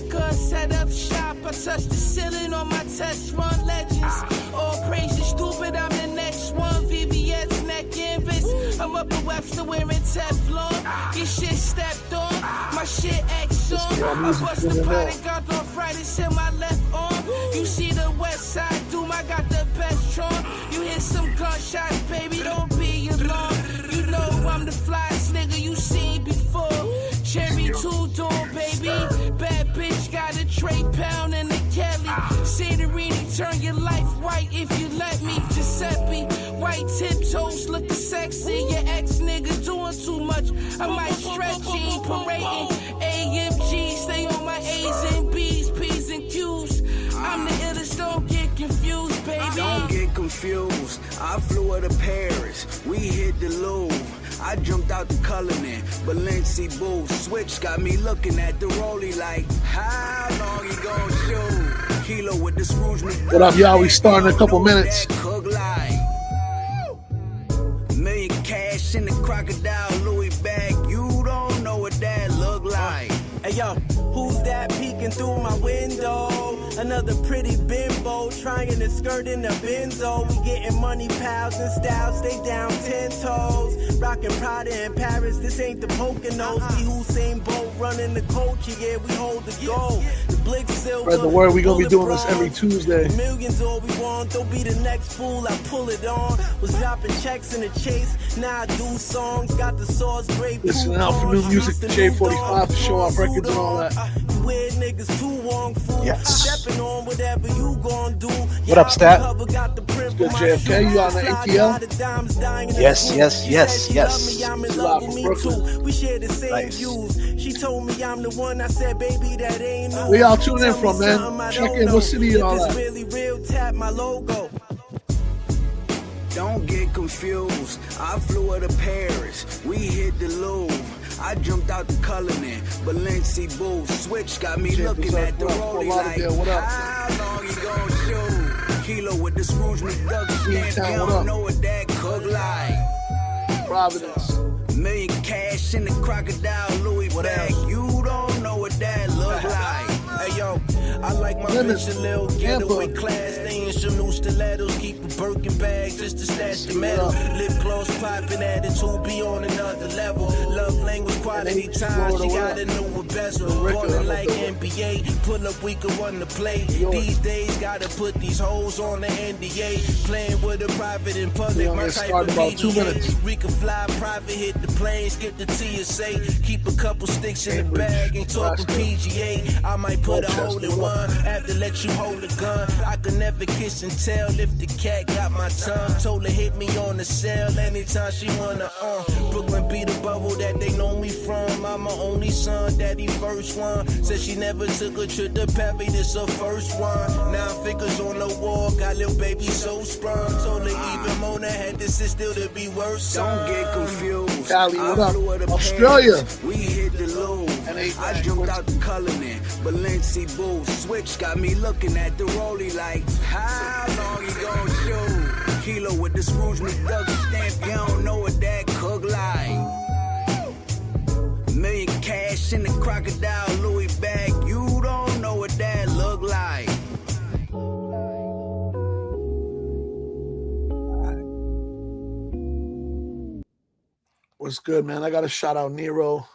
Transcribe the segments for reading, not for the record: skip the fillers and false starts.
gun, set up shop. I touch the ceiling on my test run legends. All crazy, stupid, I'm the next one. VVS, neck canvas. I'm up in Webster wearing Teflon. Your shit stepped on, my shit X on. I bust the bodyguard on Friday, in my left arm. You see the west side, doom, I got the best charm. You hear some gunshots, baby, don't be alarmed. You know I'm the flyest nigga you seen before. Cherry two-door, baby. Bad bitch got a tray pound and a Kelly. Santorini, turn your life white if you let me. Giuseppe, white tiptoes looking sexy. Your ex-nigga doing too much. I might stretch, he ain't parading. AMG, stay on my A's and B's, P's and Q's. I'm the illest, don't get confused, baby. Don't get confused. I flew her to Paris. We hit the Louvre. I jumped out the Cullinan, Balenci boots. Switch got me looking at the rollie like, how long you gon' shoot? Kilo with the Scrooge. What up, y'all? We start in a couple minutes. Million cash in the crocodile Louis bag. You don't know what that look like. Hey yo, who's that peeking through my window? Another pretty bimbo trying to skirt in the benzo. We getting money, pals and styles, stay down 10 toes. Rockin' Prada in Paris, this ain't the Poconos. We Hussein Bolt running the culture, yeah, we hold the gold. The blick silver. Spread the word, we gonna be doing this every Tuesday. Millions all we want, don't be the next fool, I pull it on. Was dropping checks in the chase, now I do songs, got the sauce, great. Listen out for new music to J45 to Showoff Records and all that. Weird niggas too long, fool. Yes. Stepping on whatever you gon' do. What up, Stat? Good JFK, you on the ATL? Yes. We share the same views. She told me I'm the one. I said, baby, that ain't no. Where y'all tuning in from, man? Check in, what city and all that. Really real, tap my logo. Don't get confused. I flew her to Paris. We hit the Louvre. I jumped out the Cullinan, Balenci boots. Switch got me looking at the rollie like, how long you gon' shoot? Kilo with the Scrooge McDuck. You don't know what that cook like. Providence. Million cash in the crocodile Louis bag. You don't know what that look like. Hey yo, I like my bitch a little getaway class. They in some new stilettos, keep a Birkin bag just to stash the metal. Lip gloss popping, attitude be on another level. Love language, quality time, she got a new bezel. Ballin' like NBA, pull up, we can run the play. These days, gotta put these hoes on the NDA. Playing with a private in public, my type of PDA. We can fly private, hit the plane, skip the TSA. Keep a couple sticks in the bag, ain't talking PGA. I might put a hole in one, have to let you hold a gun. I could never kiss and tell if the cat got my tongue. Told her hit me on the cell anytime she wanna. Brooklyn be the bubble that they know me from. I'm my only son, daddy first one. Said she never took a trip to Pepe, this her first one. 9 figures on the wall, got little baby so sprung. Told her even Mona had to sit still to be worse. Don't get confused. Cali, what up? Australia. We hit the Louvre. I jumped out the Cullinan, Balenci boots. Switch got me looking at the rollie like, how long you gon' shoot? Kilo with the Scrooge McDuck stamp. You don't know what that cook like. Million cash in the crocodile Louis bag. You don't know what that look like. What's good, man? I got to shout out Nero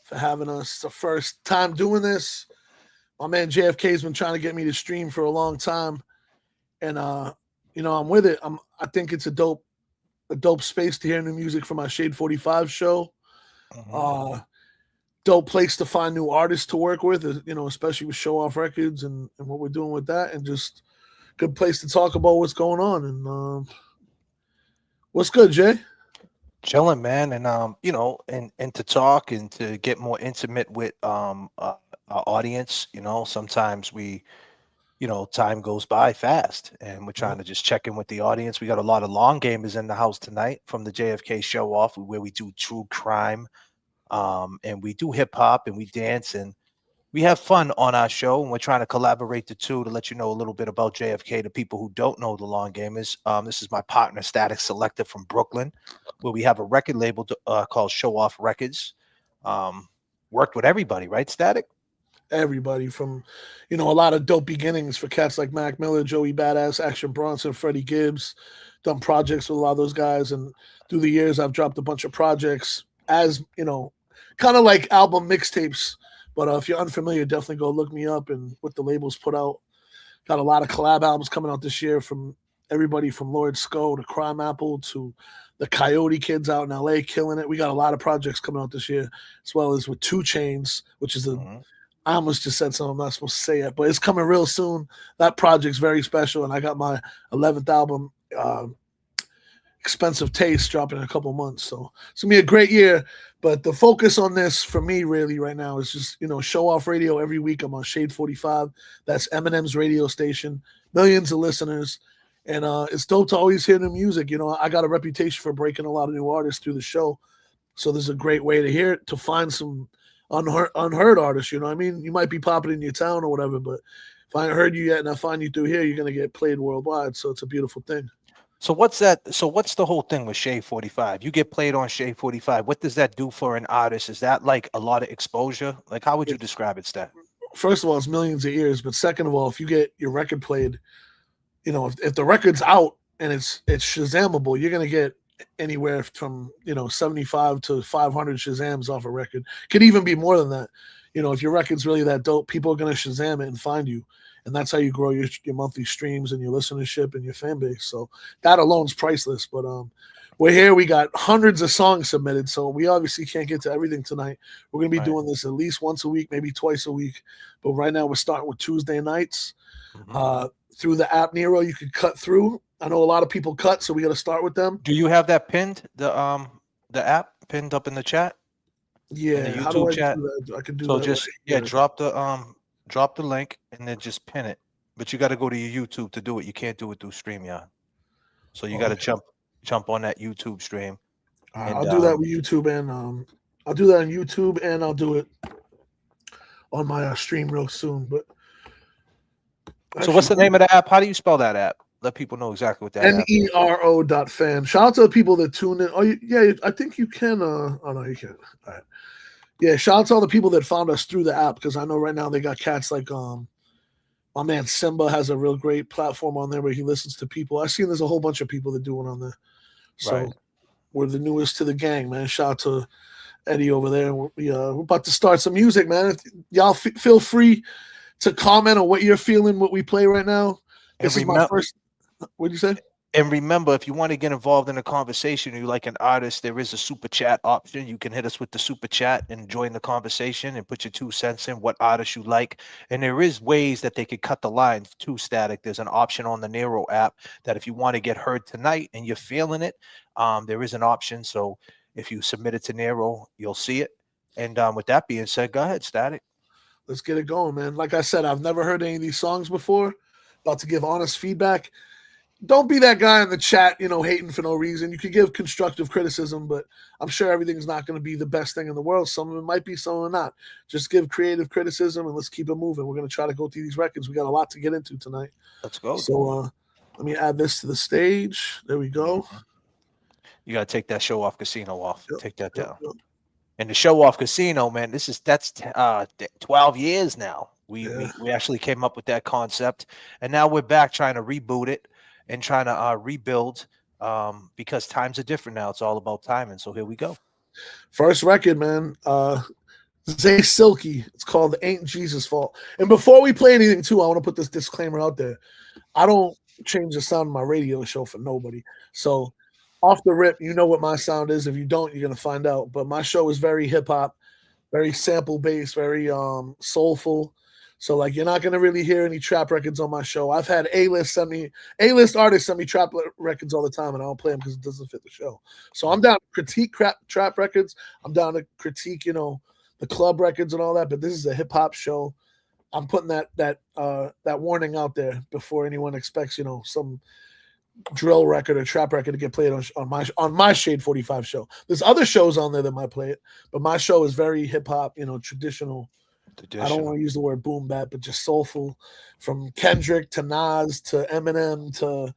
for having us. It's the first time doing this. My man JFK's been trying to get me to stream for a long time. And, I'm with it. I think it's a dope space to hear new music from my Shade 45 show. Dope place to find new artists to work with, especially with Showoff Records and what we're doing with that. And just good place to talk about what's going on. And what's good, Jay? Chilling, man, and and to talk and to get more intimate with our audience. Sometimes we, time goes by fast, and we're trying to just check in with the audience. We got a lot of long gamers in the house tonight from the JFK Showoff, where we do true crime, and we do hip hop and we dance and we have fun on our show, and we're trying to collaborate the two to let you know a little bit about JFK to people who don't know the long gamers. This is my partner, Statik Selektah from Brooklyn, where we have a record label called Showoff Records. Worked with everybody, right, Statik? everybody from, a lot of dope beginnings for cats like Mac Miller, Joey Badass, Action Bronson, Freddie Gibbs. Done projects with a lot of those guys, and through the years, I've dropped a bunch of projects as kind of like album mixtapes. But if you're unfamiliar, definitely go look me up and what the labels put out. Got a lot of collab albums coming out this year from everybody from Lord Sco to Crime Apple to the Coyote Kids out in LA killing it. We got a lot of projects coming out this year, as well as with 2 Chainz, which is I almost just said something I'm not supposed to say yet, but it's coming real soon. That project's very special, and I got my 11th album, Expensive Taste, dropping in a couple months. So it's going to be a great year, but the focus on this for me really right now is just, Showoff Radio every week. I'm on Shade 45. That's Eminem's radio station, millions of listeners. And it's dope to always hear new music. I got a reputation for breaking a lot of new artists through the show. So this is a great way to hear it, to find some unheard artists. You know what I mean? You might be popping in your town or whatever, but if I ain't heard you yet and I find you through here, you're going to get played worldwide. So it's a beautiful thing. So what's that? So what's the whole thing with Shade 45? You get played on Shade 45. What does that do for an artist? Is that like a lot of exposure? Like, how would you describe it, Stat? First of all, it's millions of ears. But second of all, if you get your record played, if the record's out and it's Shazamable, you're going to get anywhere from, 75 to 500 Shazams off a record. Could even be more than that. If your record's really that dope, people are going to Shazam it and find you. And that's how you grow your monthly streams and your listenership and your fan base. So that alone's priceless. But we're here. We got hundreds of songs submitted. So we obviously can't get to everything tonight. We're going to be doing this at least once a week, maybe twice a week. But right now we're starting with Tuesday nights. Through the app Nero, you could cut through. I know a lot of people cut, so we got to start with them. Do you have that pinned, the app pinned up in the chat? Yeah, in the how do I chat? do that? I can do So that. just drop the link and then just pin it. But you got to go to your YouTube to do it. You can't do it through StreamYard. So you got to jump on that YouTube stream. I'll do that with YouTube, and I'll do that on YouTube, and I'll do it on my stream real soon. But so what's the name of the app? How do you spell that app? Let people know exactly what that app is. NERO.fan. Shout out to the people that tune in. Oh, yeah, I think you can. Oh, no, you can't. All right. Yeah, shout out to all the people that found us through the app, because I know right now they got cats like my man Simba has a real great platform on there where he listens to people. I've seen there's a whole bunch of people that do it on there. So we're the newest to the gang, man. Shout out to Eddie over there. We're about to start some music, man. If y'all feel free to comment on what you're feeling, what we play right now. This is my first. What did you say? And remember, if you want to get involved in a conversation, you like an artist, there is a super chat option. You can hit us with the super chat and join the conversation and put your 2 cents in what artist you like. And there is ways that they could cut the lines to Static. There's an option on the Nero app that if you want to get heard tonight and you're feeling it, there is an option. So if you submit it to Nero, you'll see it. And with that being said, go ahead, Static. Let's get it going, man. Like I said, I've never heard any of these songs before. About to give honest feedback. Don't be that guy in the chat, hating for no reason. You could give constructive criticism, but I'm sure everything's not going to be the best thing in the world. Some of it might be, some of it not. Just give creative criticism and let's keep it moving. We're going to try to go through these records. We got a lot to get into tonight. Let's go. So let me add this to the stage. There we go. You got to take that Showoff Casino off. Take that down. And the Showoff Casino, man, that's 12 years now. We actually came up with that concept, and now we're back trying to reboot it and trying to rebuild because times are different now. It's all about timing. So here we go. First record, man. Zay Silky. It's called Ain't Jesus Fault. And before we play anything, too, I want to put this disclaimer out there. I don't change the sound of my radio show for nobody. So off the rip, you know what my sound is. If you don't, you're going to find out. But my show is very hip-hop, very sample-based, very soulful. So, like, you're not going to really hear any trap records on my show. I've had A-list artists send me trap records all the time, and I don't play them because it doesn't fit the show. So I'm down to critique trap records. I'm down to critique, the club records and all that. But this is a hip-hop show. I'm putting that warning out there before anyone expects, some drill record or trap record to get played on my Shade 45 show. There's other shows on there that might play it, but my show is very hip-hop, traditional. I don't want to use the word boom bap, but just soulful, from Kendrick to Nas to Eminem to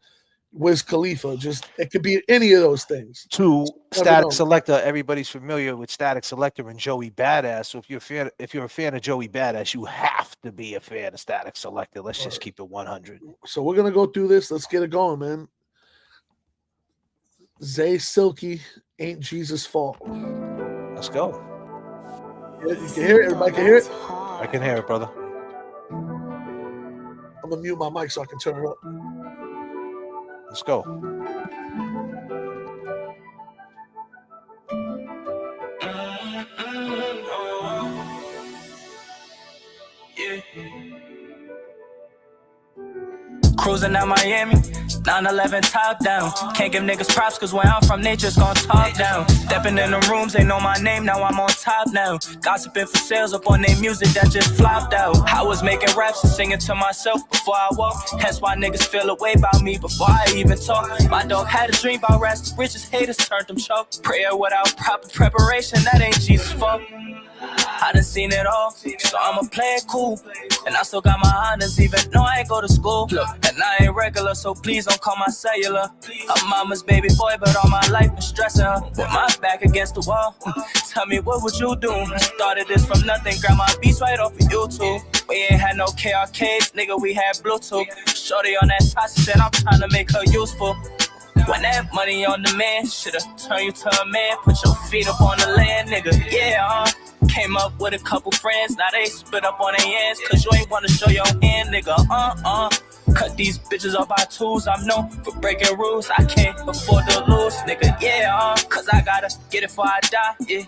Wiz Khalifa. Just it could be any of those things. To Never Statik know. Selektah, everybody's familiar with Statik Selektah and Joey Badass. So if you're a fan of Joey Badass, you have to be a fan of Statik Selektah. Let's just keep it 100. So we're gonna go through this. Let's get it going, man. Zay Silky, Ain't Jesus' Fault. Let's go. You can hear it. Everybody can hear it. I can hear it, brother. I'm gonna mute my mic so I can turn it up. Let's go. Cruising out Miami, 911 top down. Can't give niggas props cause where I'm from, they just gon' talk down. Stepping in the rooms, they know my name, now I'm on top now. Gossiping for sales up on their music that just flopped out. I was making raps and singing to myself before I walk. That's why niggas feel a way about me before I even talk. My dog had a dream about rats, the richest haters turned them choke. Prayer without proper preparation, that ain't Jesus' fault. I done seen it all, so I'ma play it cool. And I still got my honors, even though I ain't go to school. And I ain't regular, so please don't call my cellular. I'm mama's baby boy, but all my life been stressing her. With my back against the wall, tell me what would you do? Started this from nothing, grab my beats right off of YouTube. We ain't had no KRKs, nigga, we had Bluetooth. Shorty on that sausage, and I'm trying to make her useful. When that money on the man, should've turned you to a man. Put your feet up on the land, nigga, yeah, Came up with a couple friends, now they split up on their ends. Cause you ain't wanna show your hand, nigga, Cut these bitches up by twos, I'm known for breaking rules. I can't afford to lose, nigga, yeah, Cause I gotta get it before I die, yeah.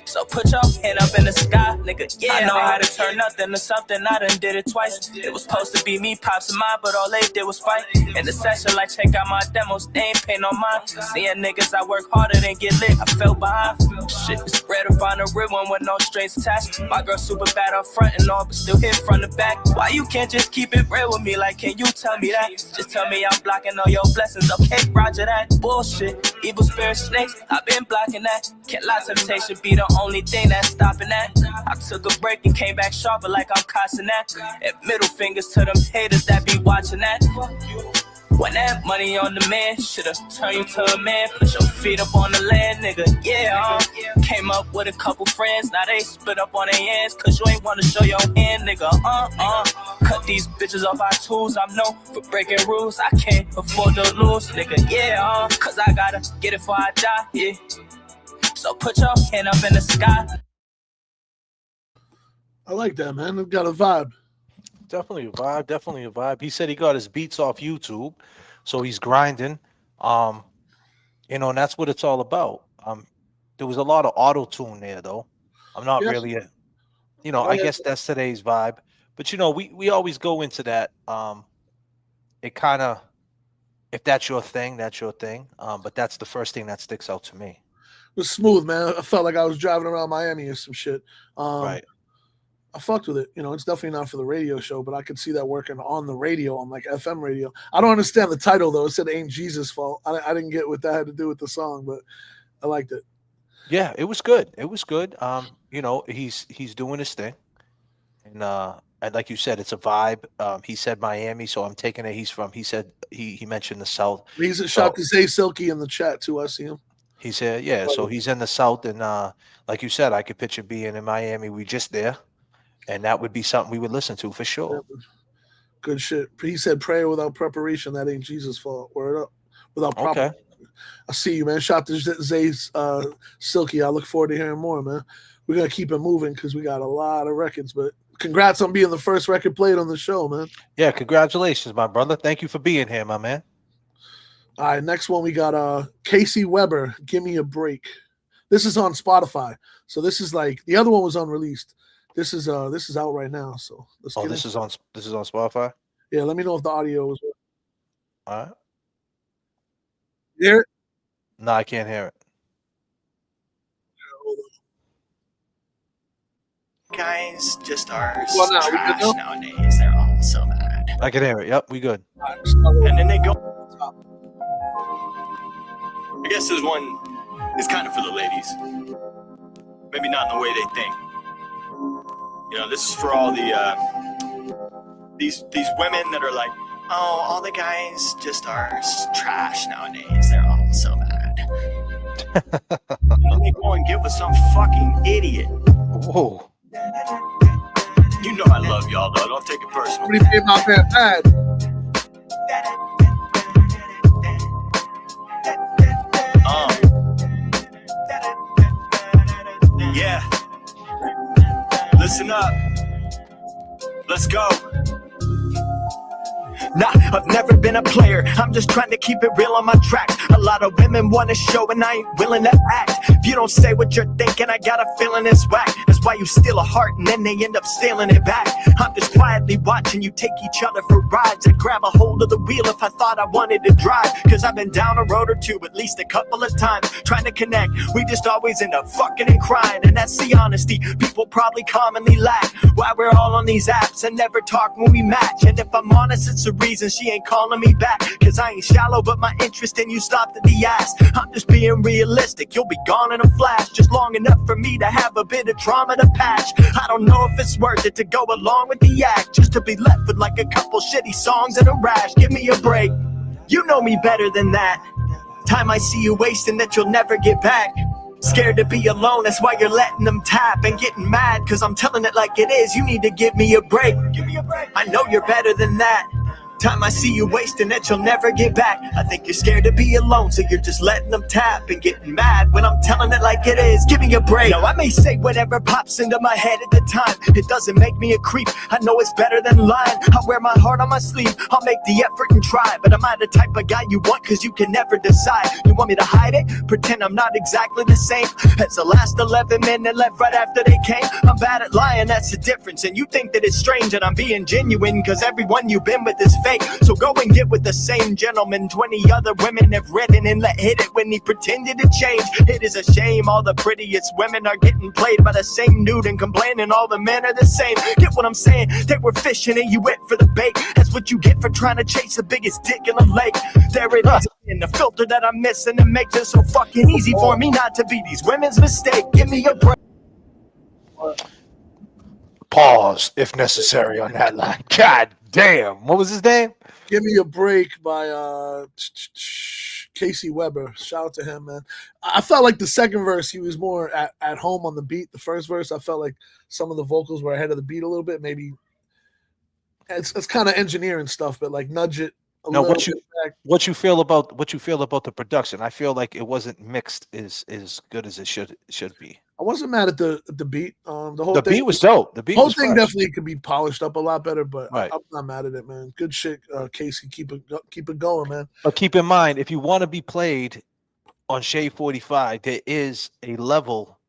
So put your hand up in the sky, nigga, yeah. I know how to turn nothing to something, I done did it twice. It was supposed to be me, pops and mine, but all they did was fight. In the session, like, check out my demos, they ain't pay no mind. Seeing niggas, I work harder than get lit, I fell behind. Shit, it's rare to find a real one with no strings attached. My girl super bad up front and all, but still hit from the back. Why you can't just keep it real with me, like, can you tell me that? Just tell me I'm blocking all your blessings, okay, roger that. Bullshit, evil spirit snakes, I've been blocking that. Can't lie, temptation be the only thing that's stopping that. I took a break and came back sharper like I'm cussing that. And middle fingers to them haters that be watching that. When that money on the man, should've turned you to a man. Put your feet up on the land, nigga, yeah, Came up with a couple friends, now they split up on their ends. Cause you ain't wanna show your hand, nigga, Cut these bitches up by twos, I'm known for breaking rules. I can't afford to lose, nigga, yeah, Cause I gotta get it before I die, yeah. So put your hand up in the sky. I like that, man. It got a vibe. Definitely a vibe. Definitely a vibe. He said he got his beats off YouTube, so he's grinding. And that's what it's all about. There was a lot of auto tune there, though. I'm not really I guess that's today's vibe. But we always go into that. It kind of, if that's your thing, that's your thing. But that's the first thing that sticks out to me. It was smooth, man. I felt like I was driving around Miami or some shit. Right. I fucked with it. It's definitely not for the radio show, but I could see that working on the radio, on like FM radio. I don't understand the title though. It said "Ain't Jesus' Fault." I didn't get what that had to do with the song, but I liked it. Yeah, it was good. It was good. He's doing his thing, and like you said, it's a vibe. He said Miami, so I'm taking it. He said he mentioned the South. He's a shout to Zay Silky in the chat too. I see him. He said, yeah. So he's in the South, and like you said, I could picture being in Miami. We just there. And that would be something we would listen to for sure. Good shit. He said prayer without preparation, that ain't Jesus' fault. Word up. Without proper. Okay. I see you, man. Shout to Zay's Silky. I look forward to hearing more, man. We're going to keep it moving because we got a lot of records. But congrats on being the first record played on the show, man. Yeah, congratulations, my brother. Thank you for being here, my man. All right, next one we got Casey Weber, Give Me a Break. This is on Spotify. So this is like, the other one was unreleased. This is out right now, so let's get this is on Spotify? Yeah, let me know if the audio was all right. You hear it? No, I can't hear it. Guys just are trash nowadays. They're all so bad. I can hear it. Yep, we good. And then they go. I guess this one is kind of for the ladies. Maybe not in the way they think. This is for all the these women that are like, Oh, all the guys just are trash nowadays. They're all so bad. Let me go and get with some fucking idiot. Whoa. You know I love y'all, though. Don't take it personal. Somebody made my man mad. Yeah. Listen up. Let's go. Nah, I've never been a player. I'm just trying to keep it real on my track. A lot of women want to show and I ain't willing to act. If you don't say what you're thinking, I got a feeling it's whack. That's why you steal a heart and then they end up stealing it back. I'm just quietly watching you take each other for rides. I grab a hold of the wheel if I thought I wanted to drive. Cause I've been down a road or two at least a couple of times trying to connect. We just always end up fucking and crying. And that's the honesty people probably commonly lack. Why we're all on these apps and never talk when we match. And if I'm honest, it's a reason she ain't calling me back. Cause I ain't shallow, but my interest in you stopped at the ass. I'm just being realistic, you'll be gone in a flash. Just long enough for me to have a bit of trauma to patch. I don't know if it's worth it to go along with the act, just to be left with like a couple shitty songs and a rash. Give me a break, you know me better than that. Time I see you wasting that you'll never get back. Scared to be alone, that's why you're letting them tap. And getting mad, cause I'm telling it like it is. You need to give me a break. I know you're better than that. Time I see you wasting that you'll never get back. I think you're scared to be alone, so you're just letting them tap and getting mad when I'm telling it like it is. Give me a break. Now I may say whatever pops into my head at the time. It doesn't make me a creep, I know it's better than lying. I wear my heart on my sleeve, I'll make the effort and try. But am I the type of guy you want, cause you can never decide. You want me to hide it, pretend I'm not exactly the same as the last 11 men that left right after they came. I'm bad at lying, that's the difference. And you think that it's strange that I'm being genuine, cause everyone you've been with is fake. So go and get with the same gentleman 20 other women have written and let hit it when he pretended to change. It is a shame all the prettiest women are getting played by the same dude and complaining all the men are the same. Get what I'm saying? They were fishing and you went for the bait. That's what you get for trying to chase the biggest dick in the lake. There it is, in the filter that I'm missing. It makes it so fucking easy for me not to be these women's mistake. Give me a break. Pause if necessary on that line. God damn. What was his name? Give Me a Break by Casey Weber. Shout out to him, man. I felt like the second verse, he was more at home on the beat. The first verse, I felt like some of the vocals were ahead of the beat a little bit. Maybe it's kind of engineering stuff, but like nudge it a little bit back. What you feel about the production? I feel like it wasn't mixed as good as it should be. I wasn't mad at the beat. The beat was dope. The whole was thing fresh. definitely could be polished up a lot better, but right. I'm not mad at it, man. Good shit, Casey. Keep it going, man. But keep in mind, if you want to be played on Shade 45, there is a level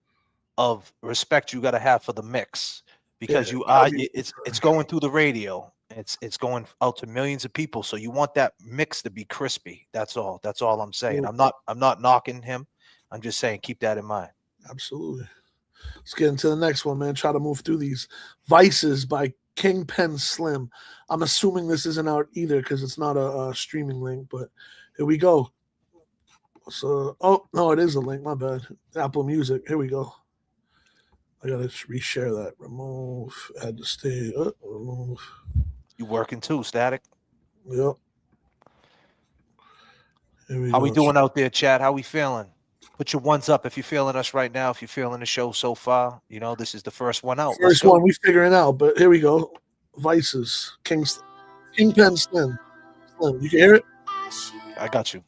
of respect you got to have for the mix because it's going through the radio. It's going out to millions of people, so you want that mix to be crispy. That's all I'm saying. I'm not knocking him. I'm just saying keep that in mind. Absolutely. Let's get into the next one, man. Try to move through these. Vices by Kingpen Slim. I'm assuming this isn't out either because it's not a streaming link, but here we go. So, oh, no, it is a link. My bad. Apple Music. Here we go. I got to reshare that. Remove. Add to stay. Remove. You working too, Statik? Yep. How we doing out there, chat? How we feeling? Put your ones up if you're feeling us right now. If you're feeling the show so far, you know this is the first one out. First one we figuring out, but here we go. Vices, Kingpen Slim. You can hear it. I got you.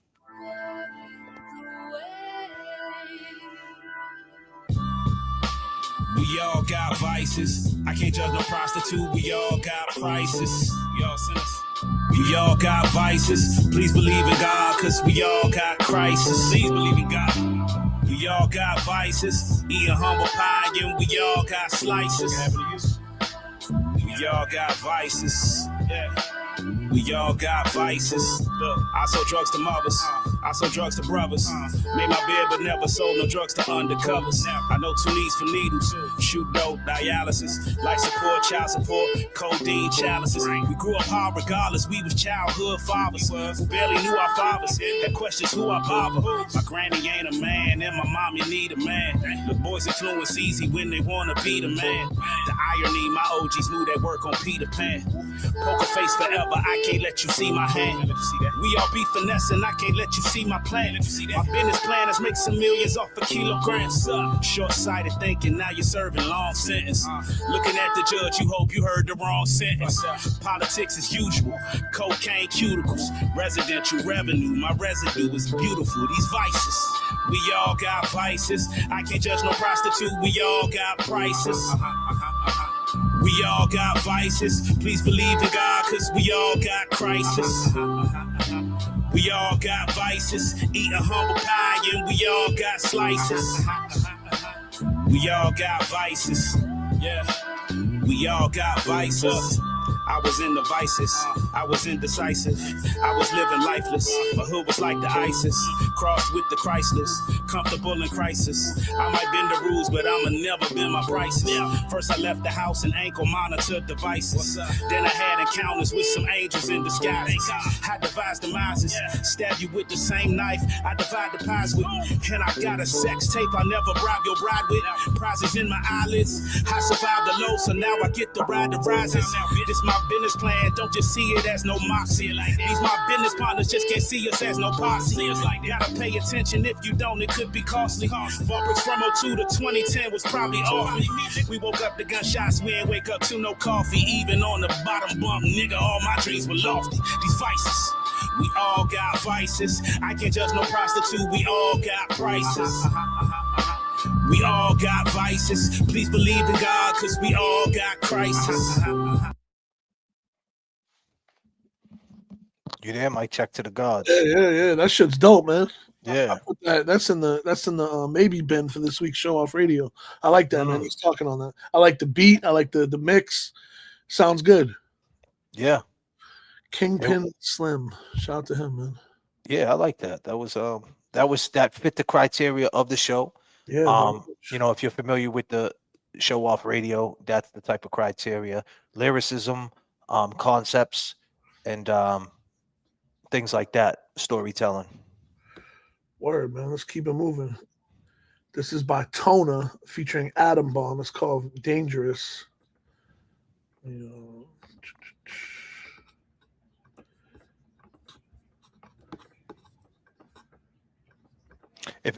We all got vices. I can't judge no prostitute. We all got prices. Y'all sinners. We all got vices. Please believe in God, cause we all got crisis. Please believe in God. We all got vices. Eating humble pie and we all got slices. We all got vices. Yeah. We all got vices. Look, I sold drugs to mothers. I sold drugs to brothers. Made my bed but never sold no drugs to undercovers. I know 2 needs for needles. Shoot dope, dialysis. Life support, child support, codeine chalices. We grew up hard regardless. We was childhood fathers who barely knew our fathers. Had questions who I bother. My granny ain't a man and my mommy need a man. The boys influence easy when they wanna be the man. The irony, my OGs knew that work on Peter Pan. Poker face forever. but I can't let you see my hand. We all be finessing, I can't let you see my plan. My business plan is make some millions off a kilogram. Short-sighted thinking, now you're serving long sentence. Looking at the judge, you hope you heard the wrong sentence. Politics as usual, cocaine cuticles, residential revenue. My residue is beautiful. These vices, we all got vices. I can't judge no prostitute. We all got prices. We all got vices. Please believe in God, cause we all got crisis. We all got vices. Eat a humble pie and we all got slices. We all got vices. Yeah. We all got vices. I was in the vices, I was indecisive, I was living lifeless, my hood was like the ISIS, crossed with the Chryslers, comfortable in crisis. I might bend the rules, but I'ma never bend my prices. First I left the house and ankle monitored devices, then I had encounters with some angels in disguise. I devised demises, stab you with the same knife, I divide the pies with, and I got a sex tape I never robbed your bride with, prizes in my eyelids, I survived the low, so now I get to ride the rises. This my business plan, don't just see it as no moxie. These my business partners just can't see us as no posse. Gotta pay attention, if you don't, it could be costly. Ballbreaks from 02 to 2010 was probably off me. We woke up to gunshots, we ain't wake up to no coffee. Even on the bottom bump, nigga, all my dreams were lofty. These vices, we all got vices. I can't judge no prostitute, we all got prices. We all got vices. Please believe in God, cause we all got crisis. You there? Mic check to the gods. Yeah. That shit's dope, man. Yeah. That's in the maybe bin for this week's Showoff Radio. I like that, man. He's talking on that. I like the beat. I like the mix. Sounds good. Yeah. Kingpin Slim. Shout out to him, man. Yeah, I like that. That fit the criteria of the show. Yeah. You know, if you're familiar with the Showoff Radio, that's the type of criteria. Lyricism, concepts, and things like that, storytelling. Word, man. Let's keep it moving. This is by Tona featuring Atom Bomb. It's called Dangerous.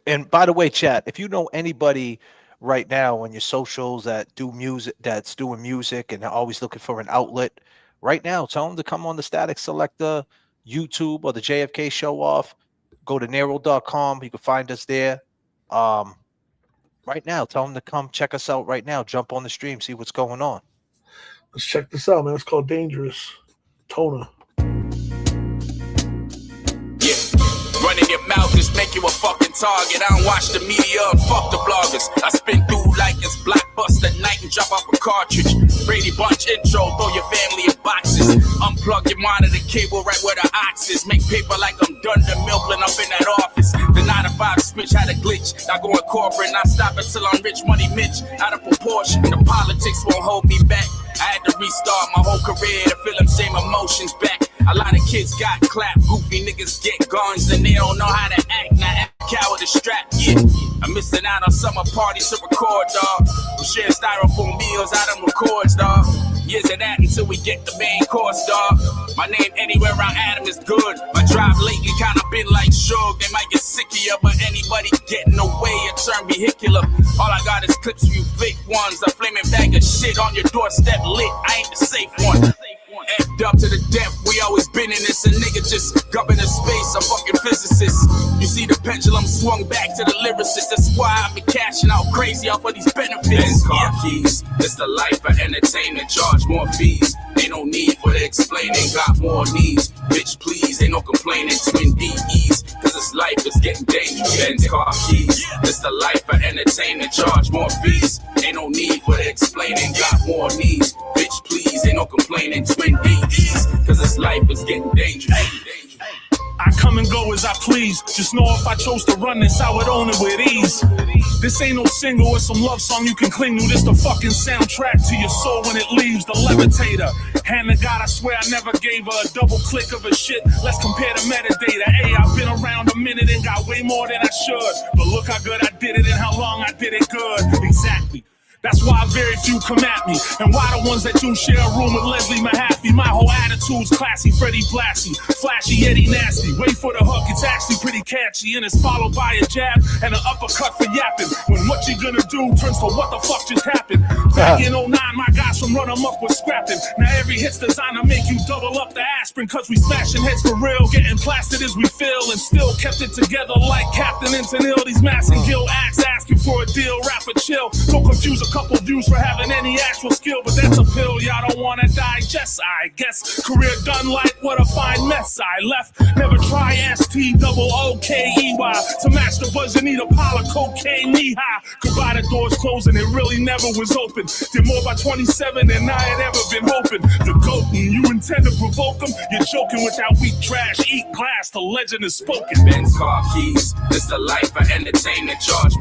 And by the way, chat, if you know anybody right now on your socials that do music, that's doing music and always looking for an outlet, right now, tell them to come on the Statik Selektah YouTube or the JFK Showoff. Go to Nero.com. You can find us there. Right now, tell them to come check us out right now. Jump on the stream, see what's going on. Let's check this out, man. It's called Dangerous. Tona. Running your mouth just make you a fucking target. I don't watch the media and fuck the bloggers. I spin through like it's Blockbuster night and drop off a cartridge. Brady Bunch intro, throw your family in boxes. Unplug your monitor cable right where the ox is. Make paper like I'm Dunder Mifflin up in that office. The 9 to 5 switch had a glitch. Not going corporate, not stop until I'm rich money Mitch. Out of proportion, the politics won't hold me back. I had to restart my whole career to feel them same emotions back. A lot of kids got clapped, goofy niggas get guns and they don't know how to act. Now act coward is strapped, yeah. I'm missing out on summer parties to record, dog. We share styrofoam meals out on records, dog. Years of that until we get the main course, dog. My name anywhere around Adam is good. My drive lately kinda been like Shug. They might get sick of you, but anybody getting away it turn vehicular. All I got is clips for you fake ones. A flaming bag of shit on your doorstep lit. I ain't the safe one. Effed up to the death, we always been in this. A nigga just govern the space, a fucking physicist. You see the pendulum swung back to the lyricist. That's why I be cashing out crazy off of these benefits. Car keys, it's the life of entertainment. Charge more fees, ain't no need for the explaining. Got more needs, bitch please, ain't no complaining. Twin DEs, cause this life is getting dangerous. Benz car keys, it's the life of entertainment. Charge more fees, ain't no need for the explaining. Got more needs, bitch please, ain't no complaining. Twin DEs, cause this life is getting dangerous. I come and go as I please. Just know if I chose to run this, I would own it with ease. This ain't no single or some love song you can cling to. This the fucking soundtrack to your soul when it leaves the levitator. Hand to God, I swear I never gave her a double click of a shit. Let's compare the metadata. Hey, I've been around a minute and got way more than I should. But look how good I did it and how long I did it good. Exactly. That's why very few come at me. And why the ones that do share a room with Leslie Mahaffey Daffy. My whole attitude's classy, Freddie Blassie, flashy, Eddie Nasty. Wait for the hook, it's actually pretty catchy, and it's followed by a jab and an uppercut for yapping. When what you gonna do turns to what the fuck just happened. Back in 09, my guys from Run 'em Up was scrapping. Now every hit's designed to make you double up the aspirin, cause we smashing heads for real, getting plastered as we feel, and still kept it together like Captain and Tennille. These Mass and Gil acts asking for a deal, rapper chill. Don't confuse a couple views for having any actual skill, but that's a pill y'all don't wanna digest, I guess. Career done like what a fine mess I left. Never try STOOKEY to match the buzz, you need a pile of cocaine knee high. Goodbye, the doors closing, it really never was open. Did more by 27 than I had ever been hoping. The goat, you intend to provoke them, you're joking with that weak trash. Eat glass, the legend is spoken. Ben's car keys, it's the life of entertainment charge.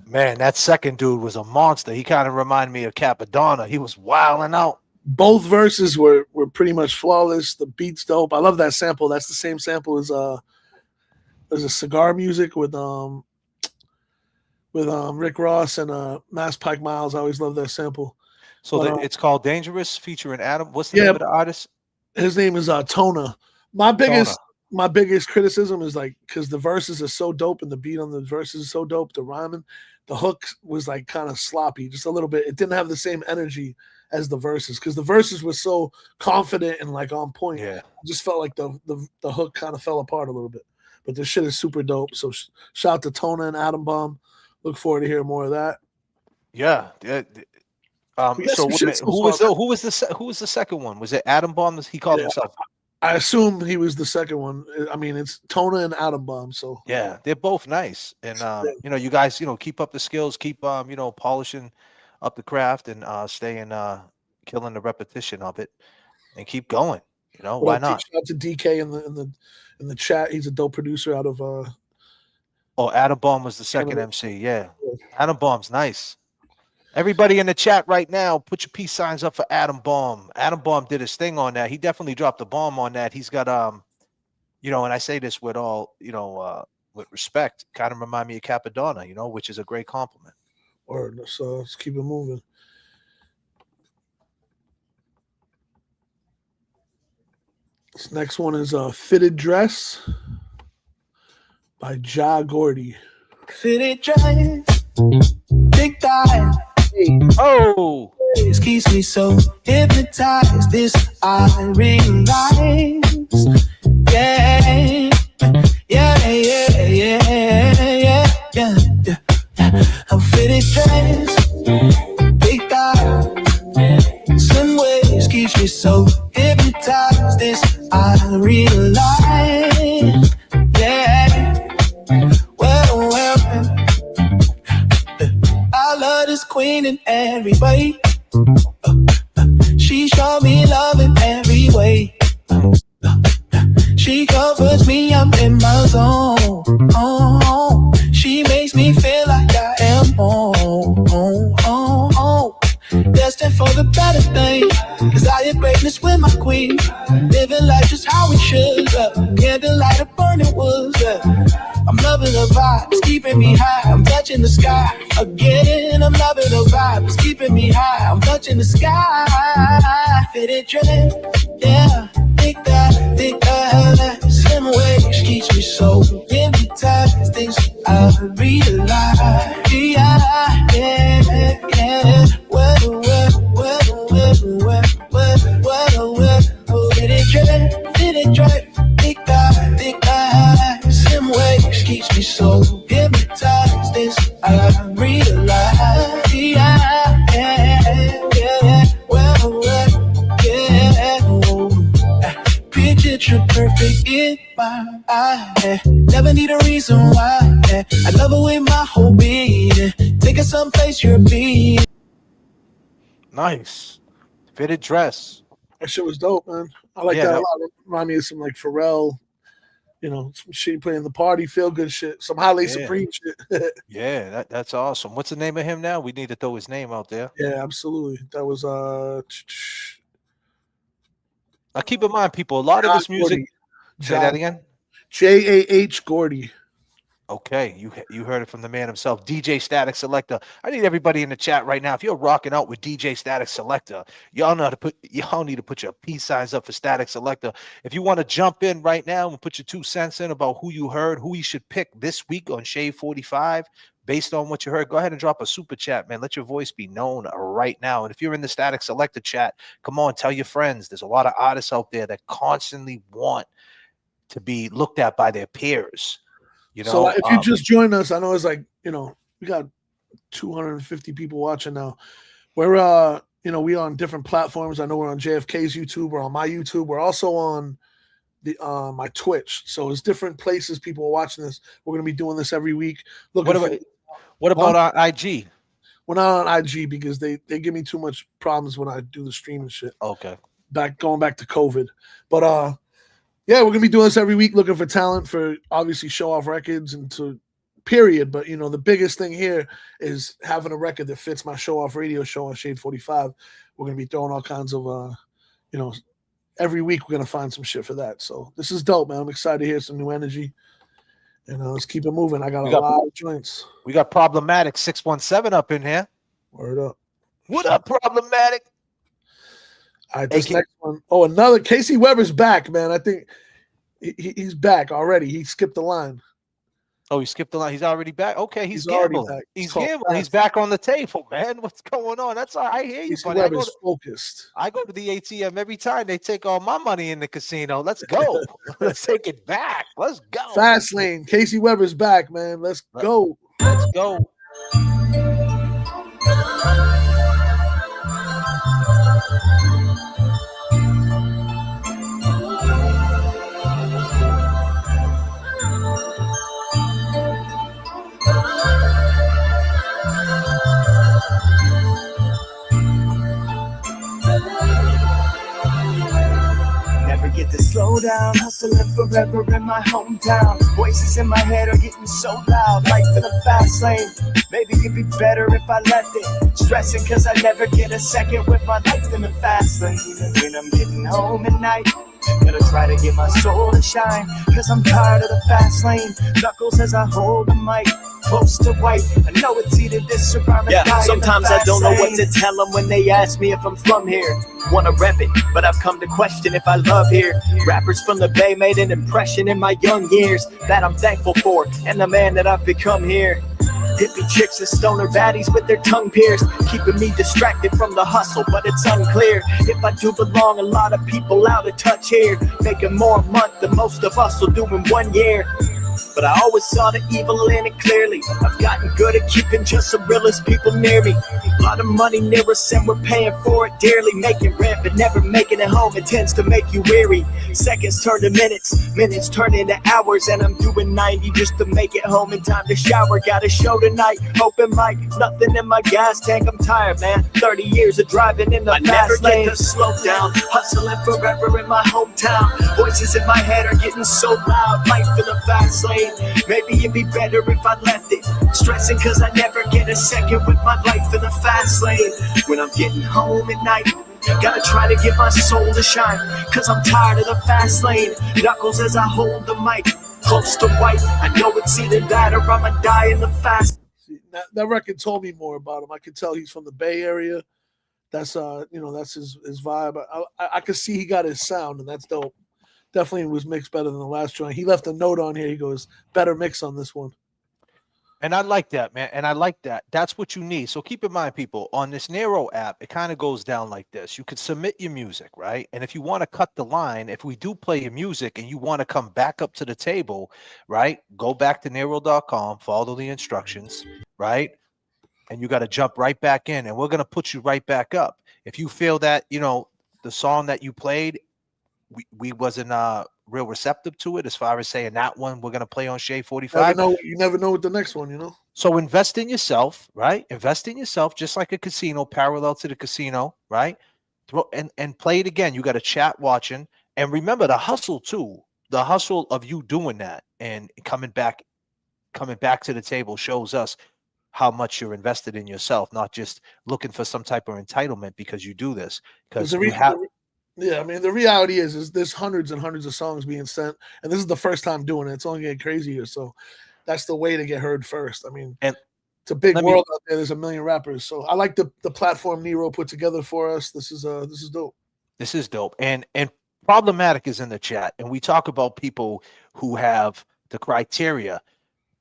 Man, that second dude was a monster. He kind of reminded me of Capadonna. He was wilding out. Both verses were pretty much flawless. The beat's dope. I love that sample. That's the same sample as there's a Cigar Music with Rick Ross and Mass Pike Miles. I always love that sample. So it's called Dangerous, featuring Adam. What's the name of the artist? His name is Tona. My biggest criticism is like, because the verses are so dope and the beat on the verses is so dope, the rhyming, the hook was like kind of sloppy, just a little bit. It didn't have the same energy as the verses, because the verses were so confident and like on point. Yeah, I just felt like the hook kind of fell apart a little bit. But this shit is super dope. So shout out to Tona and Adam Bomb. Look forward to hearing more of that. Yeah. So who was the second one? Was it Adam Bomb? He called himself. I assume he was the second one. I mean, it's Tona and Adam Bomb. So yeah, they're both nice. And you guys, keep up the skills, keep polishing up the craft, and staying killing the repetition of it, and keep going. Why not? Shout out to DK in the chat. He's a dope producer out of Adam Bomb was the second MC. Yeah. Adam Bomb's nice. Everybody in the chat right now, put your peace signs up for Adam Bomb. Adam Bomb did his thing on that. He definitely dropped a bomb on that. He's got and I say this with all, with respect, kind of remind me of Capadonna, which is a great compliment. Word. So let's keep it moving. This next one is Fitted Dress by Ja Gordy. Fitted dress, big thigh. Oh, it keeps me so hypnotized. This I realize. Yeah. I'm fitted dress, big thigh, slim waist keeps me so hypnotized. This I realize. Yeah. Well. I love this queen in every way. She showed me love in every way. She comforts me, I'm in my zone. She makes me feel like I am home. Destined for the better thing. Desire greatness with my queen. Living life just how we should. Candlelight of burning wood. I'm loving the vibe, it's keeping me high. I'm touching the sky again. I'm loving the vibe, it's keeping me high. I'm touching the sky. Fitted dress, yeah. Think that slim waist keeps me so hypnotized. Things I realize, yeah. Well. Fitted dress, think that slim waist keeps me so hypnotized. This I realize, yeah. Picture perfect in my eye. Never need a reason why. I love her with my whole being. Take her someplace you're being. Nice. Fitted dress. That shit was dope, man. I like that a lot. It reminded me of some like Pharrell, some shit playing the party, feel good shit, some Halle Supreme shit. Yeah, that's awesome. What's the name of him now? We need to throw his name out there. Yeah, absolutely. That was Now keep in mind, people, a lot of this music. Say that again. JAH Gordy. Okay, you heard it from the man himself, DJ Statik Selektah. I need everybody in the chat right now. If you're rocking out with DJ Statik Selektah, y'all need to put your peace signs up for Statik Selektah. If you want to jump in right now and put your 2 cents in about who you heard, who you should pick this week on Shade 45, based on what you heard, go ahead and drop a super chat, man. Let your voice be known right now. And if you're in the Statik Selektah chat, come on, tell your friends. There's a lot of artists out there that constantly want to be looked at by their peers. You know, so if you just joined us, I know it's like, we got 250 people watching now. We're we on different platforms. I know we're on JFK's YouTube, we're on my YouTube, we're also on the my Twitch. So it's different places people are watching this. We're gonna be doing this every week. What about on IG? We're not on IG because they give me too much problems when I do the stream and shit. Okay. Going back to COVID. But yeah, we're gonna be doing this every week, looking for talent for obviously Showoff records and to period. But the biggest thing here is having a record that fits my Showoff radio show on Shade 45. We're gonna be throwing all kinds of every week we're gonna find some shit for that. So this is dope, man. I'm excited to hear some new energy. And let's keep it moving. I got a lot of joints. We got Problematic 617 up in here. Word up. What up, Problematic? All right, this next one. Oh, another Casey Weber's back, man. I think he's back already. He skipped the line. Oh, he skipped the line. He's already back. Okay, he's already gambling. back. He's gambling. He's back on the table, man. What's going on? That's all. I hear you, buddy. Focused. I go to the ATM every time. They take all my money in the casino. Let's go. Let's take it back. Let's go. Fast lane. Casey Weber's back, man. Let's go. Let's go. Never get to slow down, hustling forever in my hometown. Voices in my head are getting so loud, life in a fast lane. Maybe it'd be better if I left it. Stressing cause I never get a second with my life in the fast lane. And when I'm getting home at night, gotta try to get my soul to shine, cause I'm tired of the fast lane. Knuckles as I hold the mic, close to white. I know it's either this or I'm sometimes I don't know what to tell them when they ask me if I'm from here. Wanna rep it, but I've come to question if I love here. Rappers from the Bay made an impression in my young years that I'm thankful for, and the man that I've become here. Hippie chicks and stoner baddies with their tongue pierced, keeping me distracted from the hustle, but it's unclear if I do belong. A lot of people out of touch here, making more a month than most of us will do in 1 year. But I always saw the evil in it clearly. I've gotten good at keeping just the realest people near me. A lot of money near us and we're paying for it dearly. Making rent but never making it home, it tends to make you weary. Seconds turn to minutes, minutes turn into hours, and I'm doing 90 just to make it home in time to shower. Got a show tonight, open mic, nothing in my gas tank. I'm tired, man, 30 years of driving in the fast lane. I never get to slow down, hustling forever in my hometown. Voices in my head are getting so loud, life in the fast lane. Maybe it'd be better if I left it. Stressing cause I never get a second with my life in the fast lane. When I'm getting home at night, gotta try to get my soul to shine, cause I'm tired of the fast lane. Knuckles as I hold the mic, close to white. I know it's either that or I'ma die in the fast. See, that record told me more about him. I could tell he's from the Bay Area. That's that's his vibe. I could see he got his sound, and that's dope. Definitely was mixed better than the last joint. He left a note on here. He goes, better mix on this one. And I like that, man. And I like that. That's what you need. So keep in mind, people, on this Nero app, it kind of goes down like this. You can submit your music, right? And if you want to cut the line, if we do play your music and you want to come back up to the table, right? Go back to Nero.com, follow the instructions, right? And you got to jump right back in, and we're going to put you right back up. If you feel that, the song that you played, we wasn't real receptive to it, as far as saying that one we're going to play on Shade 45. You never know with the next one, So invest in yourself, right? Invest in yourself, just like a casino, parallel to the casino, right? And play it again. You got a chat watching. And remember the hustle too. The hustle of you doing that and coming back to the table shows us how much you're invested in yourself, not just looking for some type of entitlement because you do this. Because yeah, I mean, the reality is there's hundreds and hundreds of songs being sent, and this is the first time doing it. It's only getting crazier. So that's the way to get heard first. I mean, And it's a big world out there. There's a million rappers. So I like the platform Nero put together for us. This is dope. This is dope. And Problematic is in the chat. And we talk about people who have the criteria.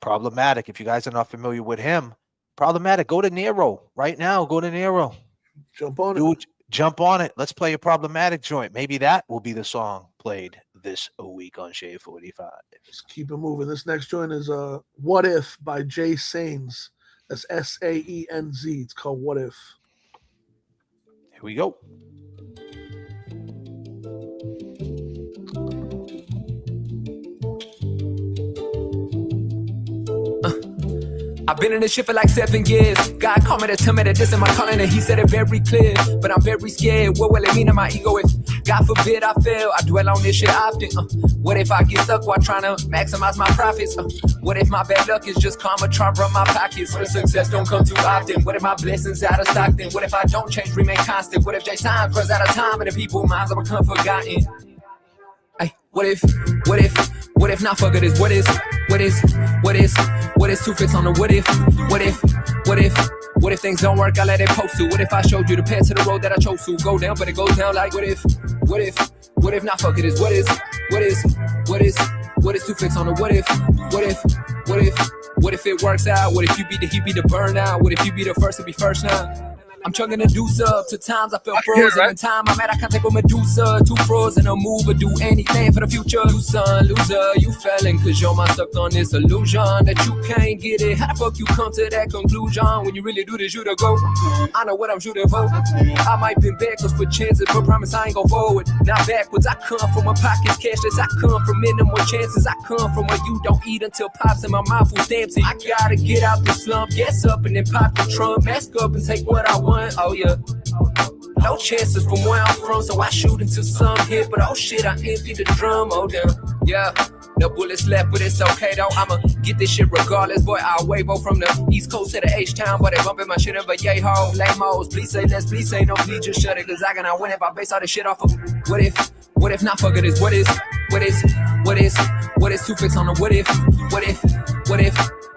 Problematic. If you guys are not familiar with him, Problematic, go to Nero right now. Go to Nero. Jump on it. Jump on it. Let's play a Problematic joint. Maybe that will be the song played this week on Shade 45. Let's keep it moving. This next joint is What If by Jay Saenz. That's Saenz. It's called What If. Here we go. I've been in this shit for like 7 years. God called me to tell me that this is my calling, and he said it very clear. But I'm very scared. What will it mean to my ego if, God forbid, I fail? I dwell on this shit often. What if I get stuck while trying to maximize my profits? What if my bad luck is just karma trying to run my pockets? What if success don't come too often? What if my blessings out of stock then? What if I don't change, remain constant? What if J-Sign runs out of time and the people's minds will become forgotten? Ay, what if not fuck it is? What is two fits on the what if things don't work, I let it post to? What if I showed you the path to the road that I chose to go down, but it goes down like what if not fuck it is? What is two fits on the what if it works out? What if you be the burnout? What if you be the first to be first now? I'm chugging a deuce up. To times I feel frozen. In time I'm at, I can't take with Medusa. 2 frozen, a move or do anything for the future. You son, loser, you failing cause you're my stuck on this illusion that you can't get it. How the fuck you come to that conclusion when you really do this, you to go? I know what I'm shooting for. I might been backwards for chances, but promise I ain't go forward. Not backwards, I come from a pocket's cashless. I come from minimal chances. I come from where you don't eat until pops in my mouth will stamps it. I gotta get out the slump, gas up and then pop the trunk, mask up and take what I want. Oh yeah, no chances from where I'm from, so I shoot until some hit. But oh shit, I empty the drum. Oh damn, yeah. No bullets left, but it's okay though. I'ma get this shit regardless. Boy, I'll wave from the East Coast to the H-Town, but they bumping my shit in a yay ho. Lame-os, please say less, please say no, please just shut it, cause I cannot win if I base all this shit off of what if not fuck it is? What is two fix on the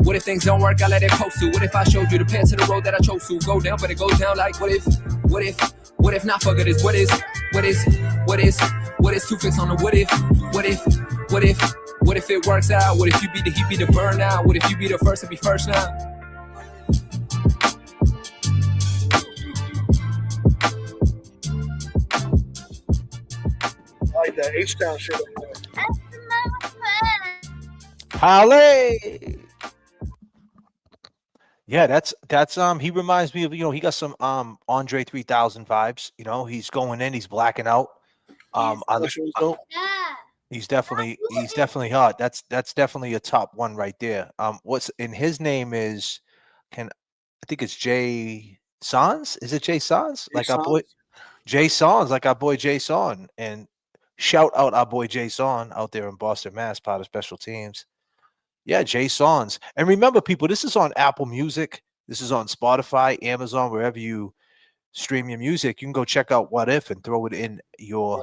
what if things don't work, I let it post to? What if I showed you the path to the road that I chose to go down, but it goes down like what if not fuck it is? What is two fix on the what if it works out? What if you be the burnout? What if you be the first to be first now? I like that H-Town shit. Halle. Yeah, that's he reminds me of, he got some Andre 3000 vibes. He's going in, he's blacking out. He's definitely hot. That's definitely a top one right there. What's in his name is I think it's Jay Sans? Is it Jay Sans? Like our boy Jay Sans, like our boy Jay Son. And shout out our boy Jay Son out there in Boston, Mass, part of Special Teams. Yeah, Jay Sons. And remember, people, this is on Apple Music. This is on Spotify, Amazon, wherever you stream your music. You can go check out What If and throw it in your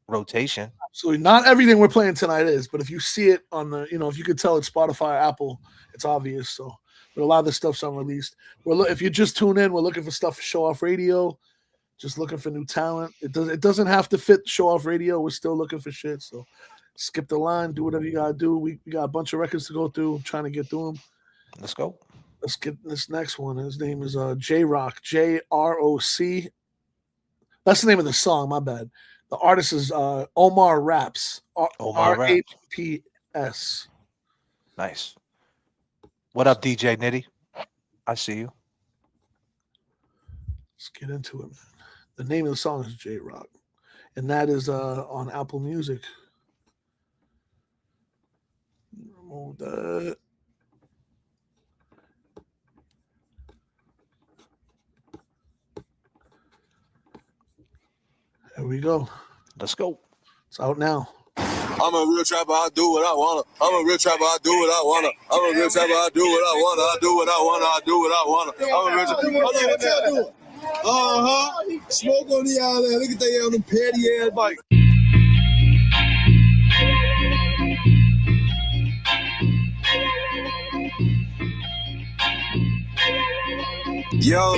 rotation. Absolutely. Not everything we're playing tonight is, but if you see it on the, if you could tell it's Spotify or Apple, it's obvious. So, but a lot of this stuff's unreleased. If you just tune in, we're looking for stuff for Showoff Radio. Just looking for new talent. It doesn't have to fit Showoff Radio. We're still looking for shit. So skip the line, do whatever you gotta do. We got a bunch of records to go through. I'm trying to get through them. Let's go. Let's get this next one. His name is J-Rock, J-R-O-C. That's the name of the song. My bad. The artist is Omar Raps. R-A-P-S. Nice. What up, DJ Nitty? I see you. Let's get into it, man. The name of the song is J-Rock, and that is on Apple Music. Remove that. There we go. Let's go. It's out now. I'm a real trapper, I do what I wanna. I'm a real trapper, I do what I wanna. I'm a real trapper, I do what I wanna. I do what I wanna, I do what I wanna. I'm a real trapper. Hold on, what y'all doing? Smoke on the island. Look at they on them petty ass bikes. Yo,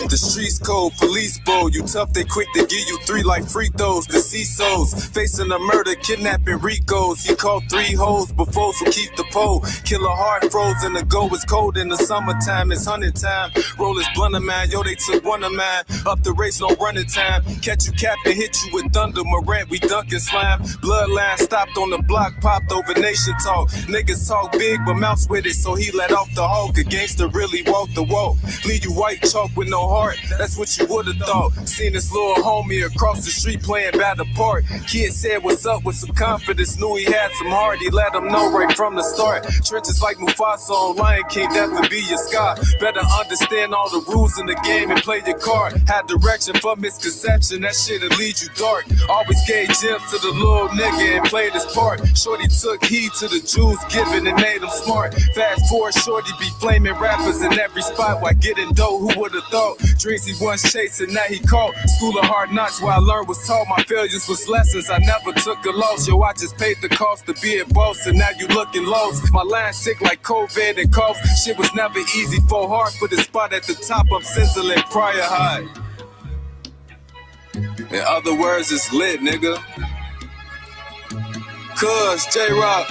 the streets cold, police bold. You tough, they quick to give you 3 like free throws. The CISOs facing a murder, kidnapping Ricos. He caught 3 hoes before, so keep the pole. Killer heart frozen, the go is cold in the summertime. It's hunting time. Roll is blunt of mine, yo, they took one of mine. Up the race, no running time. Catch you cap and hit you with thunder. Morant, we dunk and slime. Bloodline stopped on the block, popped over nation talk. Niggas talk big, but mouths with it, so he let off the hawk. A gangster really walk the walk. Leave you white chalk with no heart, that's what you would've thought. Seen this little homie across the street playing bad apart. Kid said what's up with some confidence, knew he had some heart. He let him know right from the start. Trenches like Mufasa on Lion King, that would be your scar. Better understand all the rules in the game and play your card. Had direction for misconception, that shit'll lead you dark. Always gave gems to the little nigga and played his part. Shorty took heed to the jewels given and made him smart. Fast forward, Shorty be flaming rappers in every spot while getting dough. Who would've thought? Dreams he once chasing, now he caught. School of hard knocks where I learned was taught. My failures was lessons, I never took a loss. Yo, I just paid the cost to be a boss, and now you looking lost. My line sick like COVID and cough. Shit was never easy, for hard for the spot at the top. I'm sizzling prior high. In other words, it's lit, nigga. Cuz, J-Rock.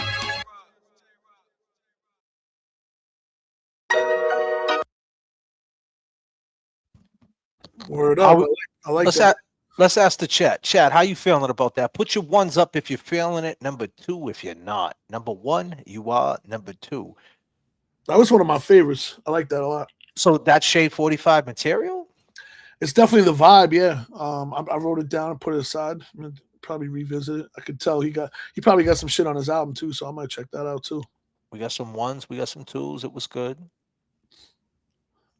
Word up. I like that. Let's ask the chat. Chat, how you feeling about that? Put your ones up if you're feeling it. Number 2 if you're not. Number 1, you are. Number 2. That was one of my favorites. I like that a lot. So that's Shade 45 material? It's definitely the vibe, yeah. I wrote it down and put it aside. I'm gonna probably revisit it. I could tell he probably got some shit on his album too, so I might check that out too. We got some 1s, we got some 2s. It was good.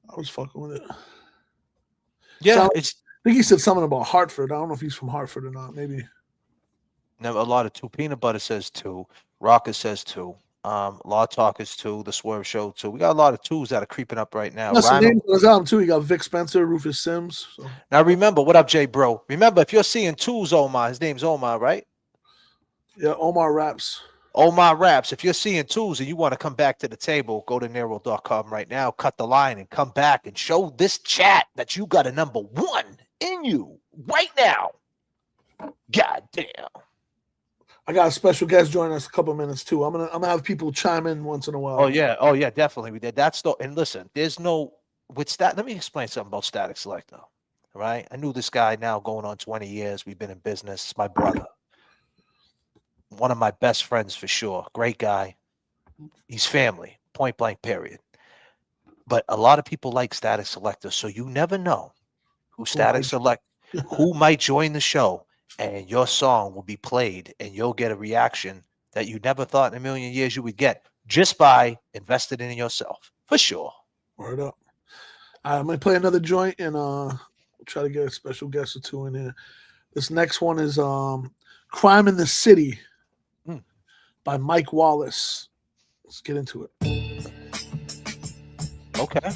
I was fucking with it. Yeah, I think he said something about Hartford. I don't know if he's from Hartford or not. Maybe. Never a lot of 2. Peanut Butter says 2. Rocker says 2. Law Talk is 2. The Swerve Show 2. We got a lot of 2s that are creeping up right now. That's the name on his album too. He got Vic Spencer, Rufus Sims. So. Now remember, what up, Jay Bro? Remember, if you're seeing 2s, Omar, his name's Omar, right? Yeah, Omar Raps. Omar Raps. If you're seeing 2s and you want to come back to the table, go to Nero.com right now, cut the line, and come back and show this chat that you got a number 1 in you right now. God damn. I got a special guest joining us a couple of minutes too. I'm gonna have people chime in once in a while. Oh yeah, definitely. We did. That's the and listen, there's no with let me explain something about Statik Selektah. Right? I knew this guy now going on 20 years. We've been in business. It's my brother. One of my best friends for sure. Great guy. He's family. Point blank, period. But a lot of people like Statik Selektah, so you never know who Statik Select, who might join the show, and your song will be played, and you'll get a reaction that you never thought in a million years you would get just by investing in yourself, for sure. Word up. I might play another joint and try to get a special guest or 2 in here. This next one is Crime in the City by Mike Wallace. Let's get into it. Okay.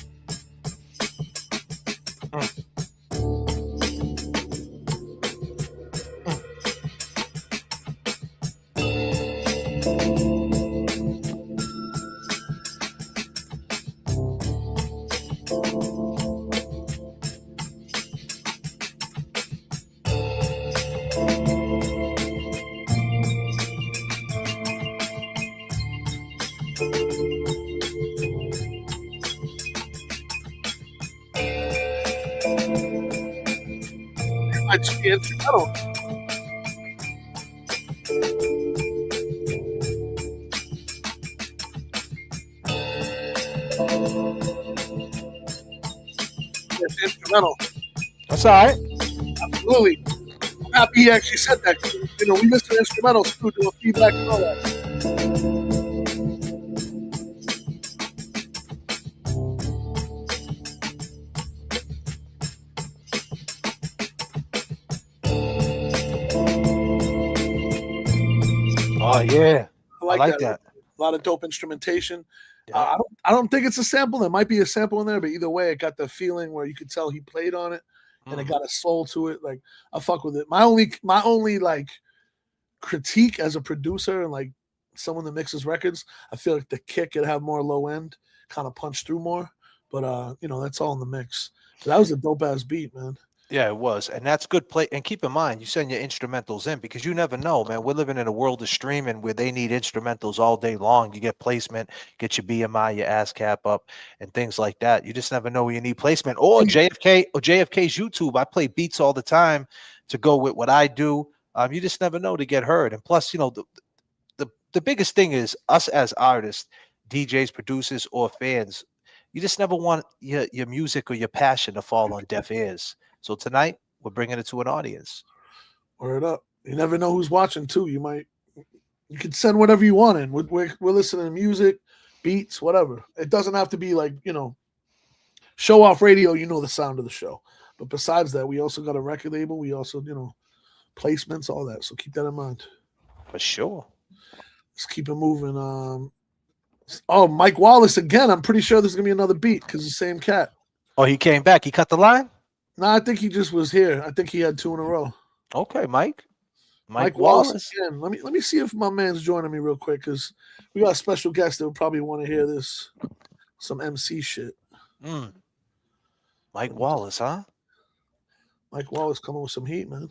Might just be instrumental. It's instrumental. That's all right. Absolutely. I'm happy he actually said that. You know, we listen to instrumentals too, doing feedback and all that. Oh yeah, I like that. A lot of dope instrumentation. Yeah. I don't think it's a sample. There might be a sample in there, but either way, it got the feeling where you could tell he played on it, and it got a soul to it. Like I fuck with it. My only like critique as a producer and like someone that mixes records, I feel like the kick could have more low end kind of punch through more. But you know, that's all in the mix. That was a dope ass beat, man. Yeah, it was. And that's good play. And keep in mind, you send your instrumentals in because you never know, man. We're living in a world of streaming where they need instrumentals all day long. You get placement, get your BMI, your ASCAP up, and things like that. You just never know where you need placement. Or JFK's YouTube. I play beats all the time to go with what I do. You just never know to get heard. And plus, you know, the biggest thing is us as artists, DJs, producers, or fans. You just never want your music or your passion to fall on deaf ears. So tonight we're bringing it to an audience. Word up! You never know who's watching too. You can send whatever you want in. We're listening to music, beats, whatever. It doesn't have to be like, you know, show off radio. You know the sound of the show. But besides that, we also got a record label. We also, you know, placements, all that. So keep that in mind. For sure. Let's keep it moving. Oh, Mike Wallace again. I'm pretty sure there's gonna be another beat because the same cat. Oh, he came back. He cut the line. No, I think he just was here. I think he had 2 in a row. Okay, Mike Wallace again. Let me see if my man's joining me real quick because we got a special guest that will probably want to hear this. Some MC shit. Mike Wallace, huh? Mike Wallace coming with some heat, man.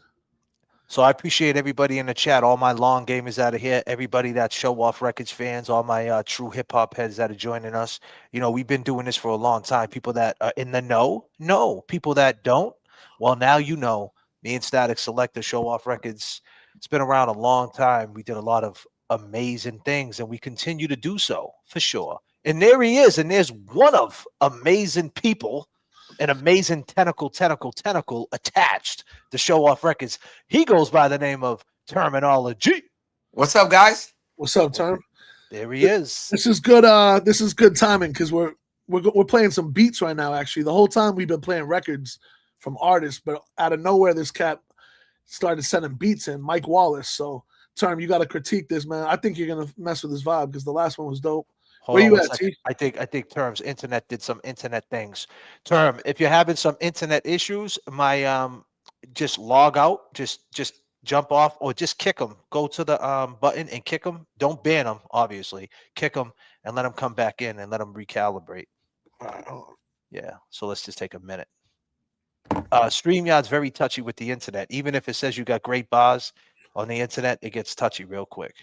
So I appreciate everybody in the chat, all my long gamers out of here, everybody that's Showoff Records fans, all my true hip hop heads that are joining us. You know, we've been doing this for a long time. People that are in the know. People that don't, well, now you know. Me and Statik, Selektah, Showoff Records. It's been around a long time. We did a lot of amazing things, and we continue to do so for sure. And there he is, and there's one of amazing people. An amazing tentacle attached to Showoff Records. He goes by the name of Terminology. What's up, guys? What's up, Term? There he is. This is good. This is good timing because we're playing some beats right now. Actually, the whole time we've been playing records from artists, but out of nowhere, this cat started sending beats in. Mike Wallace. So, Term, you got to critique this, man. I think you're gonna mess with his vibe because the last one was dope. Where you at, T? I think Term's internet did some internet things. Term, if you're having some internet issues, my just log out, just jump off, or just kick them. Go to the button and kick them. Don't ban them, obviously. Kick them and let them come back in and let them recalibrate. Yeah. So let's just take a minute. StreamYard's very touchy with the internet. Even if it says you got great bars on the internet, it gets touchy real quick.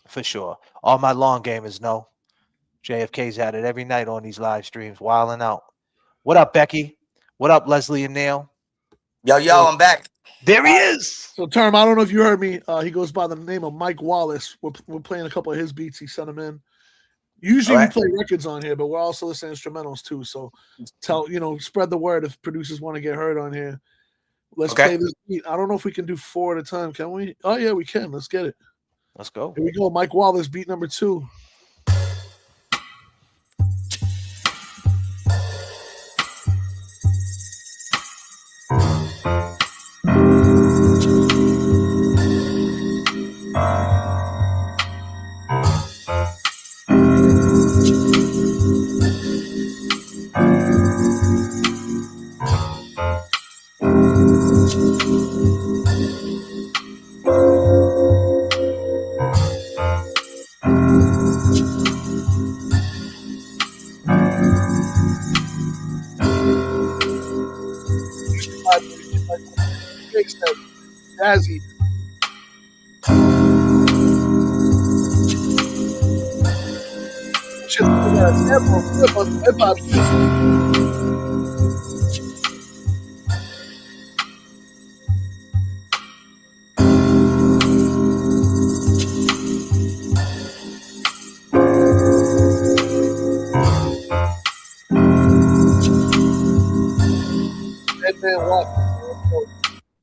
For sure. All my long gamers know. JFK's at it every night on these live streams, wilding out. What up, Becky? What up, Leslie and Neil? Yo, I'm back. There he is. So, Term, I don't know if you heard me. He goes by the name of Mike Wallace. We're playing a couple of his beats. He sent them in. Usually we play records on here, but we're also listening to instrumentals too. So spread the word if producers want to get heard on here. Let's play this beat. I don't know if we can do 4 at a time. Can we? Oh, yeah, we can. Let's get it. Let's go. Here we go. Mike Wallace, beat number 2. Jazzy.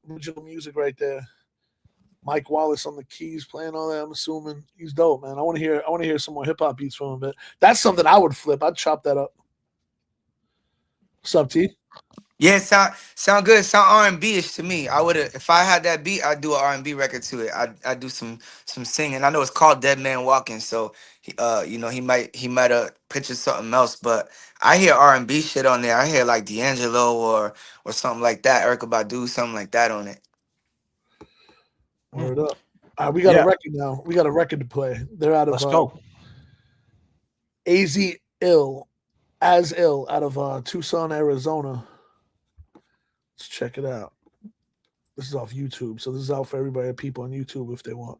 Original music right there. Mike Wallace on the keys playing all that. I'm assuming he's dope, man. I want to hear some more hip hop beats from him. But that's something I would flip. I'd chop that up. What's up, T? Yeah, sound good. Sound R&B-ish to me. I would have, if I had that beat, I'd do an R&B record to it. I'd do some singing. I know it's called Dead Man Walking, so he might have pictured something else. But I hear R&B shit on there. I hear like D'Angelo or something like that. Erykah Badu, something like that on it. Word up. We got a record now. We got a record to play. They're out of Let's go. AZ Ill, As Ill, out of Tucson, Arizona. Let's check it out. This is off YouTube, so this is out for everybody, people on YouTube if they want.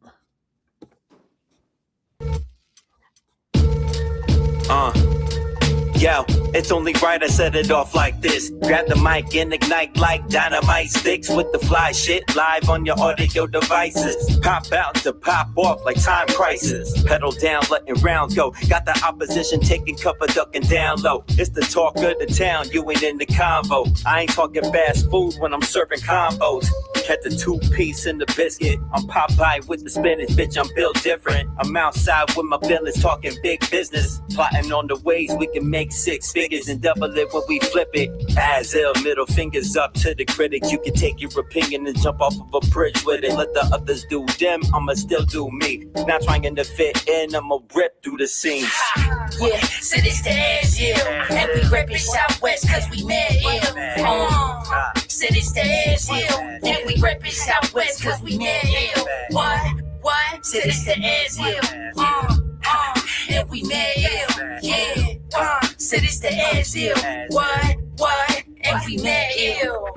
Yo, it's only right I set it off like this. Grab the mic and ignite like dynamite sticks with the fly shit live on your audio devices. Pop out to pop off like time crisis. Pedal down, letting rounds go. Got the opposition taking cover, ducking down low. It's the talk of the town, you ain't in the convo. I ain't talking fast food when I'm serving combos. Had the 2-piece and the biscuit. I'm Popeye with the spinach, bitch, I'm built different. I'm outside with my villains talking big business. Plotting on the ways we can make 6 figures and double it when we flip it. As ill, middle fingers up to the critic. You can take your opinion and jump off of a bridge with it. Let the others do them, I'ma still do me. Not trying to fit in, I'ma rip through the scenes. Yeah, so this the as ill. And we reppin' Southwest cause we mad ill. So this the as ill. And we reppin' Southwest cause we mad ill. What? So this the as ill. And we mad ill. Yeah. So this the as ill. What? And we mad ill.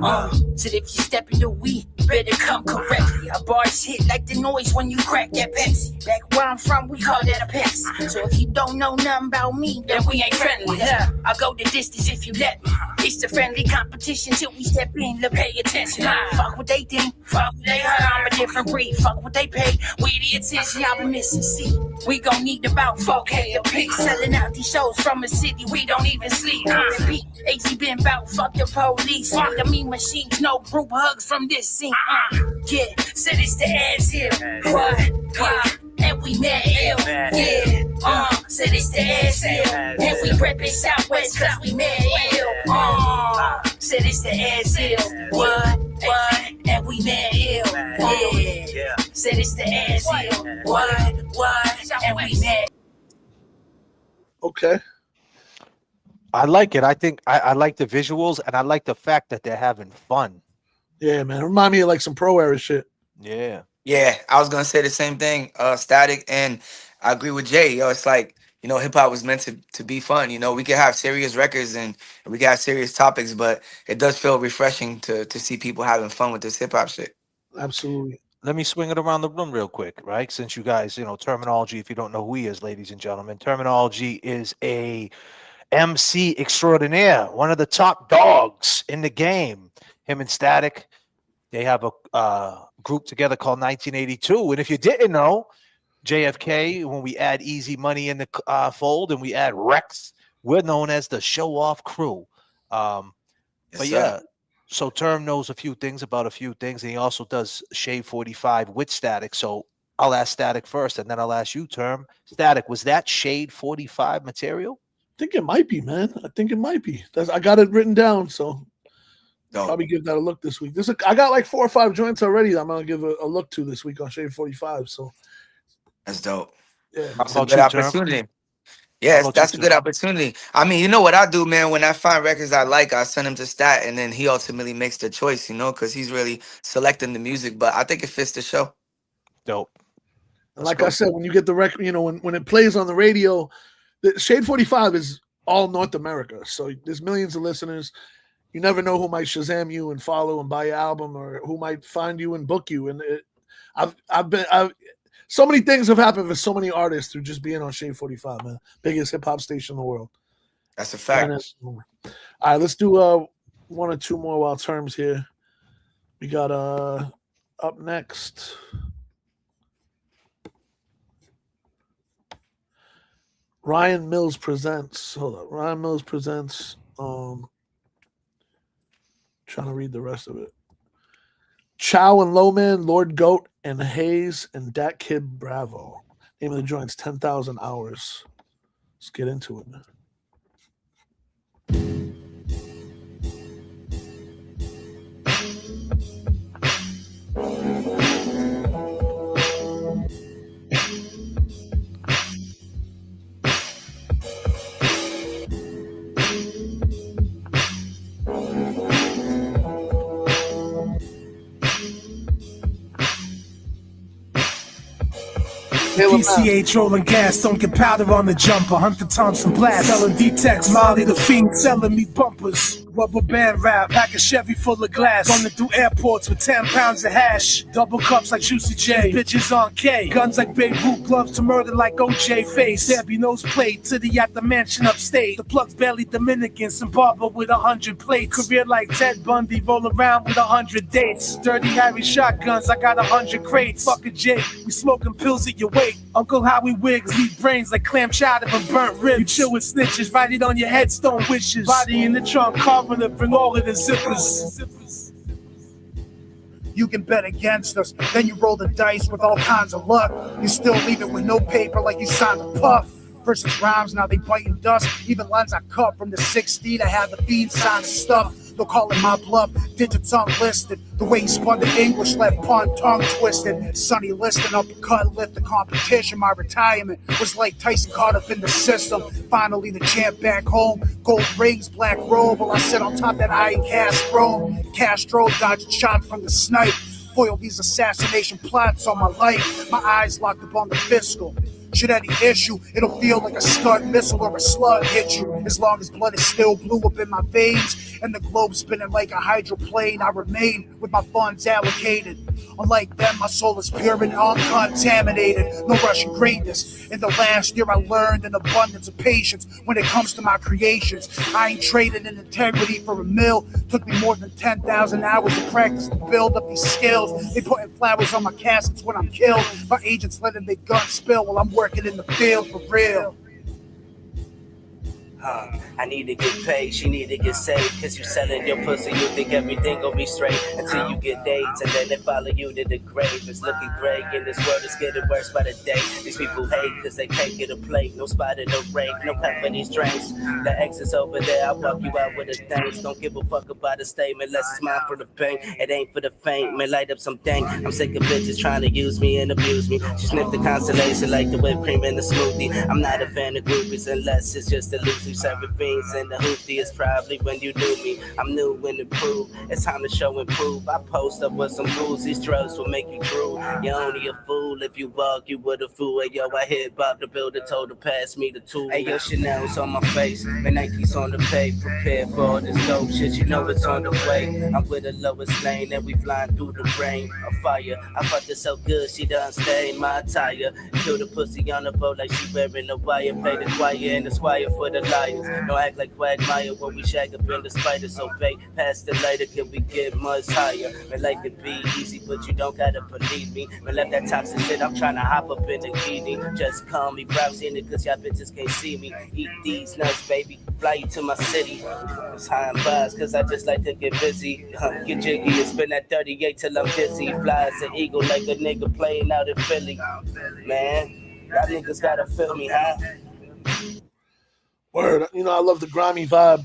So if you step in the weed, better come correctly. Our bars hit like the noise when you crack that Pepsi. Back where I'm from, we call that a Pepsi. So if you don't know nothing about me, then we ain't friendly. I'll go the distance if you let me. It's the friendly competition till we step in to pay attention. Fuck what they think, fuck what they heard. I'm a different breed. Fuck what they pay. We the attention I've been missing. See, we gon' need about 4K a piece. Selling out these shows from a city we don't even sleep. Repeat, AZ been about fuck the police. Fuck the mean machines, no group hugs from this scene. Yeah, so this the as here. What? And we mad ill. Yeah. So this the as here. And we reppin' Southwest cause we mad ill. So this the as here. What? And we mad ill. Yeah. So this the as here. What? And we mad. Okay. I like it. I think I like the visuals, and I like the fact that they're having fun. Yeah, man. Remind me of like some pro era shit. Yeah. Yeah, I was gonna say the same thing, Static, and I agree with Jay. Yo, it's like, you know, hip hop was meant to be fun. You know, we could have serious records and we could have serious topics, but it does feel refreshing to see people having fun with this hip hop shit. Absolutely. Let me swing it around the room real quick, right? Since you guys, you know, Terminology, if you don't know who he is, ladies and gentlemen, Terminology is a MC extraordinaire, one of the top dogs in the game. Him and Static, they have a group together called 1982. And if you didn't know, JFK, when we add Easy Money in the fold and we add Rex, we're known as the Showoff crew. But yeah, so Term knows a few things about a few things, and he also does Shade 45 with Static. So I'll ask Static first, and then I'll ask you, Term. Static, was that Shade 45 material? I think it might be, man. I think it might be. I got it written down, so probably give that a look this week. I got like 4 or 5 joints already that I'm gonna give a look to this week on Shade 45. So that's dope. Yeah, that's a good opportunity. Yes, that's a good opportunity. I mean, you know what I do, man? When I find records I like, I send them to Stat, and then he ultimately makes the choice, you know, because he's really selecting the music. But I think it fits the show. Dope. And like I said, when you get the record, you know, when it plays on the radio, the Shade 45 is all North America. So there's millions of listeners. You never know who might Shazam you and follow and buy your album, or who might find you and book you. And so many things have happened for so many artists through just being on Shade 45, man. Biggest hip hop station in the world. That's a fact. All right, let's do 1 or 2 more while Term's here. We got up next. Ryan Mills presents. Hold up. Ryan Mills presents. Trying to read the rest of it. Chow and Lowman, Lord Goat, and Hayes, and Dat Kid Bravo. Name of the joint's 10,000 Hours. Let's get into it. PCH rolling gas, don't get powder on the jumper. Hunter Thompson blast, selling D-Tex, Molly the Fiend, selling me bumpers. Rubber band wrap, pack a Chevy full of glass. Running through airports with 10 pounds of hash. Double cups like Juicy J, bitches on K. Guns like Babe Ruth, gloves to murder like OJ Face. Debbie nose plate, Titty at the mansion upstate. The plug's barely Dominican, some barber with 100 plates. Career like Ted Bundy, roll around with 100 dates. Dirty Harry shotguns, I got 100 crates. Fuck a Jake, we smoking pills at your weight. Uncle Howie wigs, leave brains like clam chowder and burnt ribs. You chill with snitches, write it on your headstone wishes. Body in the trunk, carving to bring all of the zippers. You can bet against us, then you roll the dice with all kinds of luck. You still leave it with no paper like you signed a puff. Versus rhymes, now they biting dust. Even lines I cut from the 16, I had the fiend sign stuff. They'll call it my bluff, digits unlisted. The way he spun the English, left pun, tongue twisted. Sonny listing, uppercut, lift the competition. My retirement was like Tyson caught up in the system. Finally the champ back home, gold rings, black robe. While I sit on top that iron cast throne. Castro dodged shot from the snipe. Foil these assassination plots on my life. My eyes locked up on the fiscal. Should any issue, it'll feel like a Scud missile or a slug hit you. As long as blood is still blue up in my veins and the globe spinning like a hydroplane, I remain with my funds allocated. Unlike them, my soul is pure and uncontaminated. No rushing greatness. In the last year, I learned an abundance of patience when it comes to my creations. I ain't trading in integrity for a mill. Took me more than 10,000 hours of practice to build up these skills. They putting flowers on my caskets when I'm killed. My agents letting their guns spill while I'm working in the field for real. I need to get paid, she need to get saved. Cause you selling your pussy, you think everything gon' be straight until you get dates, and then they follow you to the grave. It's looking great, and this world is getting worse by the day. These people hate cause they can't get a plate. No spot in the rave, no cup for these drinks. The exit's over there, I'll walk you out with a thanks. Don't give a fuck about a statement unless it's mine for the bank. It ain't for the faint, man, light up some thing. I'm sick of bitches trying to use me and abuse me. She sniffed the constellation like the whipped cream in the smoothie. I'm not a fan of groupies unless it's just a loosely serving fiends, and the hoopty is probably when you knew me. I'm new and improved, it's time to show and prove. I post up with some rules, these drugs will make you drool. You're only a fool if you walk, you with a fool. Hey yo, I hit Bob the Builder, told her pass me the tool. Hey yo, Chanel's on my face, and Nike's on the pay. Prepare for all this dope shit, you know it's on the way. I'm with the lowest lane, and we flying through the rain of fire. I fucked her so good, she done stained my attire. Kill the pussy on the boat like she wearing a wire. Play the choir and the squire for the liars. Don't act like Quagmire when we shag up in the spider. So bait past the lighter, can we get much higher? Man, life could be easy, but you don't gotta believe me. Man, left that toxic shit, I'm trying to hop up in the genie. Just call me browsing it, cause y'all bitches can't see me. Eat these nuts, baby, fly you to my city. It's high and buzz, cause I just like to get busy. Get jiggy and spin that 38 till I'm dizzy. Fly as an eagle like a nigga playing out in Philly. Man, y'all niggas gotta feel me, huh? Word, you know, I love the grimy vibe.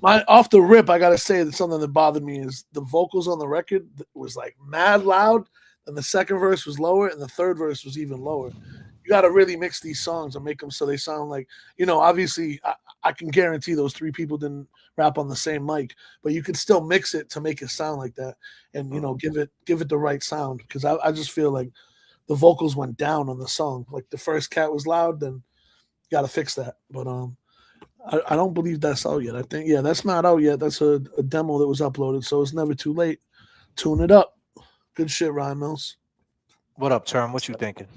Off the rip, I gotta say that something that bothered me is the vocals on the record was like mad loud, and the second verse was lower, and the third verse was even lower. You gotta really mix these songs and make them so they sound like, you know, obviously I can guarantee those three people didn't rap on the same mic, but you could still mix it to make it sound like that, and you know, give it the right sound, because I just feel like the vocals went down on the song. Like the first cat was loud, then you gotta fix that. But I don't believe that's out yet. I think, yeah, that's not out yet. That's a demo that was uploaded, so it's never too late. Tune it up. Good shit, Ryan Mills. What up, Term? What you thinking?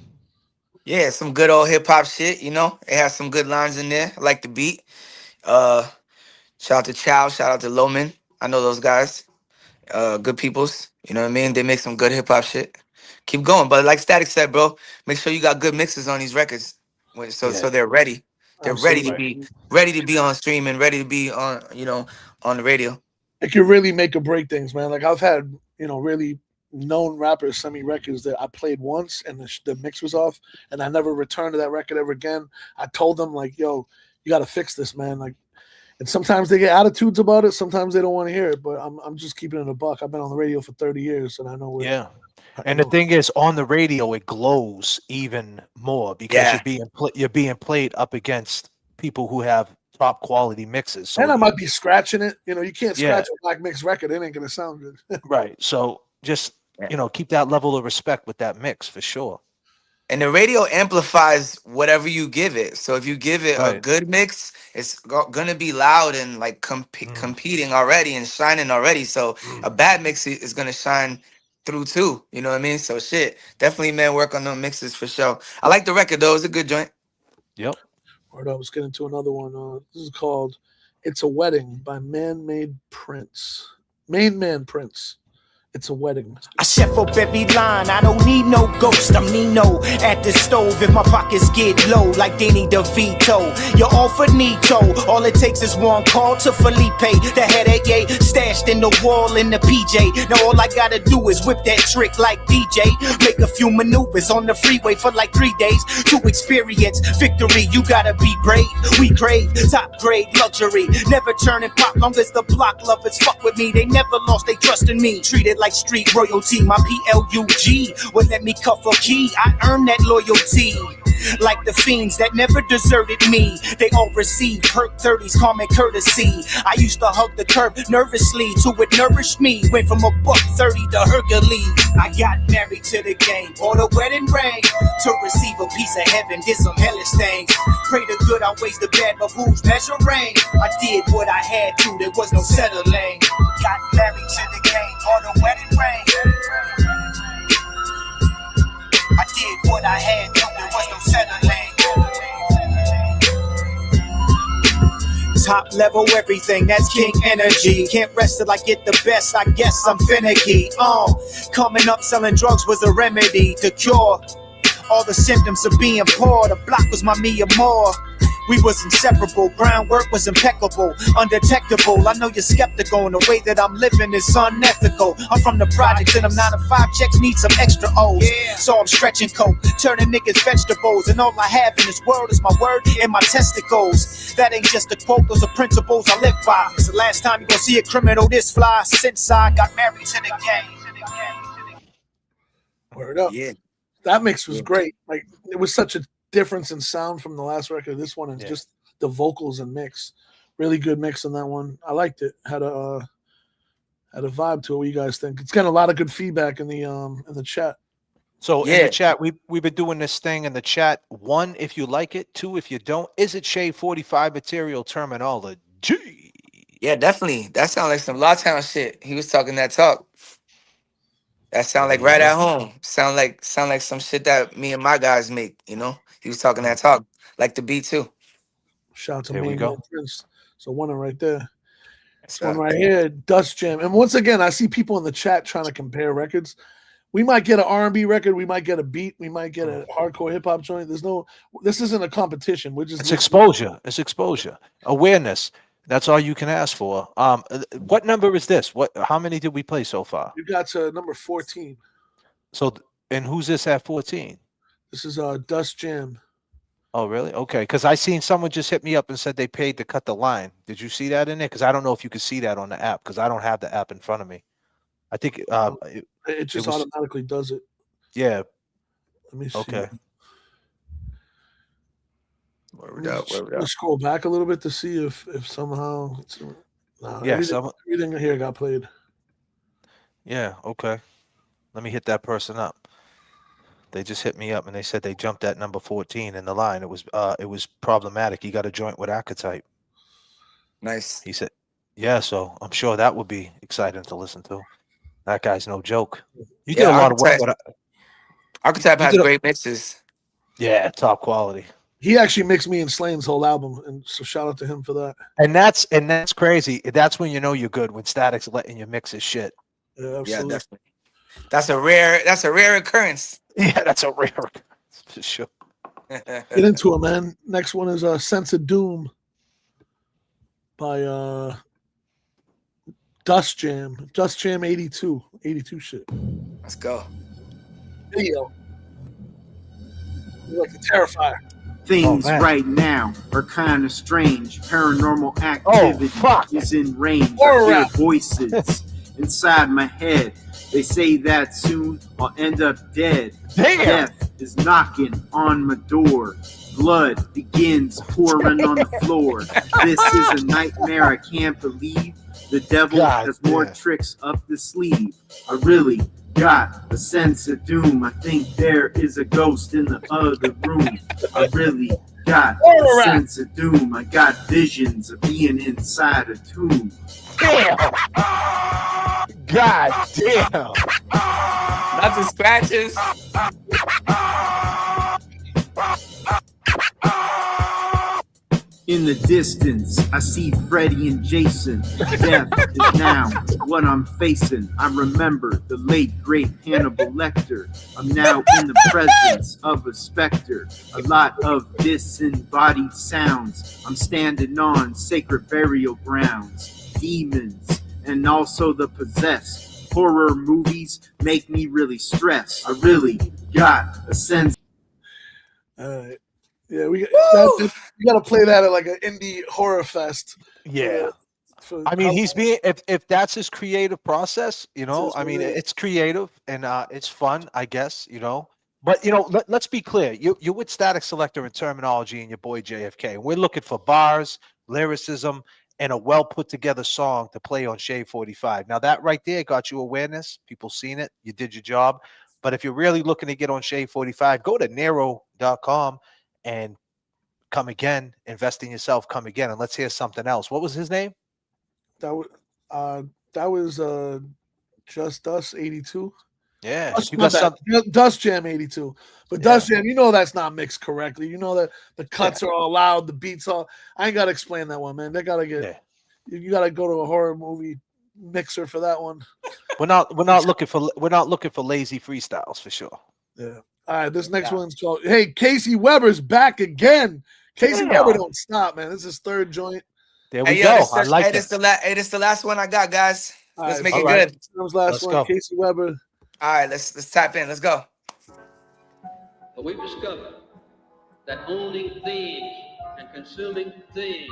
Yeah, some good old hip hop shit, you know. It has some good lines in there. I like the beat. Shout out to Chow, shout out to Loman. I know those guys. Good peoples. You know what I mean? They make some good hip hop shit. Keep going. But like Statik said, bro, make sure you got good mixes on these records. So they're ready. They're ready to be on stream and ready to be on, you know, on the radio. It can really make or break things, man. Like I've had, you know, really known rappers send me records that I played once and the mix was off, and I never returned to that record ever again. I told them like, yo, you got to fix this, man. Like, and sometimes they get attitudes about it. Sometimes they don't want to hear it, but I'm just keeping it a buck. I've been on the radio for 30 years and I know where. Yeah. And the thing is, on the radio, it glows even more because you're being played up against people who have top quality mixes. So and I might be scratching it. You know, you can't scratch a black mix record; it ain't gonna sound good. Right. So just you know, keep that level of respect with that mix for sure. And the radio amplifies whatever you give it. So if you give it a Right. good mix, it's gonna be loud and like competing already and shining already. So a bad mix is gonna shine through too. You know what I mean? So shit, definitely, man, work on those mixes for sure. I like the record though; it's a good joint. Yep. Word up, let's get into another one. This is called "It's a Wedding" by Man-Made Prince. Main Man Prince. It's a wedding. I chef up every line, I don't need no ghost. I'm Nino at the stove if my pockets get low, like Danny DeVito. You're all for Nico. All it takes is one call to Felipe. The head AA stashed in the wall in the PJ. Now all I gotta do is whip that trick like DJ. Make a few maneuvers on the freeway for like 3 days. To experience victory, you gotta be brave. We crave top grade luxury. Never turning pop long as the block lovers fuck with me. They never lost they trust in me. Treated like street royalty. My PLUG would let me cuff a key. I earned that loyalty. Like the fiends that never deserted me. They all receive perk 30s, common courtesy. I used to hug the curb nervously to it nourished me. Went from a $130 to Hercules. I got married to the game, or the wedding ring. To receive a piece of heaven, did some hellish things. Pray the good outweighs the bad, but who's measuring? I did what I had to, there was no settling. Got married to the game, or the wedding ring. I did what I had to, there was no settling. Top level everything, that's king energy. Can't rest till I get the best, I guess I'm finicky. Coming up selling drugs was a remedy to cure all the symptoms of being poor. The block was my Mia Moore. We was inseparable, groundwork was impeccable, undetectable. I know you're skeptical, and the way that I'm living is unethical. I'm from the projects and I'm 9 to 5 checks, need some extra O's. So I'm stretching coke, turning niggas vegetables. And all I have in this world is my word and my testicles. That ain't just a quote, those are principles I live by. It's the last time you gon' see a criminal this fly since I got married to the game. Word up. Yeah. That mix was great. Like, it was such a difference in sound from the last record. This one is just the vocals and mix. Really good mix on that one. I liked it. Had a vibe to it. What do you guys think? It's getting a lot of good feedback in the chat. So in the chat, we've been doing this thing in the chat. 1, if you like it. 2, if you don't. Is it Shade 45 material terminology? Yeah, definitely. That sounds like some Law Town shit. He was talking that talk. That sound like right at home. Sound like some shit that me and my guys make, you know? He was talking that talk. Like the beat too. Shout out to Here we Main go. Man Prince. So one right there. This one right here, Dust Jam. And once again, I see people in the chat trying to compare records. We might get an R&B record. We might get a beat. We might get a hardcore hip hop joint. This isn't a competition. It's exposure. It's exposure. Awareness. That's all you can ask for. What number is this? How many did we play so far? You got to number 14. So, and who's this at 14? This is Dust Jam. Oh, really? Okay. Because I seen someone just hit me up and said they paid to cut the line. Did you see that in there? Because I don't know if you could see that on the app because I don't have the app in front of me. I think it just automatically does it. Yeah. Let me see. Okay. Let's scroll back a little bit to see if somehow everything here got played. Yeah, okay. Let me hit that person up. They just hit me up and they said they jumped at number 14 in the line. It was problematic. He got a joint with archetype. Nice. He said, yeah, so I'm sure that would be exciting to listen to. That guy's no joke. You did a lot of work with Archetype has great mixes. Yeah, top quality. He actually mixed me and Slane's whole album, and so shout out to him for that. And that's crazy. That's when you know you're good, when Statik's letting you mix his shit. Yeah, absolutely. Yeah, definitely. That's a rare occurrence. Yeah, that's a rare occurrence for sure. Get into it, man. Next one is Sense of Doom by Dust Jam. Dust Jam 82 shit. Let's go. Video. You're like a terrifier. Things right now are kind of strange. Paranormal activity is in range. I hear voices inside my head. They say that soon I'll end up dead. Damn. Death is knocking on my door. Blood begins pouring on the floor. This is a nightmare I can't believe. The devil has more tricks up the sleeve. I really got a sense of doom. I think there is a ghost in the other room. I really got a sense of doom. I got visions of being inside a tomb. Damn. God damn. Lots of scratches. In the distance, I see Freddy and Jason. Death is now what I'm facing. I remember the late, great Hannibal Lecter. I'm now in the presence of a specter. A lot of disembodied sounds. I'm standing on sacred burial grounds. Demons and also the possessed. Horror movies make me really stressed. I really got a sense. Yeah, we got to play that at like an indie horror fest. Yeah. I mean, he's being if that's his creative process, you know, I mean, it's creative and it's fun, I guess, you know. But you know, let's be clear. You're with Statik, Selektah, and Terminology, and your boy JFK. We're looking for bars, lyricism, and a well put together song to play on Shade 45. Now that right there got you awareness. People seen it. You did your job. But if you're really looking to get on Shade 45, go to Nero.com and come again, invest in yourself, come again, and let's hear something else. What was his name? That was Just Us 82. Yeah, you got Dust Jam 82. But Dust Jam, you know that's not mixed correctly. You know that the cuts are all loud, the beats all. I ain't gotta explain that one, man. They gotta get you gotta go to a horror movie mixer for that one. We're not looking for lazy freestyles for sure. Yeah. All right, this next one's called Hey, Casey Weber's back again. Casey Weber don't stop, man. This is his third joint. There we go. I like this the last one I got, guys. Let's make it good. Last one, Casey Weber. All right, let's tap in. Let's go. But we've discovered that owning things and consuming things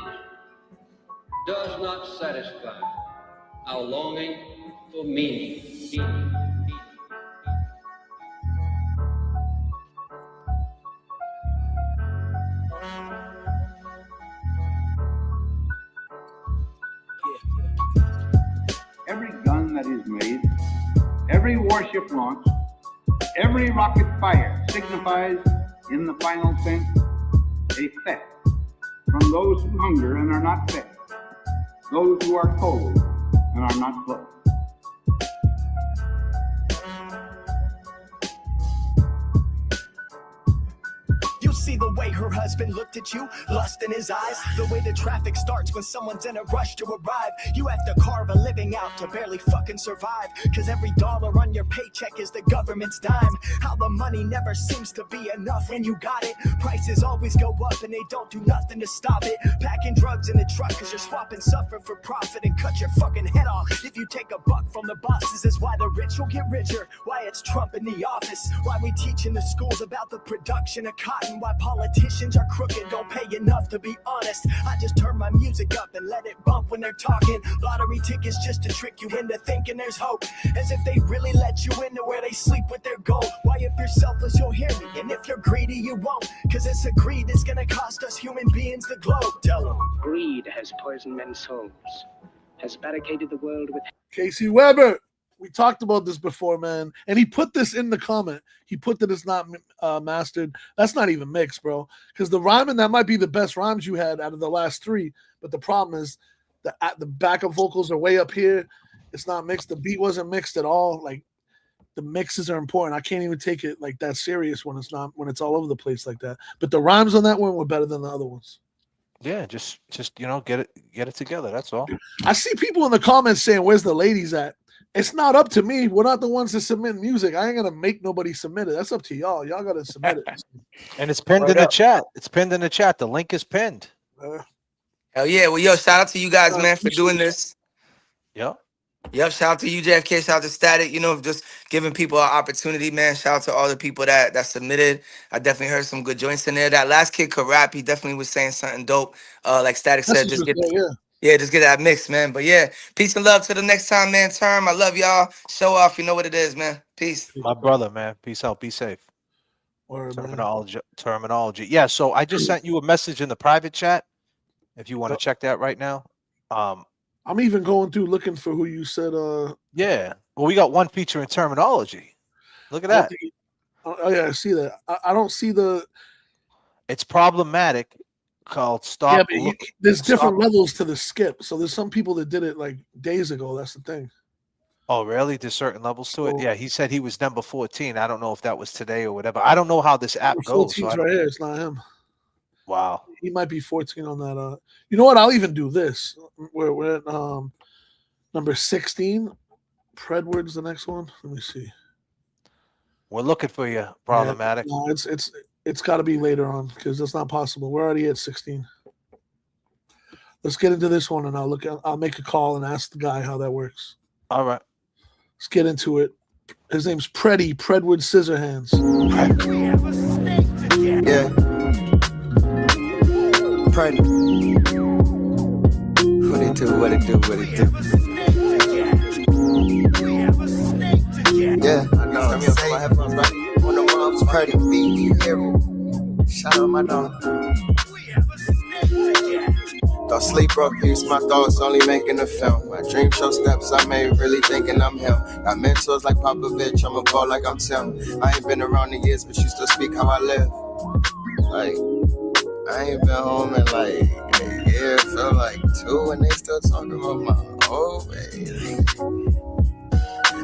does not satisfy our longing for meaning. Every gun that is made, every warship launched, every rocket fired signifies, in the final sense, a theft from those who hunger and are not fed, those who are cold and are not clothed. See the way her husband looked at you, lust in his eyes, the way the traffic starts when someone's in a rush to arrive. You have to carve a living out to barely fucking survive, cause every dollar on your paycheck is the government's dime. How the money never seems to be enough when you got it. Prices always go up and they don't do nothing to stop it. Packing drugs in the truck cause you're swapping suffering for profit, and cut your fucking head off if you take a buck from the bosses. Is why the rich will get richer, why it's Trump in the office, why we teach in the schools about the production of cotton, why politicians are crooked, don't pay enough to be honest. I just turn my music up and let it bump when they're talking. Lottery tickets just to trick you into thinking there's hope, as if they really let you into where they sleep with their gold. Why if you're selfless you'll hear me, and if you're greedy you won't, cause it's a greed that's gonna cost us human beings the globe. Tell them. Greed has poisoned men's souls, has barricaded the world with... Casey Weber. We talked about this before, man. And he put this in the comment. He put that it's not mastered. That's not even mixed, bro. Because the rhyming, that might be the best rhymes you had out of the last three. But the problem is the backup vocals are way up here. It's not mixed. The beat wasn't mixed at all. Like, the mixes are important. I can't even take it like that serious when it's all over the place like that. But the rhymes on that one were better than the other ones. Yeah, just you know, get it together. That's all. I see people in the comments saying, "Where's the ladies at?" It's not up to me. We're not the ones that submit music. I ain't gonna make nobody submit it. That's up to y'all. Y'all gotta submit it. And it's pinned in the chat. It's pinned in the chat. The link is pinned. Hell yeah. Well, yo, shout out to you guys, man, for doing this. Yep. Yep. Shout out to you, JFK. Shout out to Statik. You know, just giving people an opportunity, man. Shout out to all the people that submitted. I definitely heard some good joints in there. That last kid could rap. He definitely was saying something dope. Like Statik said, just get just get that mix, man. But yeah, peace and love to the next time, man. Term, I love y'all. Showoff, you know what it is, man. Peace. My brother, man. Peace out. Be safe. Terminology. Yeah, so I just sent you a message in the private chat if you want to check that right now. I'm even going through looking for who you said. Yeah. Well, we got one feature in terminology. Look at that. Oh yeah, I see that. I don't see the. It's problematic. Called stop. Yeah, but there's different levels to the skip. So there's some people that did it like days ago. That's the thing. Oh, really? There's certain levels to it. Yeah, he said he was number 14. I don't know if that was today or whatever. I don't know how this app goes. 14's right here. It's not him. Wow. He might be 14 on that. You know what? I'll even do this. We're at number 16. Predward's the next one. Let me see. We're looking for you. Problematic. Yeah, no, it's got to be later on because that's not possible. We're already at 16. Let's get into this one, and I'll make a call and ask the guy how that works. All right. Let's get into it. His name's Predwood Scissorhands. Yeah. Pretty. What it do, what it do, what it do. Yeah, I know. It's my headphones back. On the mom's pretty. Be hero. Shout out my dog. Don't sleep, bro, peace. My thoughts only making a film. My dream show steps I made, really thinking I'm him. Got mentors like Popovich, I'm a ball like I'm Tim. I ain't been around the years, but you still speak how I live. Like, I ain't been home in like a year, feel like 2, and they still talking about my old ways.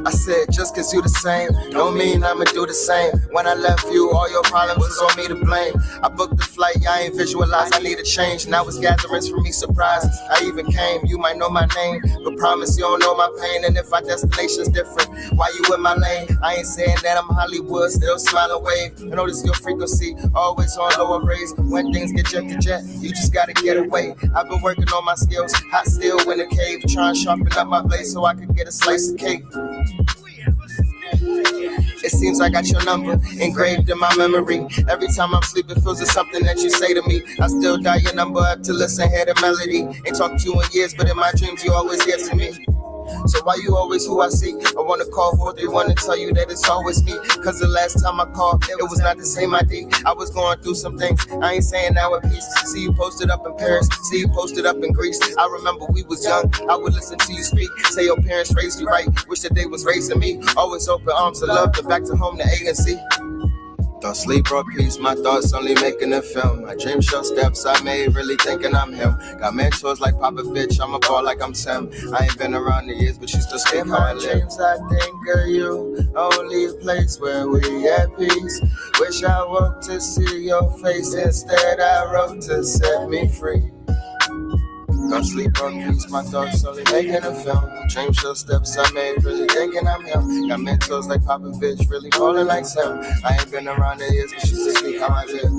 I said, just cause you the same, don't mean I'ma do the same. When I left you, all your problems was on me to blame. I booked the flight, I ain't visualized, I need a change. Now it's gatherings for me, surprise. I even came, you might know my name, but promise you don't know my pain. And if our destination's different, why you in my lane? I ain't saying that I'm Hollywood, still smile and wave. I notice your frequency, always on lower raise. When things get jet to jet, you just gotta get away. I've been working on my skills, hot still in the cave, trying to sharpen up my blade so I could get a slice of cake. It seems I got your number engraved in my memory. Every time I'm sleeping, feels it's something that you say to me. I still dial your number up to listen, hear the melody. Ain't talked to you in years, but in my dreams you always get to me. So why you always who I see? I wanna call 431 and tell you that it's always me. Cause the last time I called, it was not the same ID. I was going through some things, I ain't saying now at peace. See you posted up in Paris, see you posted up in Greece. I remember we was young, I would listen to you speak. Say your parents raised you right, wish that they was raising me. Always open arms of love, but back to home to A and C. Don't sleep, bro, peace. My thoughts only making a film. My dream show steps I made, really thinking I'm him. Got mentors like Popovich, I'm a ball like I'm Tim. I ain't been around the years, but you still speak how I live. In my dreams, I think of you. Only a place where we at peace. Wish I woke to see your face. Instead, I wrote to set me free. Don't sleep, bro, peace. My thoughts only making a film. Dream show steps I made, really thinking I'm him. Got mentors like Popovich, really falling like Sam. I ain't been around the years, but you still speak how I live.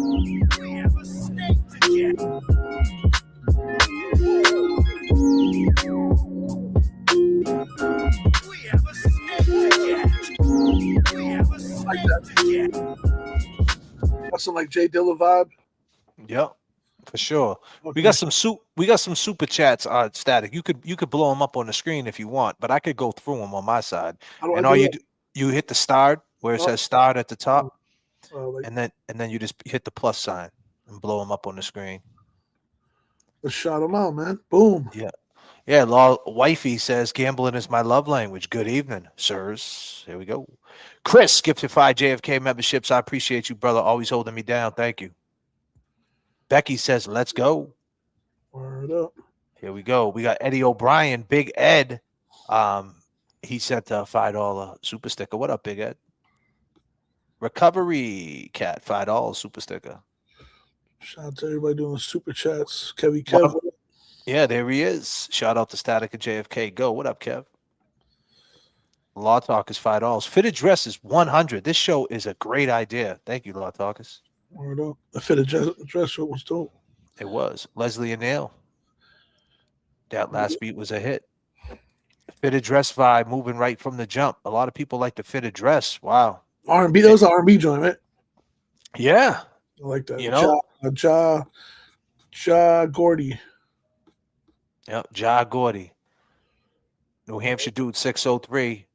That's some like Jay Dilla vibe. Yep. For sure. Okay. We got some super chats on Static. You could blow them up on the screen if you want, but I could go through them on my side. And all you hit the start where it says start at the top, and then you just hit the plus sign and blow them up on the screen. Let's shout them out, man. Boom. Yeah. Wifey says gambling is my love language. Good evening, sirs. Here we go. Chris, gifted 5 JFK memberships. I appreciate you, brother. Always holding me down. Thank you. Becky says, let's go. Word up. Here we go. We got Eddie O'Brien, Big Ed. He sent a $5 super sticker. What up, Big Ed? Recovery Cat, $5 super sticker. Shout out to everybody doing super chats. Kev. Yeah, there he is. Shout out to Static and JFK. Go. What up, Kev? Law Talk is $5. Fitted dress is $100. This show is a great idea. Thank you, Law Talkers. Word up. The fitted dress show was dope. It was. Leslie and Neil. That last beat was a hit. Fitted dress vibe, moving right from the jump. A lot of people like the fitted dress. Wow. R&B. That was an R&B joint, right? Yeah. I like that. You know? Ja Gordy. Yep. Ja Gordy. New Hampshire Dude 603.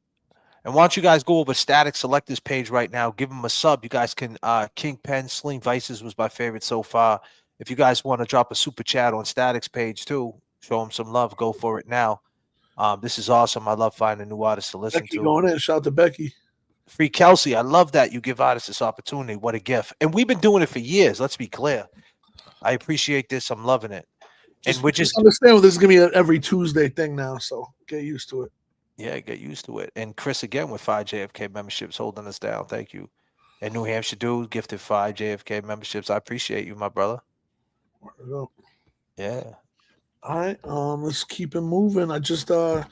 And why don't you guys go over Static Selectors page right now? Give them a sub. You guys can Kingpen, Sling Vices was my favorite so far. If you guys want to drop a super chat on Static's page too, Show them some love. Go for it now. This is awesome. I love finding new artists to listen Becky to. going in. Shout out to Becky. Free Kelsey. I love that you give artists this opportunity. What a gift. And we've been doing it for years. Let's be clear. I appreciate this. I'm loving it. And we're just understand this is gonna be an every Tuesday thing now, so get used to it. Yeah, get used to it. And Chris again with 5 JFK memberships holding us down. Thank you. And New Hampshire dude gifted 5 JFK memberships. I appreciate you, my brother. Yeah. All right. Let's keep it moving. I just So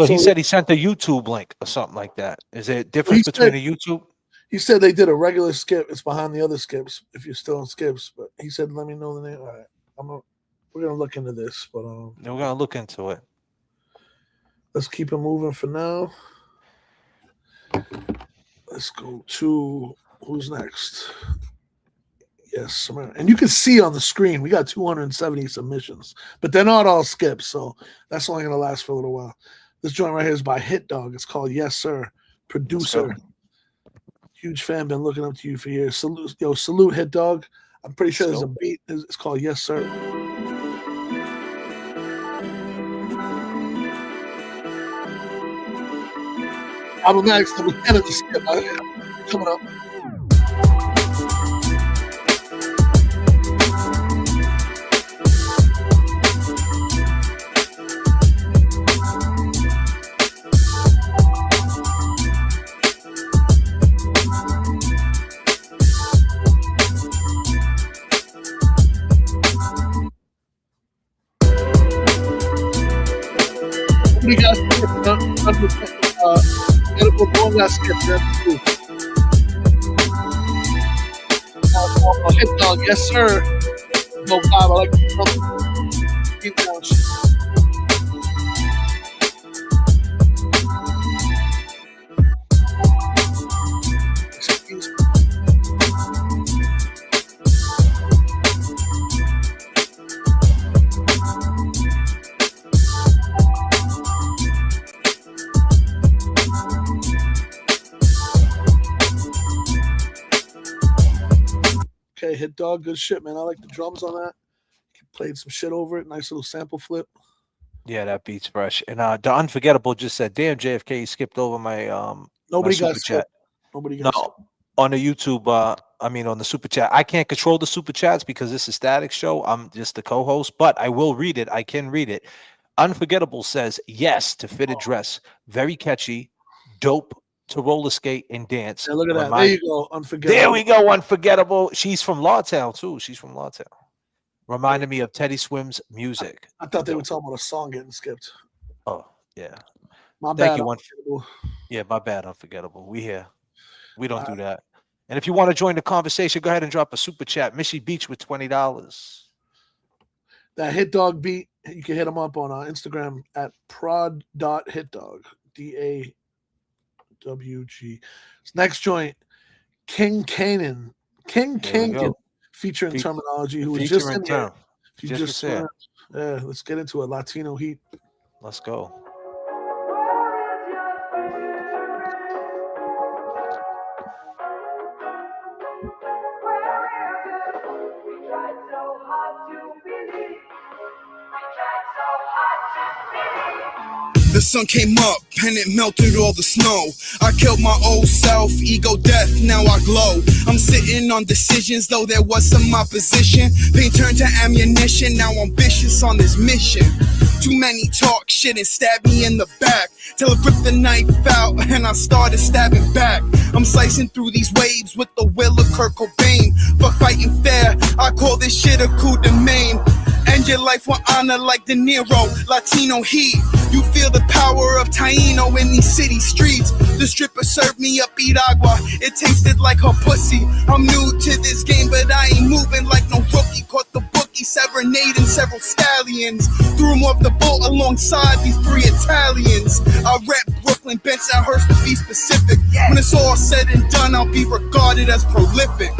he said he sent a YouTube link or something like that. Is there a difference between a YouTube? He said they did a regular skip. It's behind the other skips if you're still in skips. But he said, let me know the name. All right. We're gonna look into this, but we're gonna look into it. Let's keep it moving for now. Let's go to who's next. Yes, and you can see on the screen we got 270 submissions, but they're not all skips, so that's only gonna last for a little while. This joint right here is by Hit Dog. It's called Yes Sir. Producer. Huge fan, been looking up to you for years. Salute Hit Dog. I'm pretty sure there's a beat. It's called Yes Sir. Automatic number 10 of the skip coming up. We got edible bonga skip there too. Hit Dog, yes sir. No vibe. I like Hit Dog, good shit, man. I like the drums on that. Played some shit over it. Nice little sample flip. Yeah, that beat's fresh. And the Unforgettable just said, "Damn, JFK, he skipped over my nobody my got super chat." Nobody got skipped. On the YouTube. I mean, on the super chat, I can't control the super chats because this is Static show. I'm just the co-host, but I will read it. I can read it. Unforgettable says yes to fitted dress, very catchy, dope. To roller skate and dance. Yeah, look at that. There you go. Unforgettable. There we go. Unforgettable. She's from Lawtown too. She's from Lawtown. Reminded me of Teddy Swim's music. I thought they were talking about a song getting skipped. Oh, yeah. My Thank bad. you, Unforgettable. Yeah, my bad. Unforgettable. We here. We don't do that. And if you want to join the conversation, go ahead and drop a super chat. Missy Beach with $20. That Hit Dog beat, you can hit him up on Instagram at prod.hitdog. DAWG. Next joint, King Kanan. King Kangan, featuring Terminology, who was just in there. Yeah, let's get into it. Latino Heat. Let's go. The sun came up and it melted all the snow. I killed my old self, ego death, now I glow. I'm sitting on decisions, though there was some opposition. Pain turned to ammunition, now I'm vicious on this mission. Too many talk shit and stab me in the back, till I ripped the knife out and I started stabbing back. I'm slicing through these waves with the will of Kurt Cobain. Fuck fighting fair, I call this shit a coup de main. End your life with honor like De Niro, Latino heat. You feel the power of Taino in these city streets. The stripper served me up Piragua, it tasted like her pussy. I'm new to this game, but I ain't moving like no rookie. Caught the bookie, serenading several stallions. Threw him off the boat alongside these 3 Italians. I rep Brooklyn, Bensonhurst to be specific. When it's all said and done, I'll be regarded as prolific.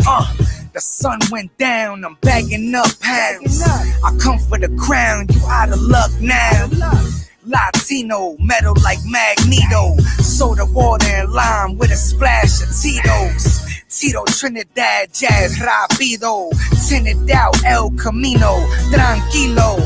The sun went down, I'm bagging up pounds. I come for the crown, you out of luck now. Latino, metal like Magneto. Soda water and lime with a splash of Tito's. Tito, Trinidad, jazz, rapido. Tinted out, El Camino, tranquilo.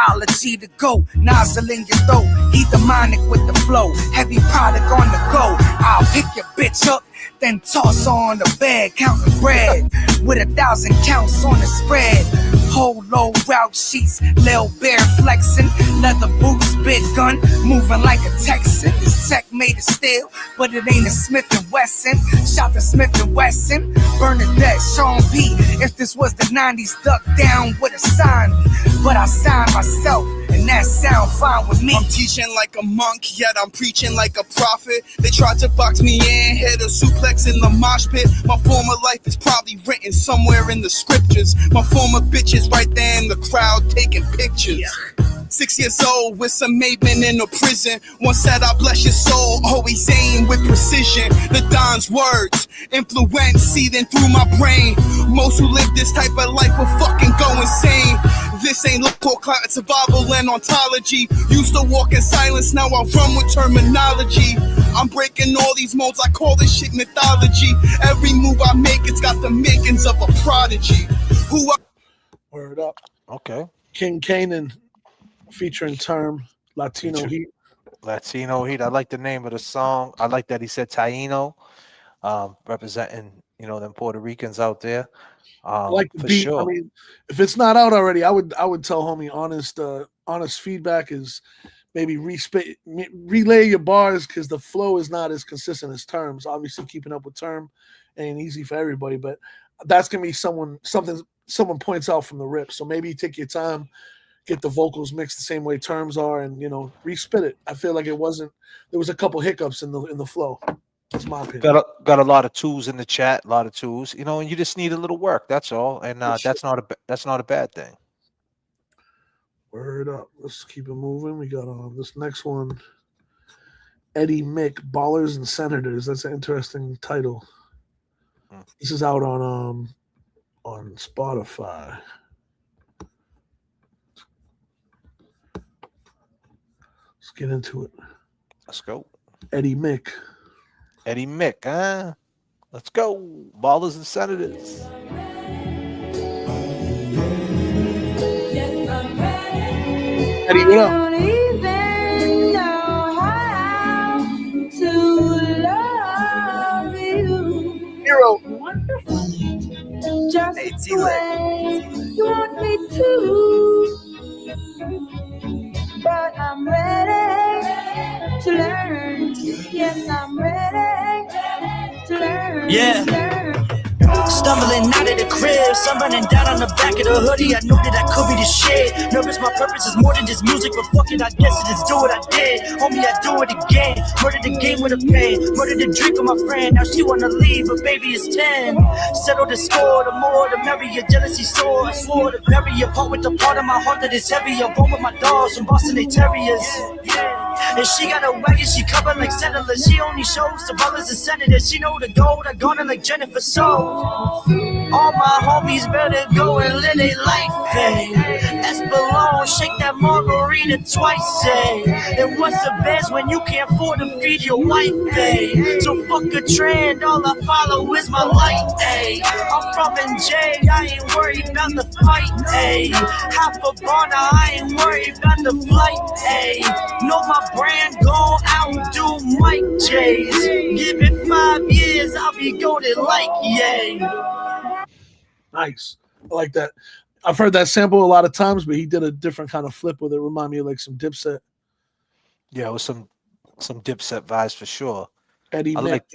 Ology to go, nozzle in your throat. He demonic with the flow, heavy product on the go. I'll pick your bitch up, then toss her on the bed, counting bread with 1,000 counts on the spread. Whole low route sheets, Lil Bear flexing, leather boots, big gun, moving like a Texan. This tech made of steel, but it ain't a Smith & Wesson. Shot the Smith & Wesson, Bernadette, Sean P. If this was the 90s, Duck Down would've signed me, but I signed myself, and that sound fine with me. I'm teaching like a monk, yet I'm preaching like a prophet. They tried to box me in, hit a suplex in the mosh pit. My former life is probably written somewhere in the scriptures. My former bitch is right there in the crowd taking pictures. 6 years old with some maidmen in a prison. One said, I bless your soul, always aim with precision. The Don's words, influence seething through my brain. Most who live this type of life will fucking go insane. This ain't local cloud, survival and ontology. Used to walk in silence, now I run with terminology. I'm breaking all these molds, I call this shit mythology. Every move I make, it's got the makings of a prodigy. Word up. Okay. King Kanan featuring Term, Latino Heat. Latino Heat. I like the name of the song. I like that he said Taino, representing, you know, them Puerto Ricans out there. I like the for beat. sure. I mean, if it's not out already, I would tell homie honest feedback is maybe relay your bars, because the flow is not as consistent as Term's. Obviously, keeping up with Term ain't easy for everybody, but that's gonna be something someone points out from the rip. So maybe take your time, get the vocals mixed the same way Terms are, and, you know, respit it. I feel like there was a couple hiccups in the flow. That's my opinion. Got a lot of tools in the chat, a lot of tools, you know, and you just need a little work. That's all, and that's not a bad thing. Word up. Let's keep it moving. We got this next one, Eddie Mick, Ballers and Senators. That's an interesting title. This is out on Spotify. Let's get into it. Let's go. Eddie Mick. Eddie Mick, huh? Let's go. Ballers and Senators. Eddie, what up? don't even know how to love you. Hero. Just the way you want me to. But I'm ready to learn. Yes, I'm ready to learn. Yeah. Stumbling out of the crib, sun running down on the back of the hoodie. I knew that I could be the shit. Nervous, my purpose is more than just music, but fuck it, I guess it is do what I did. Homie, I do it again. Murdered the game with a pen. Murdered the drink with my friend. Now she wanna leave, but baby it's 10. Settle the score, the more the merrier. Jealousy sore, I swore to bury a part with the part of my heart that is heavy. I roam with my dogs from Boston, they terriers. And she got a wagon, she covered like settlers. She only shows to brothers and senators. She know the gold, I got her like Jennifer. So all my homies better go and live their life, hey. Espelon, shake that margarita twice, hey. And what's the best when you can't afford to feed your wife, hey? So fuck a trend, all I follow is my light, hey. I'm from NJ, I ain't worried about the fight, hey. Half a burner, I ain't worried about the flight, hey. Know my brand gon' outdo Mike J's. Give it 5 years, I'll be goated like yay. Nice. I like that. I've heard that sample a lot of times, but he did a different kind of flip with it. Remind me of like some Dipset. Yeah, it was some Dipset vibes for sure. Eddie Mick. Like,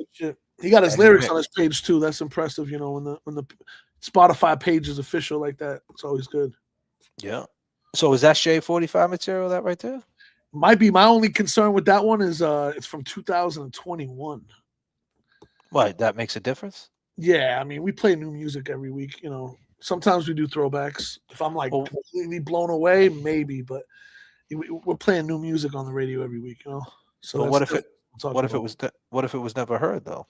he got his Eddie lyrics Mick. on his page too. That's impressive. You know, when the Spotify page is official like that, it's always good. Yeah. So is that Shade 45 material, that right there? Might be. My only concern with that one is it's from 2021. What, that makes a difference? Yeah, I mean, we play new music every week. You know, sometimes we do throwbacks. If I'm like completely blown away, maybe, but we're playing new music on the radio every week. You know, so what if it was never heard though?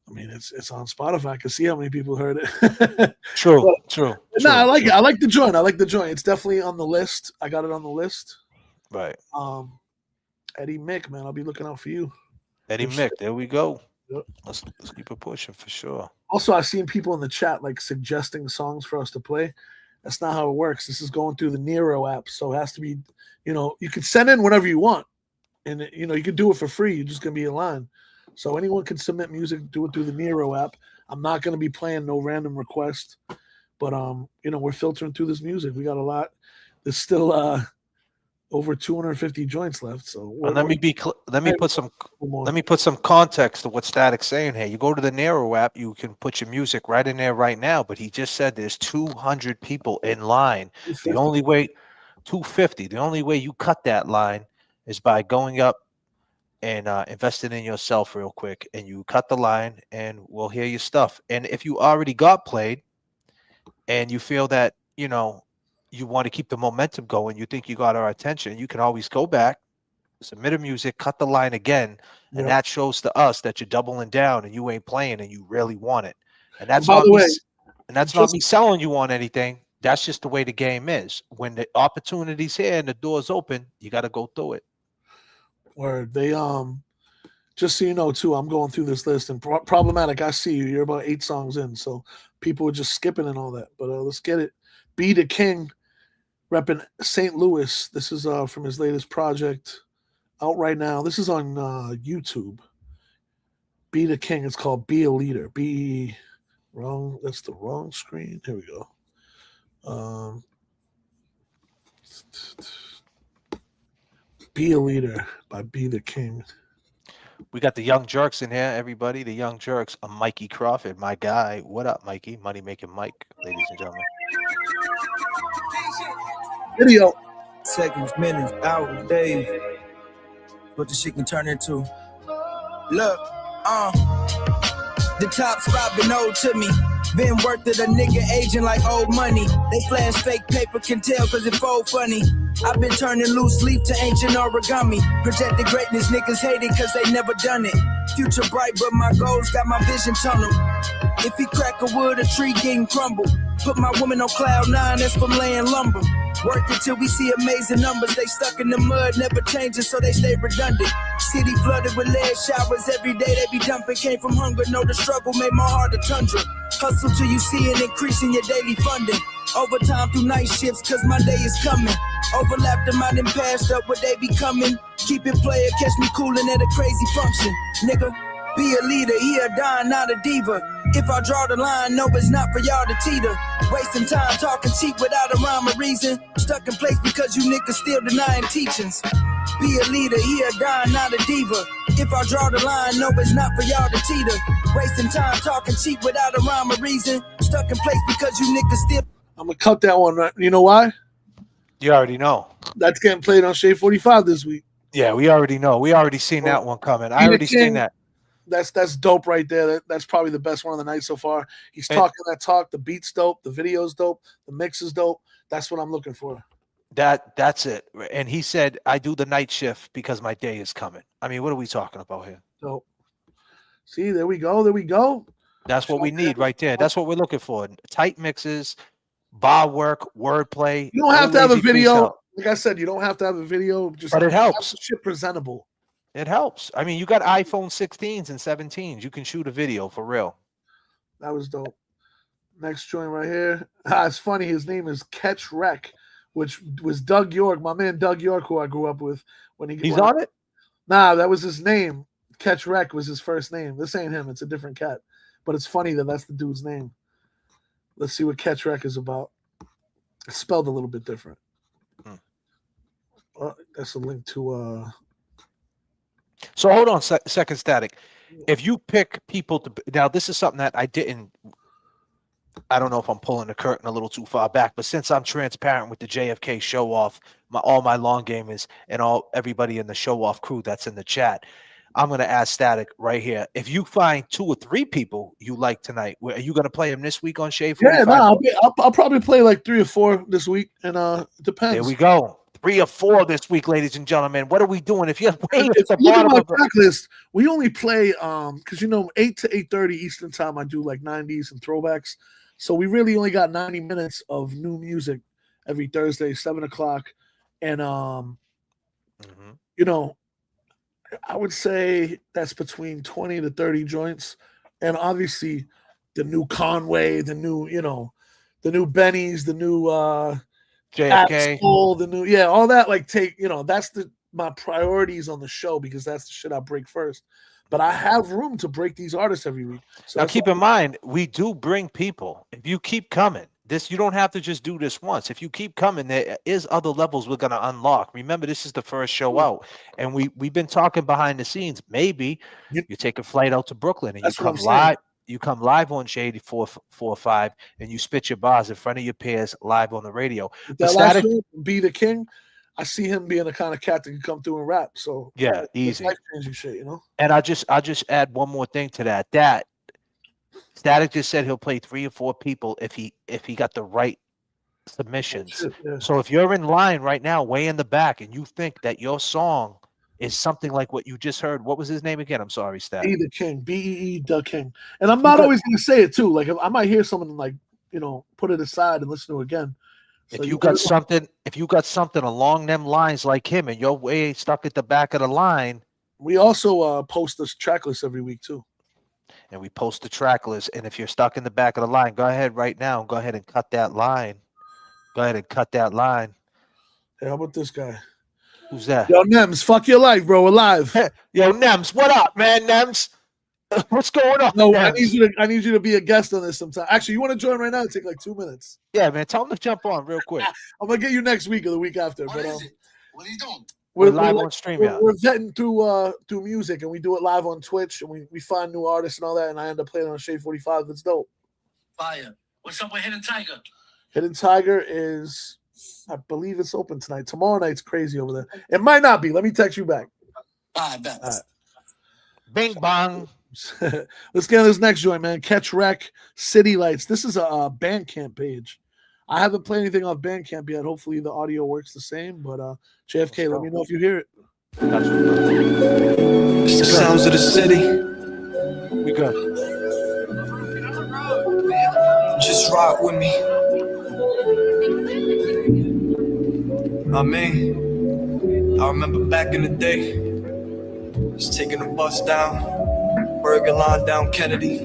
I mean, it's on Spotify. I can see how many people heard it. True. No, I like it. I like the joint. It's definitely on the list. I got it on the list. Right. Eddie Mick, man, I'll be looking out for you. Eddie Mick, there we go. Yep. Let's keep it pushing for sure. Also, I've seen people in the chat like suggesting songs for us to play. That's not how it works. This is going through the Nero app, so it has to be, you can send in whatever you want, and you can do it for free. You're just gonna be in line. So anyone can submit music, do it through the Nero app. I'm not gonna be playing no random request, but we're filtering through this music. We got a lot. There's still over 250 joints left. So let me put some context to what Statik's saying here. You go to the Nero app, you can put your music right in there right now. But he just said there's 200 people in line. 250. The only way, 250. The only way you cut that line is by going up and investing in yourself real quick, and you cut the line, and we'll hear your stuff. And if you already got played, and you feel that you want to keep the momentum going, you think you got our attention, you can always go back, submit a music, cut the line again, and that shows to us that you're doubling down and you ain't playing and you really want it. And that's not me selling you on anything. That's just the way the game is. When the opportunity's here and the door's open, you got to go through it. Where they just so you know too, I'm going through this list, and Problematic, I see you. You're about 8 songs in, so people are just skipping and all that. But let's get it. Be the King, repping St. Louis. This is from his latest project, out right now. This is on YouTube. Be the King. It's called Be a Leader. Wrong. That's the wrong screen. Here we go. Be a Leader by Be the King. We got the Young Jerks in here, everybody. The Young Jerks. Mikey Crawford, my guy. What up, Mikey? Money making Mike, ladies and gentlemen. Video. Seconds, minutes, hours, days. What the shit can turn into. Look, the top spot been owed to me. Been worth it, a nigga aging like old money. They flash fake paper, can tell cause it fold funny. I've been turning loose leaf to ancient origami. Projected greatness, niggas hate it cause they never done it. Future bright, but my goals got my vision tunnel. If he crack a wood, a tree getting crumble. Put my woman on cloud 9, that's from laying lumber. Work until we see amazing numbers. They stuck in the mud, never changing, so they stay redundant. City flooded with lead showers every day. They be dumping. Came from hunger, know the struggle made my heart a tundra. Hustle till you see it increasing your daily funding. Overtime through night shifts, cause my day is coming. Overlap them out and passed up what they be coming. Keep it player, catch me coolin' at a crazy function. Nigga, be a leader, he a dime, not a diva. If I draw the line, no, it's not for y'all to teeter. Wasting time talking cheap without a rhyme or reason. Stuck in place because you niggas still denying teachings. Be a leader, he a dime, not a diva. If I draw the line, no, it's not for y'all to teeter. Wasting time talking cheap without a rhyme or reason. Stuck in place because you niggas still. I'm gonna cut that one. Right? You know why? You already know. That's getting played on Shade 45 this week. Yeah, we already know. We already seen that one coming. I already seen that. That's dope right there. That's probably the best one of the night so far. He's talking that talk. The beat's dope. The video's dope. The mix is dope. That's what I'm looking for. That's it. And he said, I do the night shift because my day is coming. I mean, what are we talking about here? Dope. See, there we go. There we go. That's what we need right there. That's what we're looking for. Tight mixes, bar work, wordplay. You don't have to have a video. Like I said, you don't have to have a video. But it helps. Shit presentable. It helps. I mean, you got iPhone 16s and 17s. You can shoot a video for real. That was dope. Next joint right here. It's funny. His name is Catch Wreck, which was Doug York, my man Doug York, who I grew up with. He's on it? Nah, that was his name. Catch Wreck was his first name. This ain't him. It's a different cat. But it's funny that that's the dude's name. Let's see what Catch Wreck is about. It's spelled a little bit different. That's a link to... So hold on second, Static. If you pick people to... Now, this is something that I don't know if I'm pulling the curtain a little too far back, but since I'm transparent with the JFK Showoff, all my long gamers and everybody in the Showoff crew that's in the chat, I'm going to ask Static right here. If you find 2 or 3 people you like tonight, are you going to play them this week on Shade 45? Yeah, I'll probably play like 3 or 4 this week, and it depends. There we go. 3 or 4 this week, ladies and gentlemen. What are we doing? If you're waiting at the bottom bottom of the checklist, we only play because 8 to 8:30 Eastern time. I do like 90s and throwbacks, so we really only got 90 minutes of new music every Thursday, 7:00, and I would say that's between 20 to 30 joints, and obviously the new Conway, the new the new Bennies, the new JFK, Axel, the new all that. Like that's my priorities on the show because that's the shit I break first. But I have room to break these artists every week. So now keep in mind, we do bring people. If you keep coming, you don't have to just do this once. If you keep coming, there is other levels we're gonna unlock. Remember, this is the first show out, and we've been talking behind the scenes. Maybe you take a flight out to Brooklyn and you come live. You come live on Shady 445 and you spit your bars in front of your peers live on the radio. That last show, Be the King, I see him being the kind of cat that can come through and rap. So yeah, easy. Life-changing shit, And I just add one more thing to that. That Statik just said he'll play 3 or 4 people if he got the right submissions. So if you're in line right now, way in the back, and you think that your song is something like what you just heard, what was his name again? I'm sorry, Statik. Be the King, BEE the King. And I'm not always going to say it too. Like I might hear someone like put it aside and listen to it again. So if you got something along them lines like him, and you're way stuck at the back of the line, we also post this track list every week too. And we post the track list. And if you're stuck in the back of the line, go ahead right now. Go ahead and cut that line. Go ahead and cut that line. Hey, how about this guy? Who's that? Yo, Nems, fuck your life, bro. We're live. Yo, Nems, what up, man? Nems, what's going on? No, Nems? I need you to be a guest on this sometime. Actually, you want to join right now? Take like 2 minutes. Yeah, man. Tell him to jump on real quick. I'm gonna get you next week or the week after. What is it? What are you doing? We're live on StreamYard. We're vetting through music, and we do it live on Twitch, and we find new artists and all that, and I end up playing on Shade 45. That's dope. Fire. What's up with Hidden Tiger? Hidden Tiger is, I believe it's open tonight. Tomorrow night's crazy over there. It might not be. Let me text you back. I bet. All right. Bing bong. Let's get on this next joint, man. Catch Wreck, City Lights. This is a Bandcamp page. I haven't played anything off Bandcamp yet. Hopefully the audio works the same. But JFK, let me know if you hear it. It's the sounds of the city. We good. Just rock with me. I remember back in the day, just taking a bus down, Burger Line down Kennedy.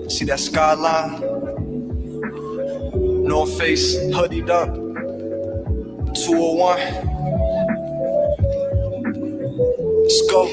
See that skyline? North Face, hoodied up, 201. Let's go.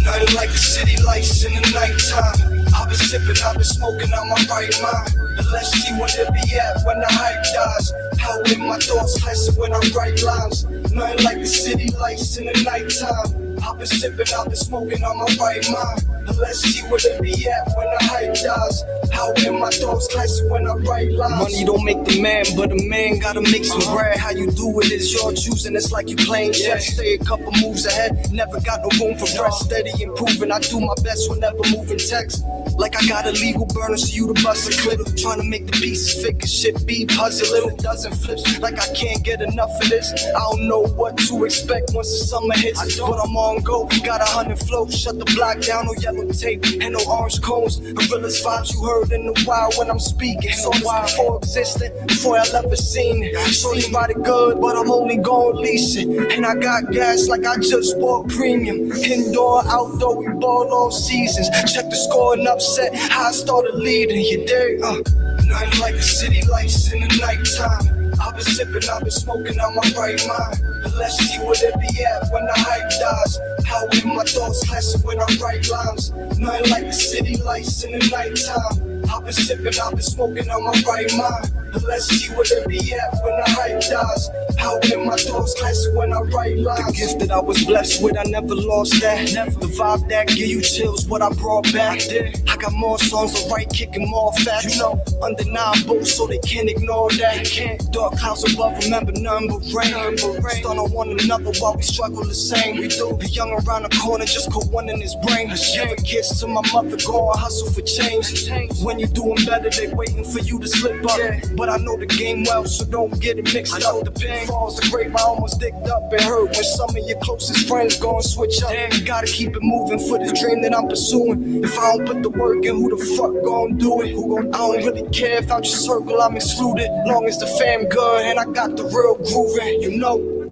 Nothing like the city lights in the nighttime. I've been sipping, I've been smoking out my right mind. But let's see where they be at when the hype dies. How in my thoughts classic when I write lines. Nothing like the city lights in the nighttime. I've been sipping, I've been smoking on my right mind. But let's see where they be at when the hype dies. How in my thoughts classic when I write lines. Money don't make the man, but a man gotta make some bread. How you do it is your choosing, it's like you playing chess. Stay a couple moves ahead, never got no room for rest. Steady improving, I do my best whenever moving text. Like I got a legal burner so you to bust a clip. Trying to make the pieces fit, cause shit be puzzling. It doesn't flip, like I can't get enough of this. I don't know what to expect once the summer hits, but I'm on go. Got 100 flows, shut the block down, no yellow tape and no orange cones. The realest vibes you heard in the wild when I'm speaking. So wild before existing, before I ever seen it. So you body good, but I'm only gon' lease it. And I got gas like I just bought premium. Indoor, outdoor, we ball all seasons. Check the score and upset, how I started leading. You dig? Nothing like the city lights in the nighttime. I've been sipping, I've been smoking on my right mind. But let's see where they be at when the hype dies. How in my thoughts classic when I write lines. Nothing like the city lights in the nighttime. I've been sipping, I've been smoking on my right mind. But let's see where they be at when the hype dies. How in my thoughts classic when I write lines. The gift that I was blessed with, I never lost that. Never. The vibe that give you chills, what I brought back. I got more songs to write, kicking more facts. You know, undeniable, so they can't ignore that. Dark clouds above, remember none but rain. Stun on one another while we struggle the same. We do. The young around the corner, just caught one in his brain. Never kiss to my mother, go and hustle for change. When you're doing better, they waiting for you to slip up. But I know the game well, so don't get it mixed up. The pain falls the grave, I almost digged up and hurt when some of your closest friends go and switch up. You gotta keep it moving for this dream that I'm pursuing. If I don't put the work in, who the fuck gon' do it? I don't really care if out your circle I'm excluded. Long as the fam good and I got the real grooving, you know.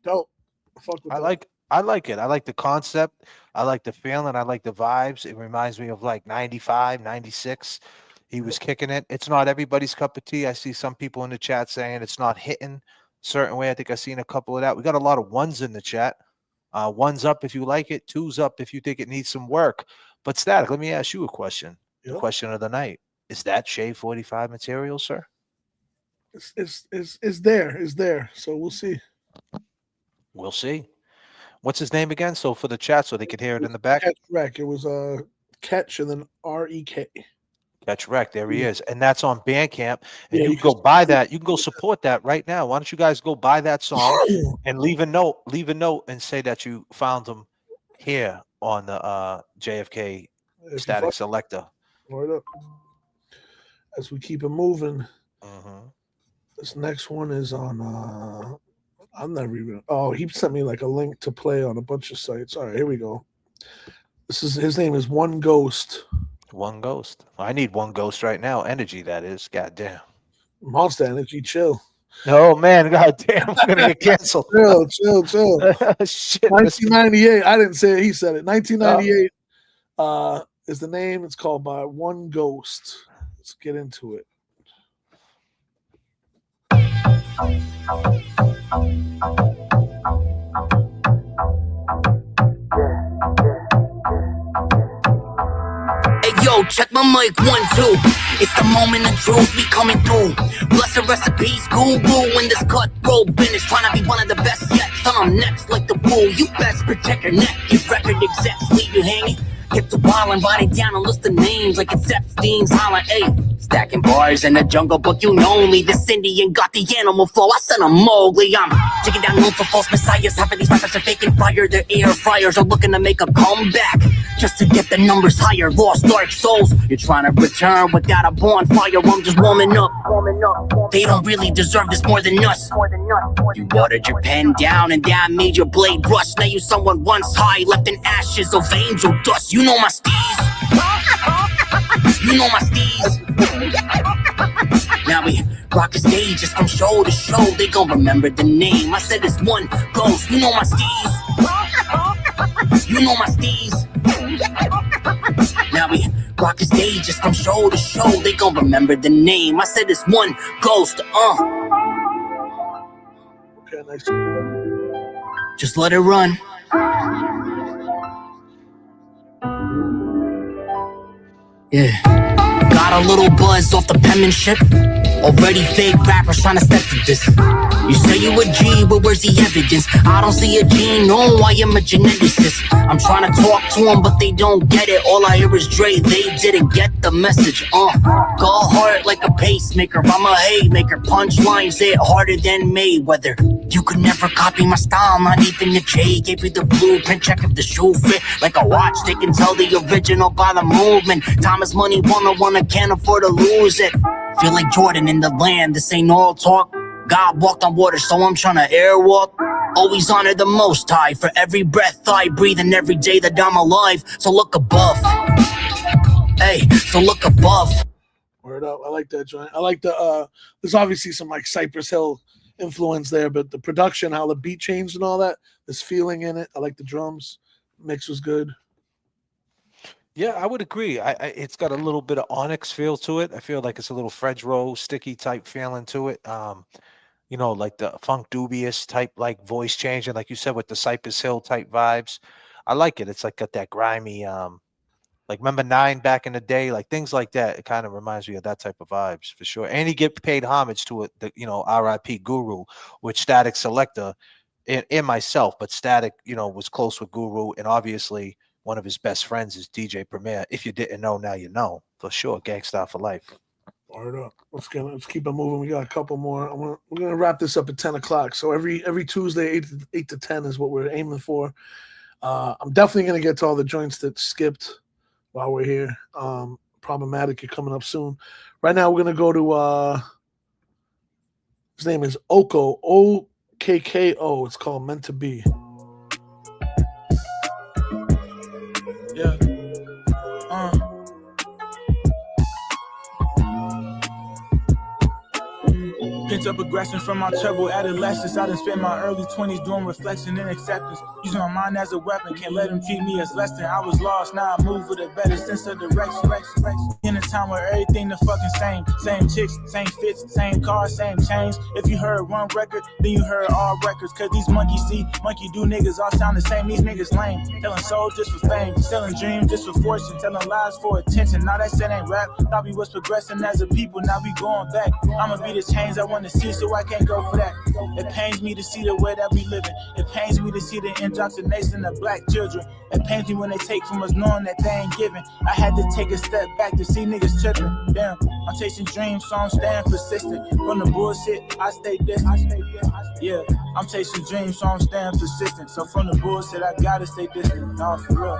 Dope. I like it. I like the concept. I like the feeling. I like the vibes. It reminds me of like 95, 96. He was kicking it. It's not everybody's cup of tea. I see some people in the chat saying it's not hitting a certain way. I think I've seen a couple of that. We got a lot of ones in the chat. One's up if you like it. Two's up if you think it needs some work. But Statik, let me ask you a question. The question of the night. Is that Shade 45 material, sir? It's there. So we'll see. We'll see. What's his name again? So for the chat, so they could hear it in the back. Catch Wreck. It was Catch and then REK. Catch Wreck. There he is. And that's on Bandcamp. And you can go buy that. You can go support that right now. Why don't you guys go buy that song and leave a note and say that you found them here on the JFK Statik Selektah. Word up. As we keep it moving, this next one is on. I'm never even. Oh, he sent me like a link to play on a bunch of sites. All right, here we go. His name is One Ghost. One Ghost. I need One Ghost right now. Energy, that is. God damn. Monster Energy, chill. Oh man, god damn, I'm gonna get canceled. Chill. Shit. 1998. I didn't say it, he said it. 1998 is the name. It's called by One Ghost. Let's get into it. Yo, check my mic 1, 2. It's the moment of truth, we coming through. Blessed recipes, guru in this cutthroat business. Trying to be one of the best yet. Son, I'm next like the bull. You best protect your neck. Your record execs leave you hanging. Get to wild and write it down and list the names like it's Epstein's hollering, ayy. Stacking bars in the jungle book, you know me. This Indian got the animal flow. I sent a Mowgli. I'm taking down known for false messiahs. Half of these rappers are faking fire. Their air fryers are looking to make a comeback just to get the numbers higher. Lost dark souls, you're trying to return without a bonfire. I'm just warming up. They don't really deserve this more than us. You watered your pen down and that made your blade rust. Now you someone once high, left in ashes of angel dust. You know my steez. You know my steez. Now we rock the stage just from show to show. They gon' remember the name. I said it's One Ghost. You know my steez. You know my steez. Now we rock the stage just from show to show. They gon' remember the name. I said it's One Ghost. Okay, nice. Just let it run. Yeah. Got a little buzz off the penmanship. Already fake rappers trying to step to this. You say you a G, but where's the evidence? I don't see a G, no, I am a geneticist. I'm trying to talk to them, but they don't get it. All I hear is Dre, they didn't get the message. Go hard like a pacemaker, I'm a haymaker. Punchlines hit harder than Mayweather. You could never copy my style, not even the J gave you the blueprint. Check if the shoe fit like a watch. They can tell the original by the movement. Time is money, 101, I can't afford to lose it. Feel like Jordan in the land, this ain't all talk. God walked on water, so I'm trying to airwalk. Always honor the Most High for every breath I breathe and every day that I'm alive. So look above. Hey, so look above. Word up. I like that joint. I like the there's obviously some like Cypress Hill influence there, but the production, how the beat changed and all that, there's feeling in it. I like the drums. Mix was good. Yeah, I would agree. It's got a little bit of Onyx feel to it. I feel like it's a little Fredro sticky type feeling to it. You know, like the Funk Dubious type, like voice change, and like you said, with the Cypress Hill type vibes. I like it. It's like got that grimy, like remember 9 back in the day, like things like that. It kind of reminds me of that type of vibes for sure. And he get paid homage to it, you know, R.I.P. Guru, which Statik Selektah and myself, but Statik, you know, was close with Guru, and obviously one of his best friends is DJ Premier. If you didn't know, now you know for sure. Gangsta for life. Word up. Let's keep it moving. We got a couple more. We're gonna wrap this up at 10 o'clock. So every Tuesday, 8 to 10 is what we're aiming for. I'm definitely gonna get to all the joints that skipped while we're here. Problematic, you're coming up soon. Right now, we're gonna go to his name is Oko, OKKO. It's called Meant to Be. Yeah. Pent up aggression from my troubled adolescence. I done spent my early 20s doing reflection and acceptance. Using my mind as a weapon, can't let them treat me as less than. I was lost, now I move with a better sense of direction. In in a time where everything the fucking same. Same chicks, same fits, same cars, same chains. If you heard one record, then you heard all records. Cause these monkey see, monkey do niggas all sound the same. These niggas lame. Telling souls just for fame. Selling dreams just for fortune. Telling lies for attention. Now that shit ain't rap. Thought we was progressing as a people. Now we going back. I'ma be the change I want to see, so I can't go for that. It pains me to see the way that we living. It pains me to see the indoctrination of black children. It pains me when they take from us knowing that they ain't giving. I had to take a step back to see niggas tripping. Damn, I'm chasing dreams, so I'm staying persistent. From the bullshit, I stay distant. Yeah, I'm chasing dreams, so I'm staying persistent. So from the bullshit, I gotta stay distant. No, for real,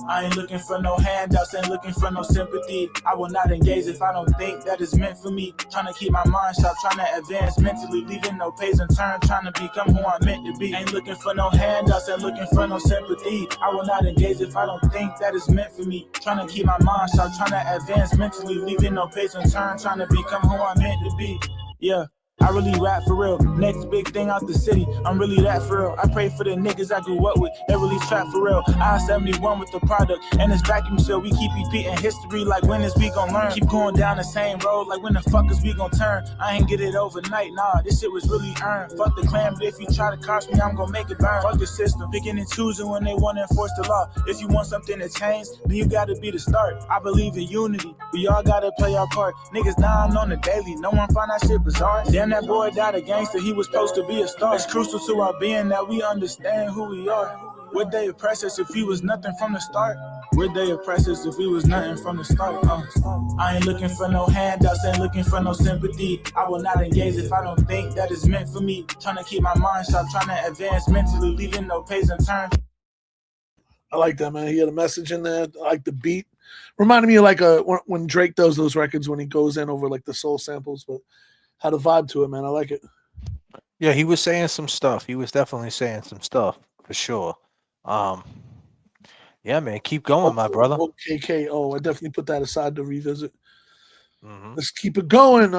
I ain't looking for no handouts, ain't looking for no sympathy. I will not engage if I don't think that is meant for me. Trying to keep my mind sharp, trying to advance mentally, leaving no pays in turn, trying to become who I'm meant to be. Ain't looking for no handouts, ain't looking for no sympathy. I will not engage if I don't think that is meant for me. Trying to keep my mind sharp, trying to advance mentally, leaving no pays in turn, trying to become who I'm meant to be. Yeah. I really rap for real. Next big thing out the city, I'm really that for real. I pray for the niggas I grew up with, that really trap for real. I-71 with the product, and it's vacuum seal. We keep repeating history like when is we gon' learn? Keep going down the same road like when the fuck is we gon' turn? I ain't get it overnight, nah, this shit was really earned. Fuck the clan, but if you try to cost me, I'm gon' make it burn. Fuck the system, picking and choosing when they wanna enforce the law. If you want something to change, then you gotta be the start. I believe in unity, we all gotta play our part. Niggas dying on the daily, no one find that shit bizarre. Damn, that boy died a gangster, he was supposed to be a star. It's crucial to our being that we understand who we are. Would they oppress us if we was nothing from the start? Would they oppress us if we was nothing from the start? I ain't looking for no handouts, ain't looking for no sympathy. I will not engage if I don't think that is meant for me. Trying to keep my mind sharp, trying to advance mentally, leaving no pays in turn. I like that, man. He had a message in there. I like the beat. Reminded me of like when Drake does those records when he goes in over like the soul samples, but had a vibe to it, man. I like it. Yeah, he was saying some stuff. He was definitely saying some stuff for sure. Yeah, man, keep going, my brother. KKO. I definitely put that aside to revisit. Let's keep it going.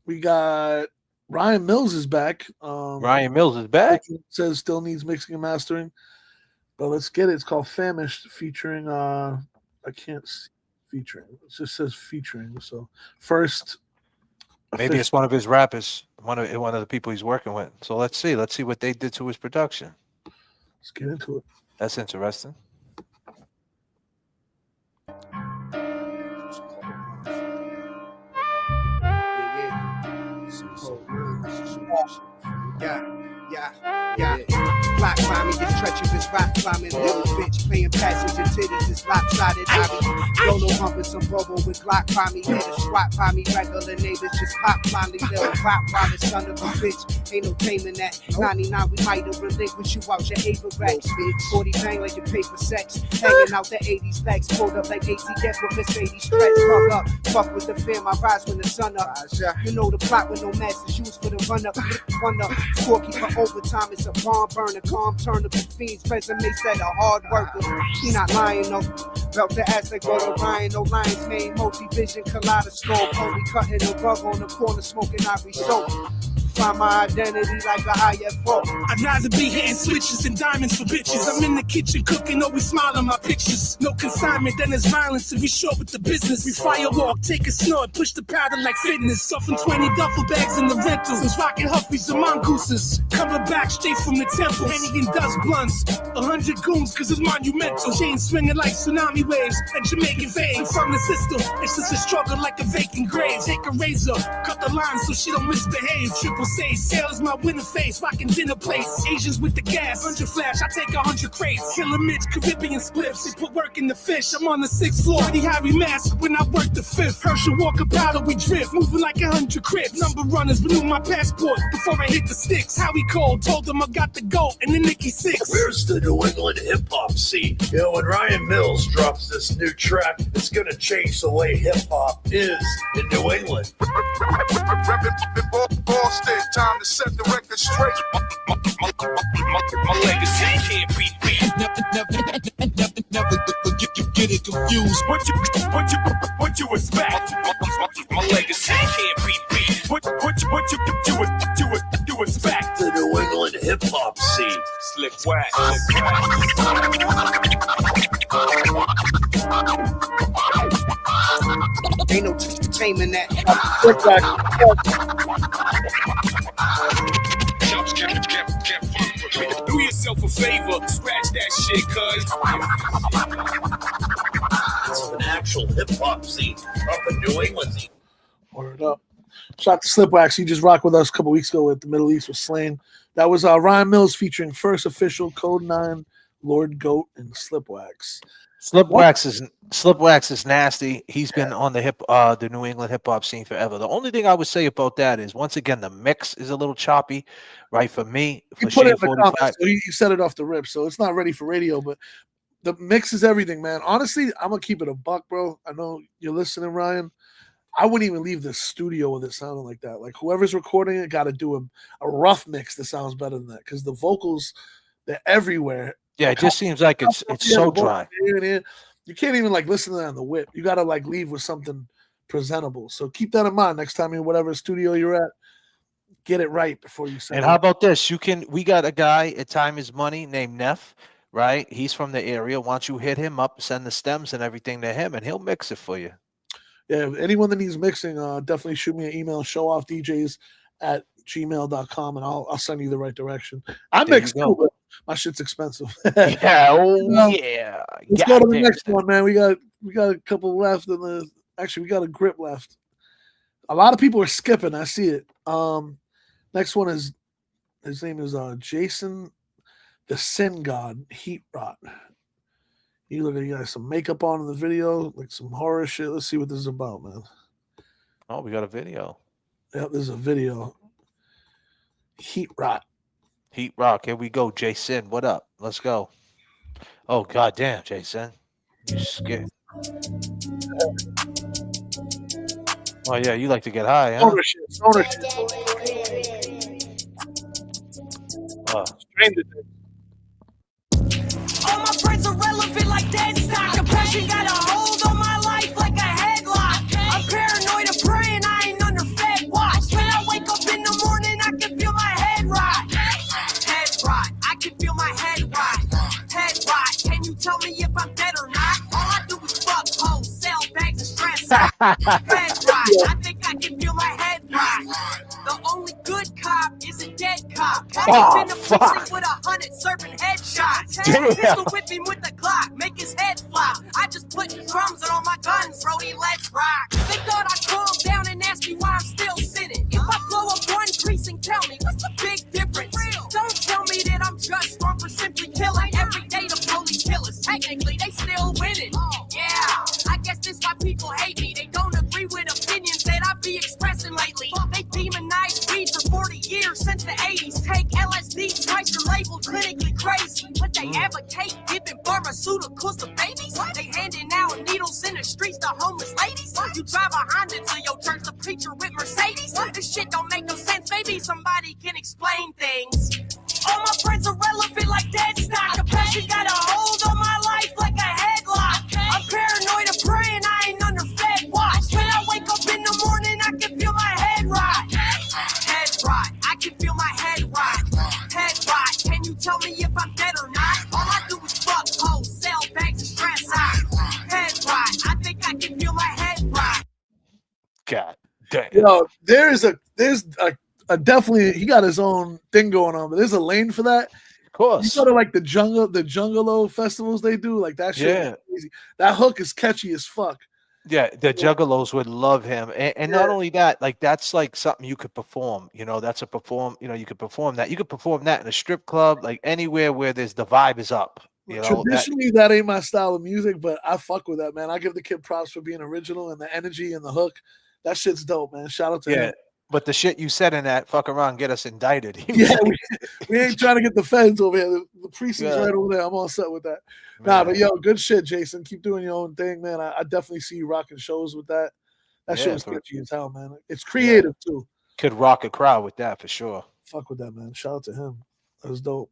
We got Ryan Mills is back. Ryan Mills is back. Says still needs mixing and mastering, but let's get it. It's called Famished, featuring I can't see featuring. It just says featuring. So first. Maybe it's one of his rappers, one of the people he's working with. So let's see what they did to his production. Let's get into it. That's interesting. Yeah. Block climbing, this treacherous rock climbing. Little bitch playing passenger titties, this lopsided hobby. Dolo humping some bobo with Glock by me. Hit a swat by me, regular neighbors just pop blindly. Little rock while the son of a bitch. Ain't no taming that. 99, we might have relinquished you out your Ava racks, bitch. 40 bang like you pay for sex. Hanging out the 80s legs, pulled up like ATF with Mercedes stretch. Hug up, fuck with the fam, I rise when the sun up. You know the plot with no master shoes for the run up. Run up, scorekeeper overtime, it's a bomb burner. Calm turn up the fiends, resume said a hard worker. He not lying though. Belt the ass like Roller Ryan, no lion's mane, multi-vision, kaleidoscope. Only cutting a rug on the corner, smoking ivory soap. Find my identity like a IFO. I'd rather be hitting switches and diamonds for bitches. I'm in the kitchen cooking, always smile on my pictures. No consignment, then there's violence if we short with the business. We firewalk, take a snort, push the powder like fitness. Stuffing 20 duffel bags in the rentals. Rocking Huffies and mongooses. Coming back straight from the temple. Henny and dust blunts. 100 goons cause it's monumental. Chain swinging like tsunami waves and Jamaican waves. From the system, it's just a struggle like a vacant grave. Take a razor, cut the line so she don't misbehave. Triple say sales my winner face, rocking dinner plates. Asians with the gas, 100 flash, I take 100 crates. Killer Mitch, Caribbean spliffs, they put work in the fish. I'm on the 6th floor, Dirty Harry mask when I work the 5th. Herschel Walker powder, we drift, moving like 100 crips. Number runners, renew my passport before I hit the sticks. Howie Cole told them I got the GOAT and the Nicky 6. Where's the New England hip hop scene? You know, when Ryan Mills drops this new track, it's gonna change the way hip hop is in New England. Boston, time to set the record straight. My legacy can't be beat. Never get it confused. What you expect? My legacy can't be beat. What you expect? The New England hip hop scene. Slick whack. that. Do yourself a favor, scratch that shit, cuz. It's an actual hip hop scene up in New England. Word up. Shout out to Slipwax. He just rocked with us a couple weeks ago with the Middle East was Slain. That was Ryan Mills featuring First Official, Code 9, Lord Goat, and Slipwax. Slipwax is nasty. He's been on the New England hip hop scene forever. The only thing I would say about that is, once again, the mix is a little choppy, right? For me, for He put it Shade in the 45. comments, so he set it off the rip, so it's not ready for radio, but the mix is everything, man. Honestly, I'm gonna keep it a buck, bro. I know you're listening, Ryan. I wouldn't even leave the studio with it sounding like that. Like, whoever's recording it got to do a rough mix that sounds better than that, because the vocals, they're everywhere. Yeah, it just seems like it's so dry. You can't even like listen to that on the whip. You got to like leave with something presentable. So keep that in mind next time you're whatever studio you're at. Get it right before you send And it. how about this? We got a guy at Time Is Money named Neff, right? He's from the area. Why don't you hit him up, send the stems and everything to him, and he'll mix it for you. Yeah, anyone that needs mixing, definitely shoot me an email, showoffdjs@gmail.com, and I'll send you the right direction. I mix too, but my shit's expensive. Yeah, yeah. Let's go to the next one, man. We got a couple left, and we got a grip left. A lot of people are skipping. I see it. Next one is, his name is Jason, the Sin God, Heat Rot. You look at, you got some makeup on in the video, like some horror shit. Let's see what this is about, man. Oh, we got a video. Yep, there's a video. Heat Rot. Heat Rock. Here we go, Jason. What up? Let's go. Oh, goddamn, Jason. You scared. Oh, yeah, you like to get high, huh? Ownership. Oh. Stranger Things. All my friends are relevant like dead stock. Depression got a hold on my life like a headlock. I'm paranoid of praying, I ain't under Fed watch. When I wake up in the morning, I can feel my head rot. Head rot, I can feel my head rot. Head rot, can you tell me if I'm dead or not? All I do is fuck hoes, sell bags of stress. Head rot, I think I can feel my head rot. The only good cop is a dead cop. I've been a precinct with 100 serving headshots. Pistol whip him with the Glock, make his head flop. I just put drums on my guns, Brody, let's rock. They thought I'd calm down and ask me why I'm still sitting. If I blow up one precinct, tell me, what's the big difference? Don't tell me that I'm just wrong for simply killing. Every day the police kill us, technically they still winning. Yeah, I guess this why people hate me. They don't agree with opinions that I be expressing lately. They demonize weed for 40 years since the 80s. Take LSD, twice are labeled clinically crazy. But they advocate giving pharmaceuticals to babies. They handing out needles in the streets to homeless ladies. You drive a Honda to your church, the preacher with Mercedes. This shit don't make no sense, maybe somebody can explain things. All my friends are relevant like dead stock. Depression got a hold on my life like a headlock. I'm paranoid of praying, I ain't under Fed watch. When I wake up in the morning, I can feel my head rot. Head rot, I can feel my head rot. Head rot, can you tell me if I'm dead or not? All I do is fuck hoes, sell bags of stress out. Head rot, I think I can feel my head rot. God damn. Yo, there's a definitely, he got his own thing going on, but there's a lane for that. Of course. You go to like the Jungalo festivals they do, like that shit. Yeah. Is crazy. That hook is catchy as fuck. Yeah, the Juggalos would love him, and not only that, like that's like something you could perform. You know, that's a perform. You know, you could perform that. You could perform that in a strip club, like anywhere where there's the vibe is up. You know, Traditionally, that ain't my style of music, but I fuck with that, man. I give the kid props for being original and the energy and the hook. That shit's dope, man. Shout out to him. But the shit you said in that, fuck around, get us indicted. Yeah, we ain't trying to get the feds over here. The precinct's right over there. I'm all set with that. Nah, but yo, good shit, Jason. Keep doing your own thing, man. I definitely see you rocking shows with that. That shit was catchy as hell, man. It's creative too. Could rock a crowd with that for sure. Fuck with that, man. Shout out to him. That was dope.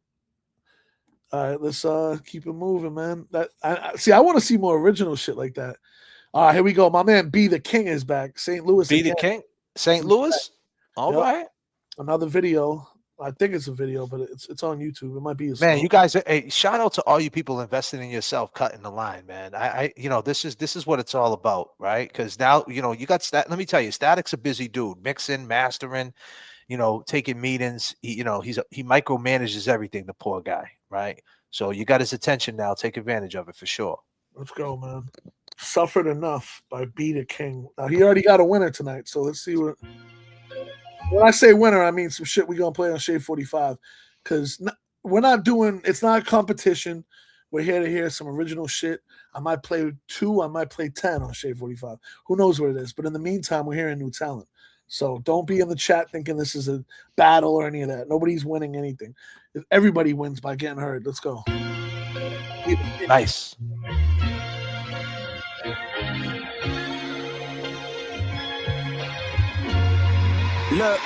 All right, let's keep it moving, man. I want to see more original shit like that. All right, here we go. My man B the King is back. St. Louis. B the King? St. Louis? All right. Another video. I think it's a video, but it's on YouTube. It might be a Man, song. you guys, hey, shout out to all you people investing in yourself, cutting the line, man. This is what it's all about, right? Because now, you got Stat. Let me tell you, Statik's a busy dude, mixing, mastering, taking meetings. He micromanages everything. The poor guy, right? So you got his attention now. Take advantage of it for sure. Let's go, man. Suffered Enough by Be the King. Now he already got a winner tonight, so let's see what. When I say winner, I mean some shit we're gonna play on Shade 45, because we're not doing. It's not a competition. We're here to hear some original shit. I might play 2, I might play 10 on Shade 45. Who knows what it is? But in the meantime, we're hearing new talent. So don't be in the chat thinking this is a battle or any of that. Nobody's winning anything. Everybody wins by getting heard. Let's go. Nice. Look,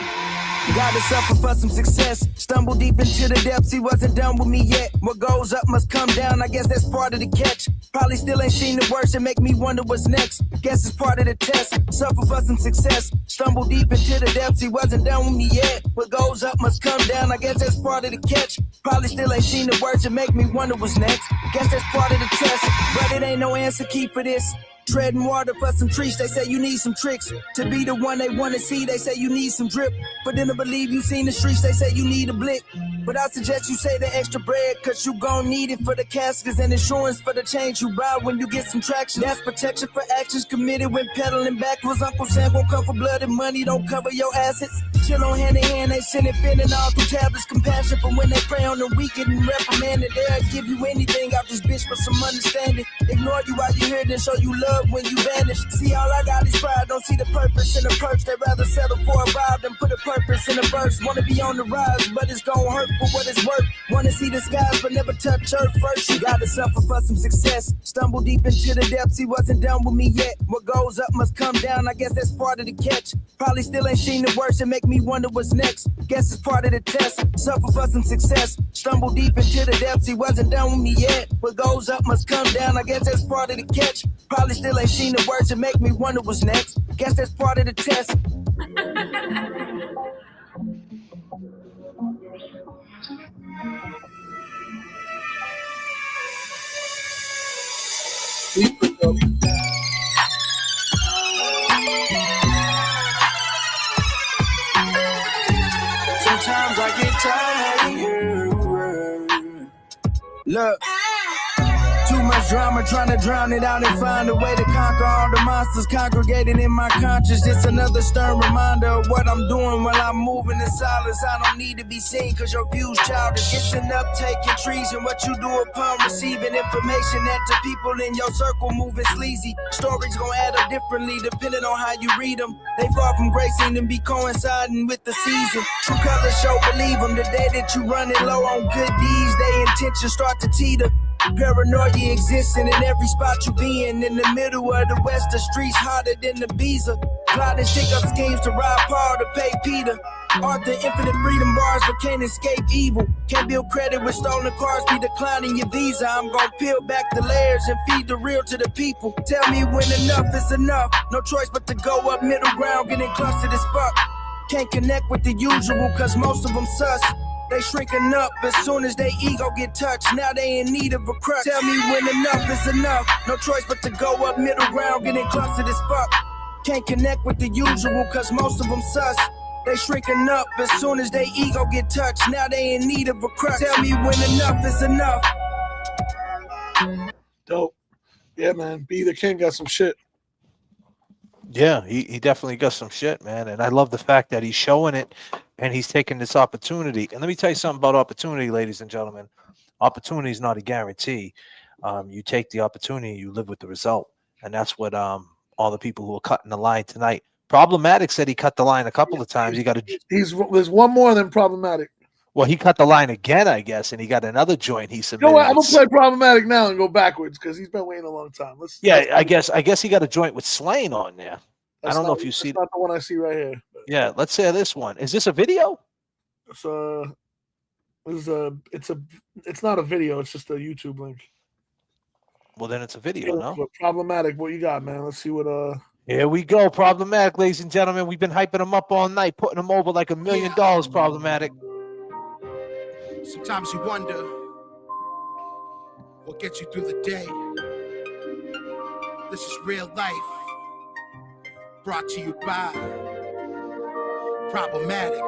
gotta suffer for some success. Stumble deep into the depths, he wasn't done with me yet. What goes up must come down, I guess that's part of the catch. Probably still ain't seen the worst and make me wonder what's next. Guess it's part of the test, suffer for some success. Stumble deep into the depths, he wasn't done with me yet. What goes up must come down, I guess that's part of the catch. Probably still ain't seen the worst and make me wonder what's next. Guess that's part of the test, but it ain't no answer key for this. Treading water for some trees, they say you need some tricks. To be the one they wanna see, they say you need some drip. But then to believe you seen the streets, they say you need a blick. But I suggest you say the extra bread, cause you gon' need it for the caskets and insurance for the change you buy when you get some traction. That's protection for actions committed when pedaling backwards. Uncle Sam won't come for blood and money, don't cover your assets. Chill on hand in hand, they send it feeling all through tablets. Compassion for when they pray on the wicked and reprimand it. They'll give you anything out this bitch for some understanding. Ignore you while you here, then show you love when you vanish. See, all I got is pride, don't see the purpose in the perks. They rather settle for a vibe than put a purpose in a verse. Wanna be on the rise, but it's gon' hurt for what it's worth. Wanna see the skies, but never touch earth first. You gotta suffer for some success. Stumble deep into the depths, he wasn't done with me yet. What goes up must come down, I guess that's part of the catch. Probably still ain't seen the worst and make me wonder what's next. Guess it's part of the test, suffer for some success. Stumble deep into the depths, he wasn't done with me yet. What goes up must come down, I guess that's part of the catch. Probably still ain't seen the words and make me wonder what's next. Guess that's part of the test. Sometimes I get tired. Look. Too much drama, trying to drown it out and find a way to conquer all the monsters congregated in my conscience. Just another stern reminder of what I'm doing while I'm moving in silence. I don't need to be seen cause your view's childish. It's an uptake in treason, what you do upon receiving information that to people in your circle moving sleazy. Stories gon' add up differently depending on how you read them. They far from great, seem to be coinciding with the season. True colors show, believe them. The day that you running low on good deeds, they intentions start to teeter. Paranoia existing in every spot you be in the middle of the west, the streets hotter than the Visa. Plotting stick up schemes to rob Paul to pay Peter. Arthur infinite freedom bars but can't escape evil. Can't build credit with stolen cars, be declining your visa. I'm gonna peel back the layers and feed the real to the people. Tell me when enough is enough. No choice but to go up middle ground, getting clustered as fuck. Can't connect with the usual cause most of them sus. They shrinking up as soon as they ego get touched. Now they in need of a crutch. Tell me when enough is enough. No choice but to go up middle ground, getting clustered as fuck. Can't connect with the usual cause most of them sus. They shrinking up as soon as they ego get touched. Now they in need of a crutch. Tell me when enough is enough. Dope. Yeah, man. Be the King got some shit. Yeah, he definitely got some shit, man. And I love the fact that he's showing it and he's taking this opportunity. And let me tell you something about opportunity, ladies and gentlemen. Opportunity is not a guarantee. You take the opportunity, you live with the result. And that's what all the people who are cutting the line tonight. Problematic said he cut the line a couple of times. There's one more than Problematic. Well, he cut the line again, I guess, and he got another joint he submitted. You know what? I'm gonna play Problematic now and go backwards because he's been waiting a long time. I guess he got a joint with Slain on there. I don't know if you see. That's not the one I see right here. Yeah, let's say this one. Is this a video? It's not a video. It's just a YouTube link. Well, then it's a video, no? Problematic. What you got, man? Let's see what. Here we go, Problematic, ladies and gentlemen. We've been hyping him up all night, putting him over like $1 million. Problematic. Sometimes you wonder what gets you through the day. This is real life, brought to you by Problematic.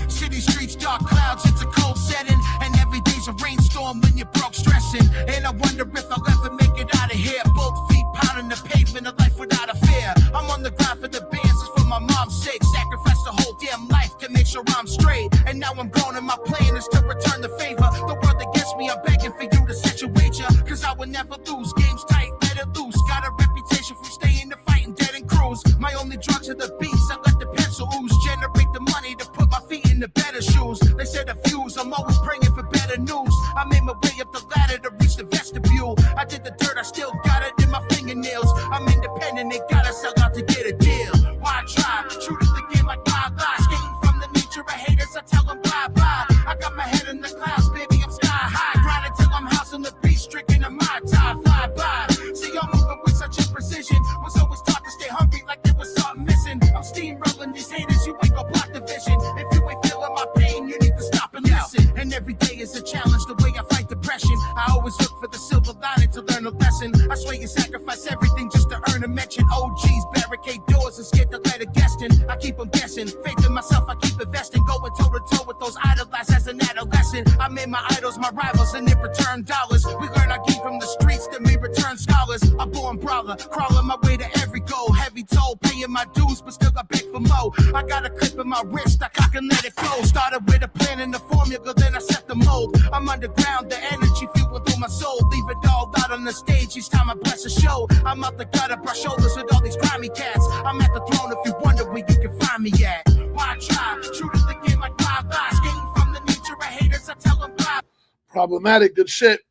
City streets, dark clouds, it's a cold setting, and every day's a rainstorm when you're broke stressing. And I wonder if I'll ever make it out of here. Both feet pounding the pavement, a life without a fear. I'm on the grind for the bands, it's for my mom's sake. Sacrifice the whole damn life to make sure I'm straight. And now I'm grown and my plan is to return the favor. The world against me, I'm begging for you to set your wager, cause I will never lose. Game's tight, let it loose. Got a reputation for staying the fight and dead and cruise. My only drugs are the beats, I let the pencil ooze. Generate the money to put my feet in the better shoes. They said a fuse, I'm always praying for better news. I made my way up the ladder to reach the vestibule. I did the dirt, I still got it in my fingernails. I'm independent, they gotta sell out to get a deal. Why try? True to the game like my lies. Skating from the nature of haters, I tell them bye-bye. I got my head in the clouds, baby, I'm sky high. Grinding till I'm housing the beast, drinking a Mai Tai, fly by. See, I'm moving with such a precision. Was always taught to stay hungry like there was something missing. I'm steamrolling these haters, you ain't gon' block the vision. If you ain't feeling my pain, you need to stop and listen. And every day is a challenge, the way I fight depression. I always look for the silver lining to learn a lesson. I swear you sacrifice everything just to earn a mention. OGs barricade doors and scared to let a guest in. I keep them guessing, faith in myself, I keep investing. Going toe to toe with those idolized as an adolescent. I made my idols my rivals and they return dollars. We learn our game from the streets, then we return scholars. I'm born brawler, crawling my way to every goal. Heavy toll, paying my dues, but still I beg for more. I got a clip in my wrist, I can let it flow. Started with a plan and the formula, then I set the mold. I'm underground, the energy fueled through my soul. Leave it all out on the stage each time I bless a show. I'm out the gutter, brush shoulders with all these grimy cats. I'm at the throne if you wonder where you can find me at. Why try? True to the game like my lies. Skating from the nature of haters, I tell them bye. Problematic, good shit.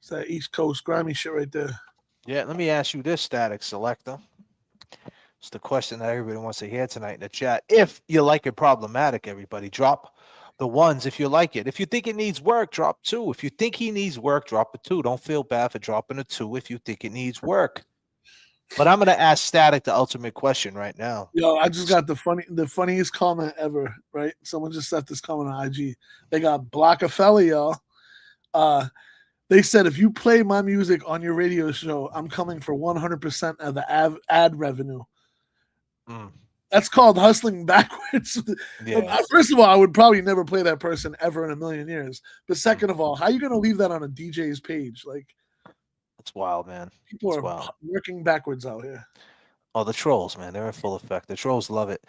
It's that East Coast grimy shit right there. Yeah, let me ask you this, Statik Selektah. It's the question that everybody wants to hear tonight in the chat. If you like it problematic, everybody, drop the ones if you like it. If you think it needs work, drop 2. If you think he needs work, drop a 2. Don't feel bad for dropping a 2 if you think it needs work. But I'm gonna ask Statik the ultimate question right now. Yo, I just got the funniest comment ever, right? Someone just set this comment on IG. They got Blockafelli, y'all. They said, if you play my music on your radio show, I'm coming for 100% of the ad revenue. That's called hustling backwards. Yeah. First of all, I would probably never play that person ever in a million years. But second of all, how are you going to leave that on a DJ's page? Like, it's wild, man. People it's are wild. working backwards out here. Oh, the trolls, man. They're in full effect. The trolls love it.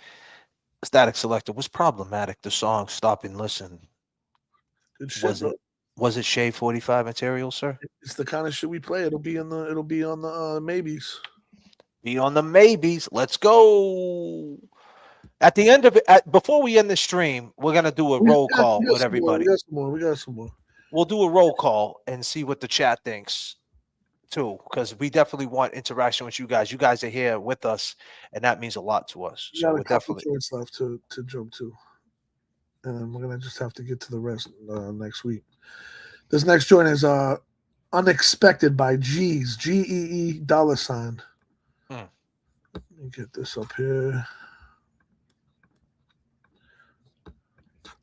Statik Selektah was problematic. The song Stop and Listen. Good shit, Was it Shade 45 material, sir? It's the kind of shit we play. It'll be on the maybes. Be on the maybes. Let's go. At the end of it, before we end the stream, we're gonna do a roll call with everybody. We got some more. We'll do a roll call and see what the chat thinks too, because we definitely want interaction with you guys. You guys are here with us, and that means a lot to us. We got a couple definitely joints left to jump to, and we're gonna just have to get to the rest next week. This next joint is Unexpected by G's, GEE $. Let me get this up here.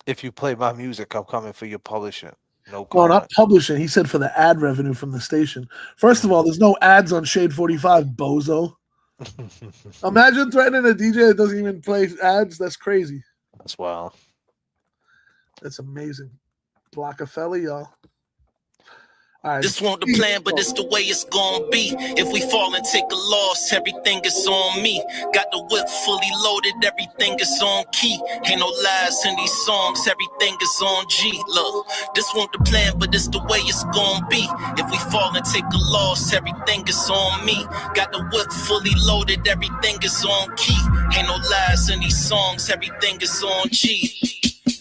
If you play my music, I'm coming for your publishing. No, not publishing. He said for the ad revenue from the station. First of all, there's no ads on Shade 45, bozo. Imagine threatening a DJ that doesn't even play ads. That's crazy. That's wild. That's amazing. Blockafelli, y'all. Right. This won't the plan, but it's the way it's gonna be. If we fall and take a loss, everything is on me. Got the whip fully loaded, everything is on key. Ain't no lies in these songs, everything is on G. Look, this won't the plan, but it's the way it's gonna be. If we fall and take a loss, everything is on me. Got the whip fully loaded, everything is on key. Ain't no lies in these songs, everything is on G.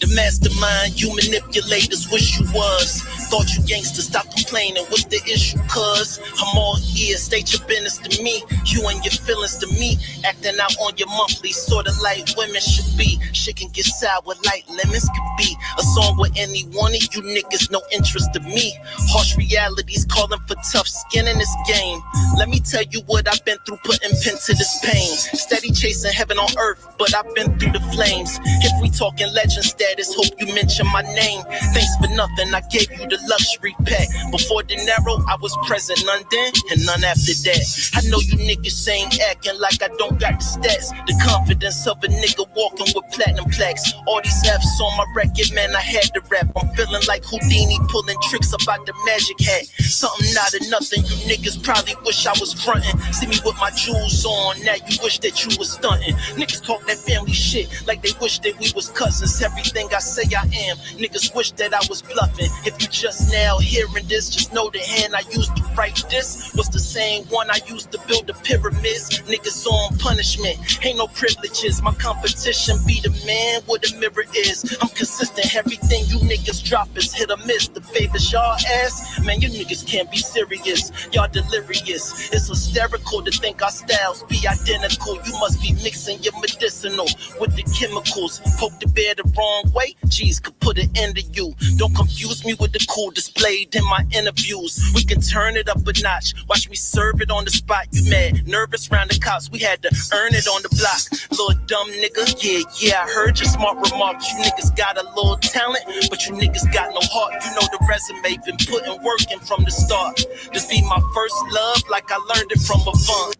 The mastermind you manipulators wish you was. thought you gangsters, stop complaining. What's the issue? Cuz I'm all ears, state your business to me. You and your feelings to me. Acting out on your monthly, sorta like women should be. Shit can get sour like lemons could be. A song with any one of you niggas, no interest to me. Harsh realities calling for tough skin in this game. Let me tell you what I've been through, putting pen to this pain. Steady chasing heaven on earth, but I've been through the flames. If we talking legend status, hope you mention my name. Thanks for nothing, I gave you the luxury pack. Before De Niro, I was present, none then and none after that. I know you niggas ain't acting like I don't got the stats. The confidence of a nigga walking with platinum plaques. All these F's on my record, man, I had to rap. I'm feeling like Houdini pulling tricks about the magic hat. Something out of nothing, you niggas probably wish I was frontin'. See me with my jewels on, now you wish that you was stuntin'. Niggas talk that family shit like they wish that we was cousins. Everything I say I am, niggas wish that I was bluffing. If you just now hearing this, just know the hand I used to write this was the same one I used to build the pyramids. Niggas on punishment, ain't no privileges. My competition be the man where the mirror is. I'm consistent, everything you niggas drop is hit or miss. The favors y'all ask, man, you niggas can't be serious. Y'all delirious. It's hysterical to think our styles be identical. You must be mixing your medicinal with the chemicals. Poke the bear the wrong way, G's could put an end to you. Don't confuse me with the cool displayed in my interviews. We can turn it up a notch. Watch me serve it on the spot. You mad, nervous round the cops. We had to earn it on the block. Little dumb nigga, yeah, I heard your smart remarks. You niggas got a little talent, but you niggas got no heart. You know the resume, been putting work in from the start. This be my first love, like I learned it from a fun.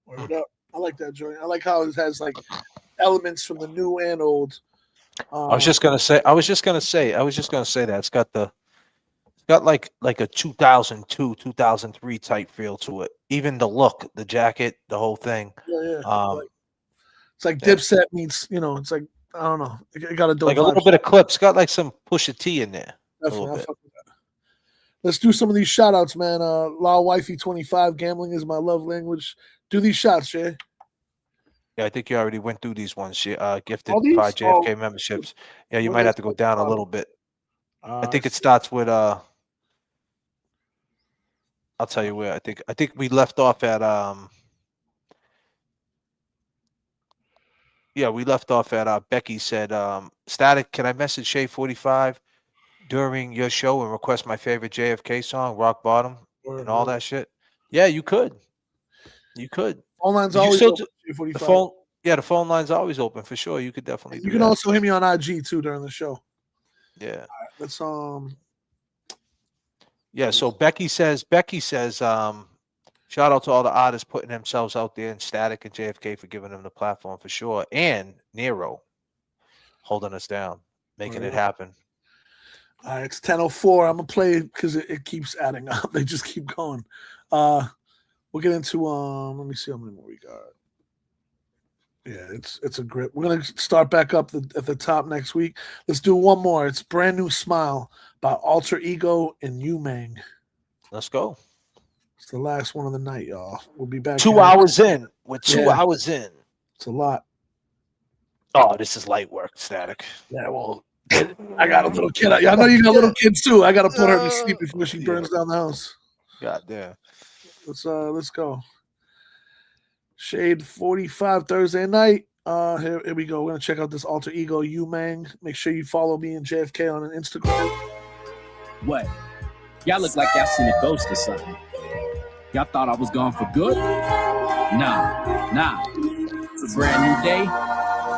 Word up. I like that joint. I like how it has like elements from the new and old. I was just gonna say that it's got like a 2002, 2003 type feel to it. Even the look, the jacket, the whole thing. Yeah. It's like Dipset meets, it's like, I don't know. It got a dope like a little bit of clips. Got like some Pusha T in there. Definitely. Let's do some of these shout outs, man. La Wifey 25, gambling is my love language. Do these shots, Jay. Yeah, I think you already went through these ones. She gifted All these? 5 JFK memberships. Yeah, you might have to go down a little bit. I think it starts with I'll tell you where. I think we left off at we left off at Becky said, Statik, can I message Shay 45 during your show and request my favorite JFK song, Rock Bottom, and all that shit? Yeah, you could. You could. Phone line's always open. The phone line's always open for sure. You could definitely. You can also hit me on IG too during the show. Yeah. Let's Yeah. So Becky says, shout out to all the artists putting themselves out there, and Statik and JFK for giving them the platform for sure, and Nero holding us down, making it happen. All right, it's 10:04. I'm gonna play because it keeps adding up. They just keep going. We'll get into let me see how many more we got. Yeah, it's a grip. We're gonna start back up at the top next week. Let's do one more. It's Brand New Smile by Alter Ego and Umang. Let's go. It's the last one of the night, y'all. We'll be back 2 hours in. We're 2 hours in. It's a lot. Oh, this is light work, Statik. Yeah, well, I got a little kid. I know you got little kids too. I got to put her to sleep before she burns down the house. God damn. Let's go. Shade 45 Thursday night. Here we go. We're gonna check out this Alter Ego Umang. Make sure you follow me and JFK on Instagram. What? Y'all look like y'all seen a ghost or something. Y'all thought I was gone for good? Nah. It's a brand new day.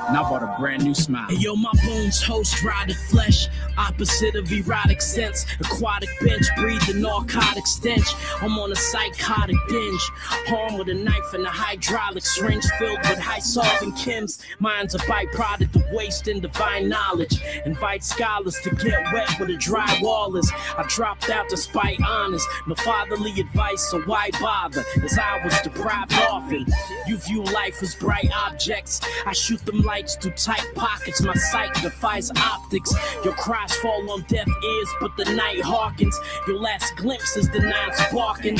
And I bought a brand new smile. Hey, yo, my bones host rotted flesh, opposite of erotic sense. Aquatic bench, breathe the narcotic stench. I'm on a psychotic binge, armed with a knife and a hydraulic syringe filled with high solvent chems. Mine's a byproduct of waste and divine knowledge. Invite scholars to get wet with a dry wall is. I dropped out despite honors, no fatherly advice, so why bother? As I was deprived often. You view life as bright objects. I shoot them lights through tight pockets. My sight defies optics. Your cries fall on deaf ears, but the night hearkens. Your last glimpse is the night's barking.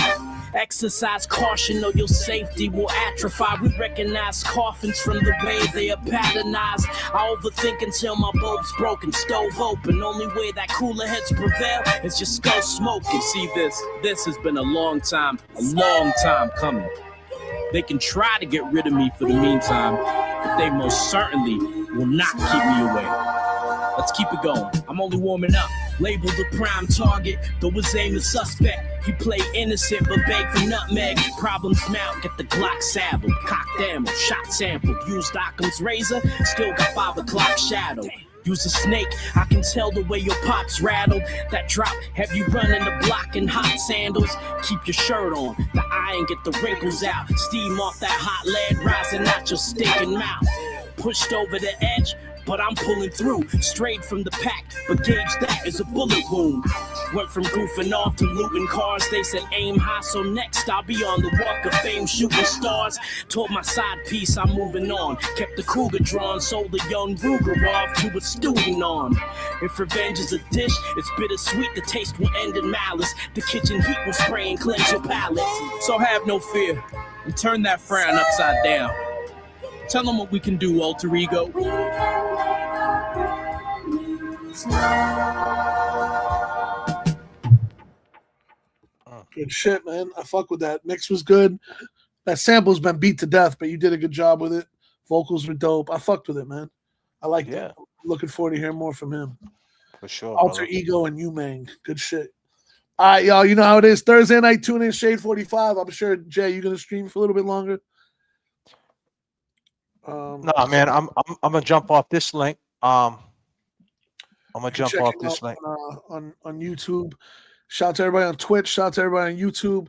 Exercise caution or your safety will atrophy. We recognize coffins from the way they are patternized. I overthink until my bulb's broken, stove open. Only way that cooler heads prevail is your skull smoking. See this has been a long time coming. They can try to get rid of me for the meantime, but they most certainly will not keep me away. Let's keep it going. I'm only warming up. Labeled a prime target, though his aim is suspect. He play innocent but beg for nutmeg. Problems mount, get the Glock saddled. Cocked ammo, shot sampled. Used Occam's razor, still got 5 o'clock shadow. Use a snake, I can tell the way your pops rattled. That drop, have you running the block in hot sandals? Keep your shirt on, the iron get the wrinkles out. Steam off that hot lead rising out your stinking mouth. Pushed over the edge, but I'm pulling through. Straight from the pack, but gauge that as a bullet wound. Went from goofing off to looting cars. They said aim high, so next I'll be on the walk of fame shooting stars. Told my side piece I'm moving on. Kept the Cougar drawn, sold the young Ruger off to a student on. If revenge is a dish, it's bittersweet. The taste will end in malice. The kitchen heat will spray and cleanse your palate. So have no fear and turn that frown upside down. Tell them what we can do, alter ego. Good shit, man. I fuck with that. Mix was good. That sample's been beat to death, but you did a good job with it. Vocals were dope. I fucked with it, man. I liked it. Looking forward to hearing more from him. For sure. Alter Ego and Umang. Good shit. All right, y'all. You know how it is. Thursday night, tune in, Shade 45. I'm sure, Jay, you're going to stream for a little bit longer. No, man, I'm gonna jump off this link. I'm gonna jump off this link on YouTube. Shout out to everybody on Twitch. Shout out to everybody on YouTube.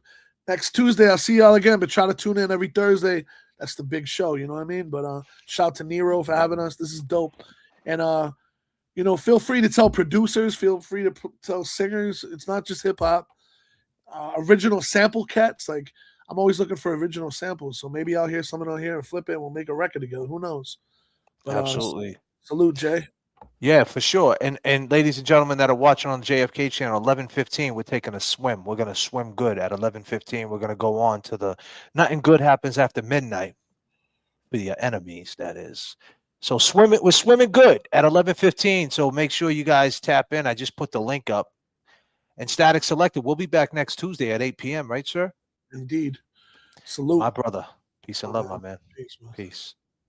Next Tuesday, I'll see y'all again. But try to tune in every Thursday. That's the big show. You know what I mean? But shout out to Nero for having us. This is dope. And you know, feel free to tell producers. Feel free to tell singers. It's not just hip hop. Original sample cats. Like, I'm always looking for original samples, so maybe I'll hear someone on here and flip it and we'll make a record together. Who knows? But, absolutely. Salute, Jay. Yeah, for sure. And ladies and gentlemen that are watching on the JFK channel, 11:15, we're taking a swim. We're gonna swim good at 11:15. We're gonna go on to the nothing good happens after midnight for your enemies. That is. So we're swimming good at 11:15. So make sure you guys tap in. I just put the link up. And Statik Selektah, we'll be back next Tuesday at 8 p.m. Right, sir? Indeed. Salute. My brother. Peace and love, my man. Peace.